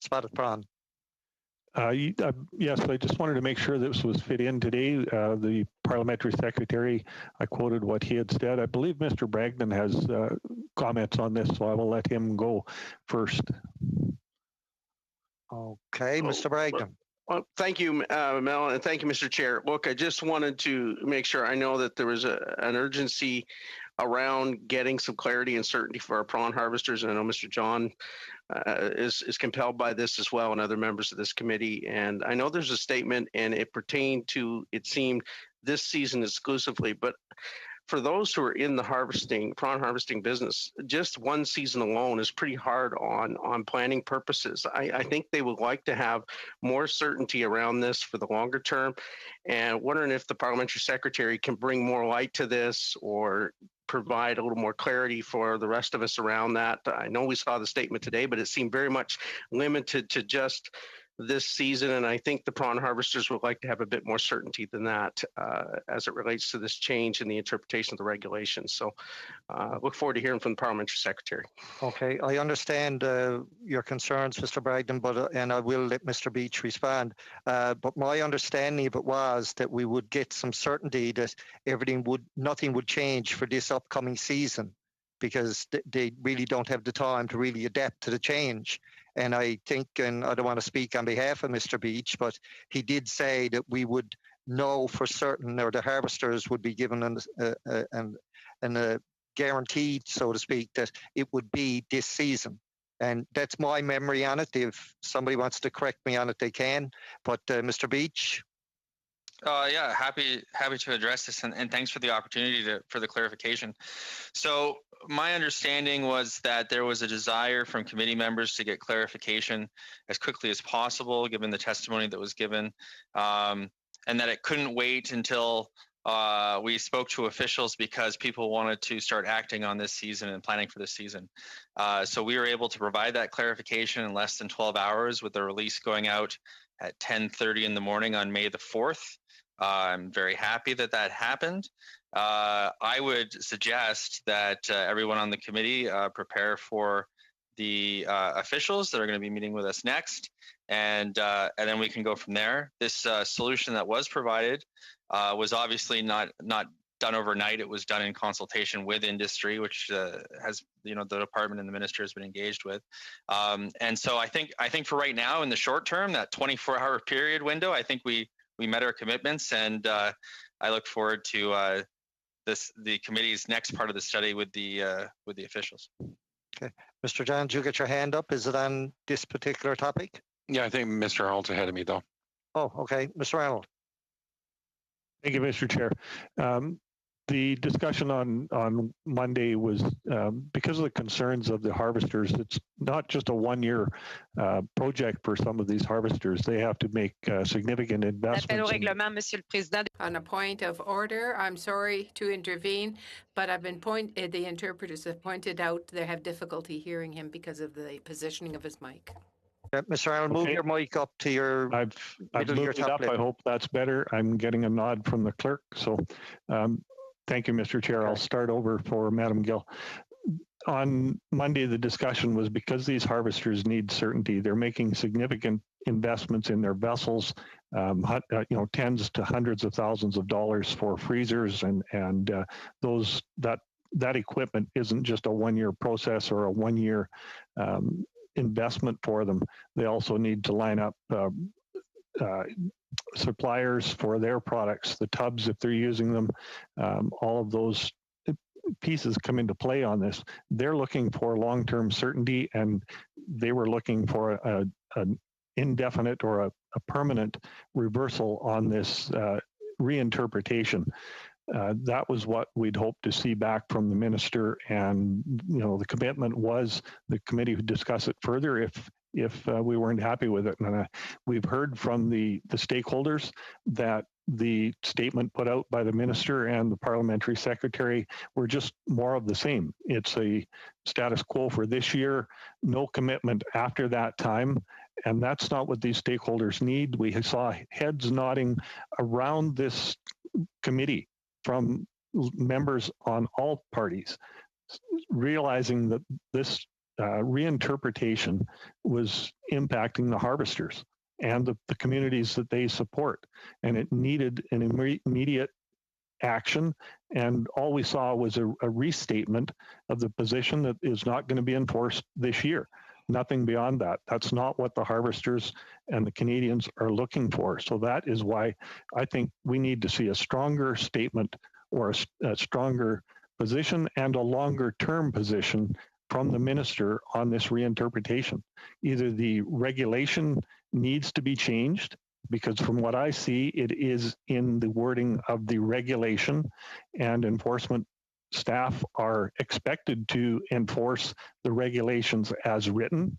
spotted prawn. Yes, I just wanted to make sure this was fit in today. The parliamentary secretary, I quoted what he had said. I believe Mr. Bragdon has comments on this, so I will let him go first. Okay, Mr. Bragdon. Well, thank you, Mel, and thank you, Mr. Chair. Look, I just wanted to make sure I know that there was an urgency around getting some clarity and certainty for our prawn harvesters. And I know Mr. John is compelled by this as well, and other members of this committee. And I know there's a statement, and it pertained to, it seemed, this season exclusively. But for those who are in the prawn harvesting business, just one season alone is pretty hard on planning purposes. I think they would like to have more certainty around this for the longer term, and wondering if the parliamentary secretary can bring more light to this or provide a little more clarity for the rest of us around that. I know we saw the statement today, but it seemed very much limited to just this season, and I think the prawn harvesters would like to have a bit more certainty than that as it relates to this change in the interpretation of the regulations. So look forward to hearing from the parliamentary secretary. Okay, I understand your concerns, Mr. Bragdon, and I will let Mr. Beach respond. But my understanding of it was that we would get some certainty that nothing would change for this upcoming season, because they really don't have the time to really adapt to the change. And I think, and I don't want to speak on behalf of Mr. Beach, but he did say that we would know for certain, or the harvesters would be given a guaranteed, so to speak, that it would be this season. And that's my memory on it. If somebody wants to correct me on it, they can. But Mr. Beach? Yeah, happy to address this, and thanks for the opportunity for the clarification. So my understanding was that there was a desire from committee members to get clarification as quickly as possible, given the testimony that was given, and that it couldn't wait until we spoke to officials because people wanted to start acting on this season and planning for this season. So we were able to provide that clarification in less than 12 hours with the release going out at 10:30 in the morning on May the 4th. I'm very happy that that happened. I would suggest that everyone on the committee prepare for the officials that are going to be meeting with us next, and then we can go from there. This solution that was provided was obviously not done overnight. It was done in consultation with industry, which has the department and the minister has been engaged with. And so I think for right now, in the short term, that 24-hour period window, I think we met our commitments, and I look forward to the committee's next part of the study with the officials. Okay, Mr. John, did you get your hand up? Is it on this particular topic? Yeah, I think Mr. Arnold's ahead of me, though. Oh, okay, Mr. Arnold. Thank you, Mr. Chair. The discussion on Monday was because of the concerns of the harvesters. It's not just a one-year project for some of these harvesters. They have to make significant investments. On a point of order, I'm sorry to intervene, but the interpreters have pointed out they have difficulty hearing him because of the positioning of his mic. Mr. Arnold, move your mic up to your I've moved it up. I hope that's better. I'm getting a nod from the clerk. So thank you, Mr. Chair. I'll start over for Madam Gill. On Monday, the discussion was because these harvesters need certainty. They're making significant investments in their vessels, tens to hundreds of thousands of dollars for freezers, and that equipment isn't just a one-year process or a one-year investment for them. They also need to line up suppliers for their products, the tubs if they're using them. All of those pieces come into play on this. They're looking for long-term certainty, and they were looking for an indefinite or a permanent reversal on this reinterpretation. That was what we'd hoped to see back from the minister, and the commitment was the committee would discuss it further if we weren't happy with it. And we've heard from the stakeholders that the statement put out by the minister and the parliamentary secretary were just more of the same. It's a status quo for this year, no commitment after that time, And that's not what these stakeholders need. We saw heads nodding around this committee from members on all parties, realizing that this reinterpretation was impacting the harvesters and the communities that they support. And it needed an immediate action. And all we saw was a restatement of the position that is not going to be enforced this year. Nothing beyond that. That's not what the harvesters and the Canadians are looking for. So that is why I think we need to see a stronger statement or a stronger position and a longer term position from the minister on this reinterpretation. Either the regulation needs to be changed, because from what I see, it is in the wording of the regulation, and enforcement staff are expected to enforce the regulations as written.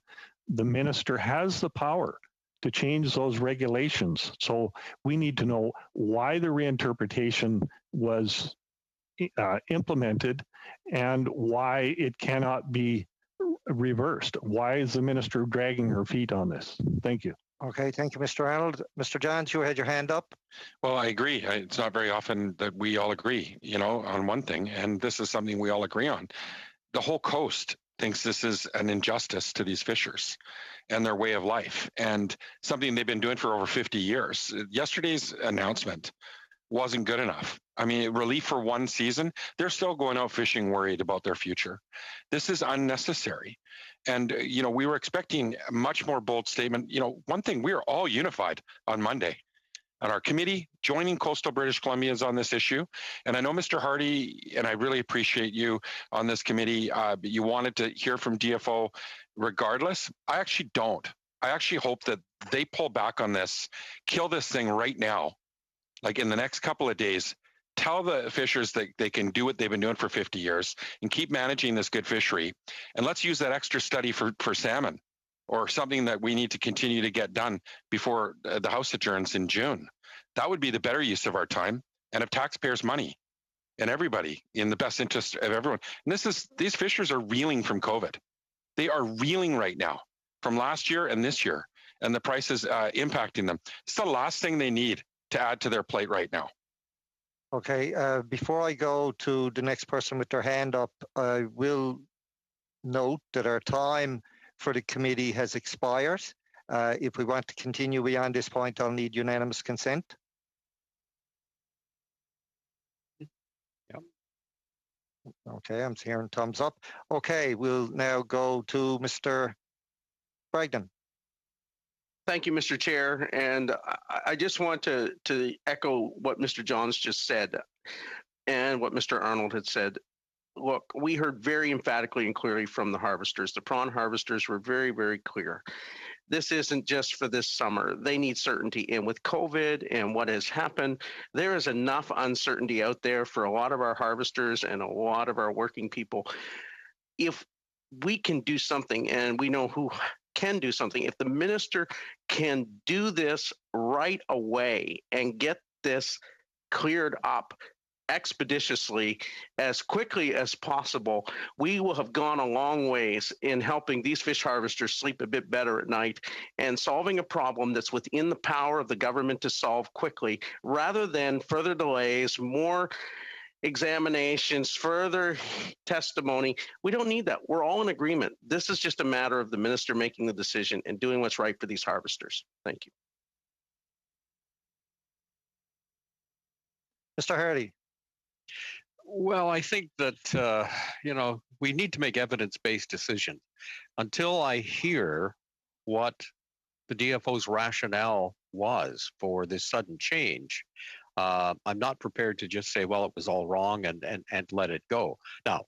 The minister has the power to change those regulations. So we need to know why the reinterpretation was implemented and why it cannot be reversed. Why is the minister dragging her feet on this? Thank you. Okay, thank you, Mr. Arnold. Mr. Johns, you had your hand up. Well, I agree. It's not very often that we all agree, on one thing, and this is something we all agree on. The whole coast thinks this is an injustice to these fishers and their way of life, and something they've been doing for over 50 years. Yesterday's announcement wasn't good enough. I mean, relief for one season, they're still going out fishing worried about their future. This is unnecessary. And, we were expecting a much more bold statement. One thing, we are all unified on Monday on our committee, joining coastal British Columbians on this issue. And I know, Mr. Hardy, and I really appreciate you on this committee, you wanted to hear from DFO regardless. I actually don't. I actually hope that they pull back on this, kill this thing right now, like in the next couple of days. Tell the fishers that they can do what they've been doing for 50 years and keep managing this good fishery. And let's use that extra study for salmon, or something that we need to continue to get done before the House adjourns in June. That would be the better use of our time and of taxpayers' money, and everybody in the best interest of everyone. And these fishers are reeling from COVID. They are reeling right now from last year and this year, and the price is impacting them. It's the last thing they need to add to their plate right now. Okay, before I go to the next person with their hand up, I will note that our time for the committee has expired. If we want to continue beyond this point, I'll need unanimous consent. Yep. Okay, I'm hearing thumbs up. Okay, we'll now go to Mr. Bragdon. Thank you, Mr. Chair. And I just want to echo what Mr. Johns just said and what Mr. Arnold had said. Look, we heard very emphatically and clearly from the harvesters. The prawn harvesters were very, very clear. This isn't just for this summer. They need certainty. And with COVID and what has happened, there is enough uncertainty out there for a lot of our harvesters and a lot of our working people. If we can do something, and we know who can do something, if the minister can do this right away and get this cleared up expeditiously as quickly as possible, we will have gone a long ways in helping these fish harvesters sleep a bit better at night and solving a problem that's within the power of the government to solve quickly, rather than further delays, more examinations, further testimony. We don't need that. We're all in agreement. This is just a matter of the minister making the decision and doing what's right for these harvesters. Thank you. Mr. Hardy. Well, I think that, we need to make evidence-based decisions. Until I hear what the DFO's rationale was for this sudden change, I'm not prepared to just say, well, it was all wrong and let it go. Now,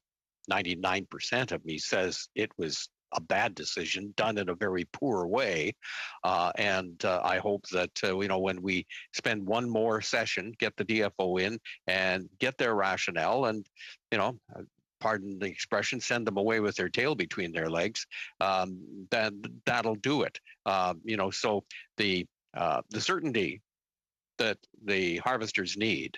99% of me says it was a bad decision done in a very poor way. And I hope that, when we spend one more session, get the DFO in and get their rationale and, pardon the expression, send them away with their tail between their legs, then that'll do it. So the certainty that the harvesters need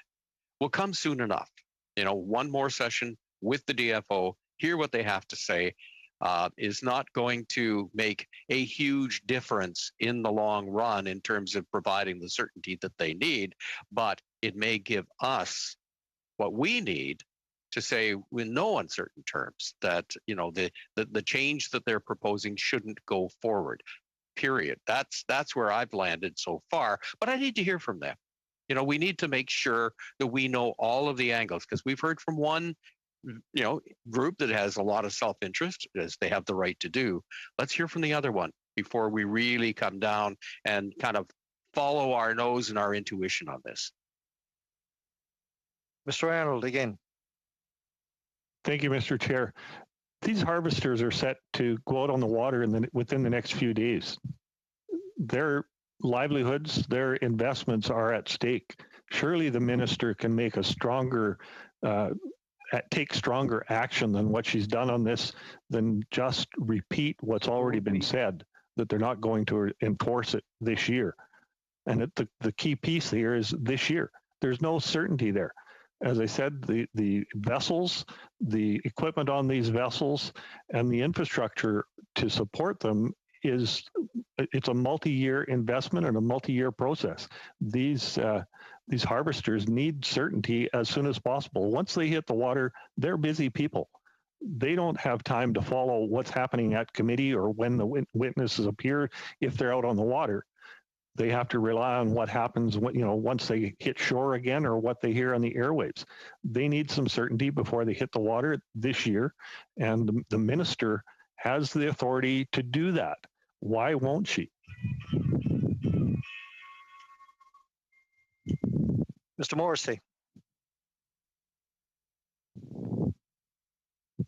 will come soon enough. One more session with the DFO, hear what they have to say, is not going to make a huge difference in the long run in terms of providing the certainty that they need, but it may give us what we need to say with no uncertain terms that the change that they're proposing shouldn't go forward. Period. That's where I've landed so far, but I need to hear from them. We need to make sure that we know all of the angles, because we've heard from one group that has a lot of self-interest, as they have the right to do. Let's hear from the other one before we really come down and kind of follow our nose and our intuition on this. Mr. Arnold, again. Thank you, Mr. Chair. These harvesters are set to go out on the water within the next few days. Their livelihoods, their investments are at stake. Surely the minister can make a stronger, take stronger action than what she's done on this, than just repeat what's already been said, that they're not going to enforce it this year. And the key piece here is this year. There's no certainty there. As I said, the vessels, the equipment on these vessels, and the infrastructure to support them it's a multi-year investment and a multi-year process. These harvesters need certainty as soon as possible. Once they hit the water, they're busy people. They don't have time to follow what's happening at committee or when the witnesses appear if they're out on the water. They have to rely on what happens when, once they hit shore again, or what they hear on the airwaves. They need some certainty before they hit the water this year, and the minister has the authority to do that. Why won't she? Mr. Morrissey.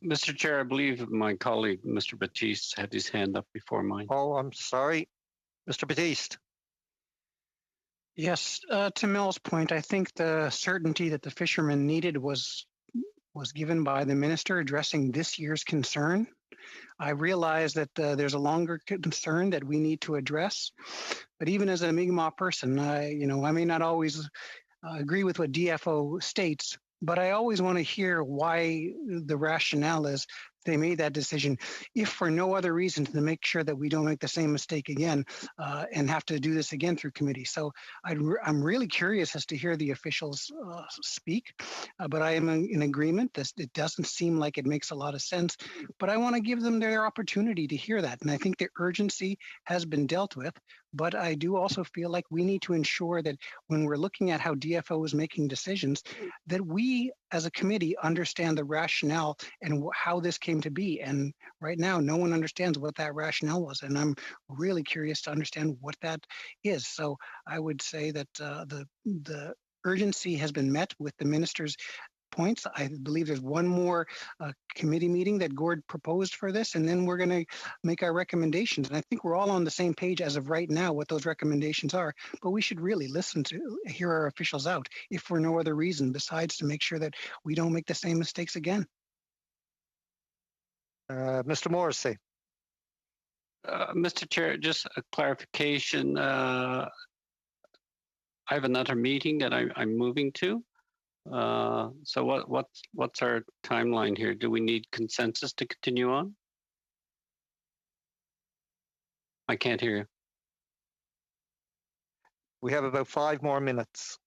Mr. Chair, I believe my colleague, Mr. Batiste, had his hand up before mine. Oh, I'm sorry. Mr. Batiste. Yes, to Mel's point, I think the certainty that the fishermen needed was given by the minister addressing this year's concern. I realize that there's a longer concern that we need to address, but even as a Mi'kmaq person, I may not always agree with what DFO states, but I always want to hear why the rationale is they made that decision, if for no other reason, to make sure that we don't make the same mistake again and have to do this again through committee. So I'm really curious as to hear the officials speak, but I am in agreement. It doesn't seem like it makes a lot of sense, but I want to give them their opportunity to hear that. And I think the urgency has been dealt with, but I do also feel like we need to ensure that when we're looking at how DFO is making decisions, that we as a committee understand the rationale and how this came to be. And right now, no one understands what that rationale was. And I'm really curious to understand what that is. So I would say that the urgency has been met with the minister's points. I believe there's one more committee meeting that Gord proposed for this, and then we're going to make our recommendations. And I think we're all on the same page as of right now what those recommendations are, but we should really listen to hear our officials out, if for no other reason besides to make sure that we don't make the same mistakes again. Mr. Morrissey. Mr. Chair, just a clarification. I have another meeting that I'm moving to. So what's our timeline here? Do we need consensus to continue on? I can't hear you. We have about 5 more minutes.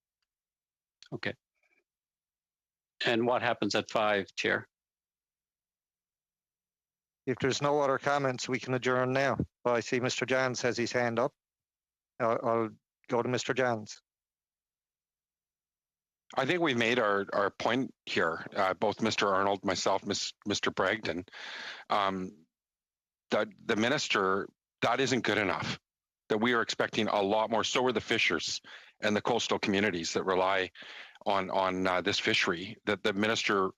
Okay. And what happens at 5, Chair? If there's no other comments, we can adjourn now. Well, I see Mr. Jans has his hand up. I'll go to Mr. Jans. I think we've made our point here, both Mr. Arnold, myself, Mr. Bragdon, that the minister, that isn't good enough, that we are expecting a lot more. So are the fishers and the coastal communities that rely on this fishery, that the minister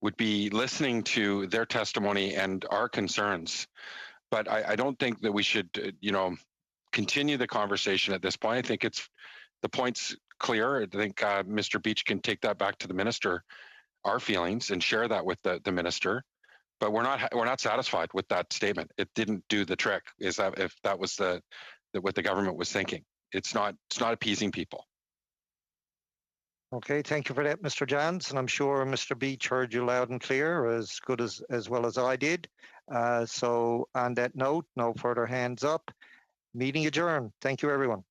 would be listening to their testimony and our concerns. But I don't think that we should, continue the conversation at this point. I think the point's clear. I think Mr. Beach can take that back to the minister, our feelings, and share that with the minister. But we're not satisfied with that statement. It didn't do the trick. Is that if that was what the government was thinking? It's not appeasing people. Okay, thank you for that, Mr. Jans, and I'm sure Mr. Beach heard you loud and clear, as good as well as I did. So on that note, no further hands up. Meeting adjourned. Thank you, everyone.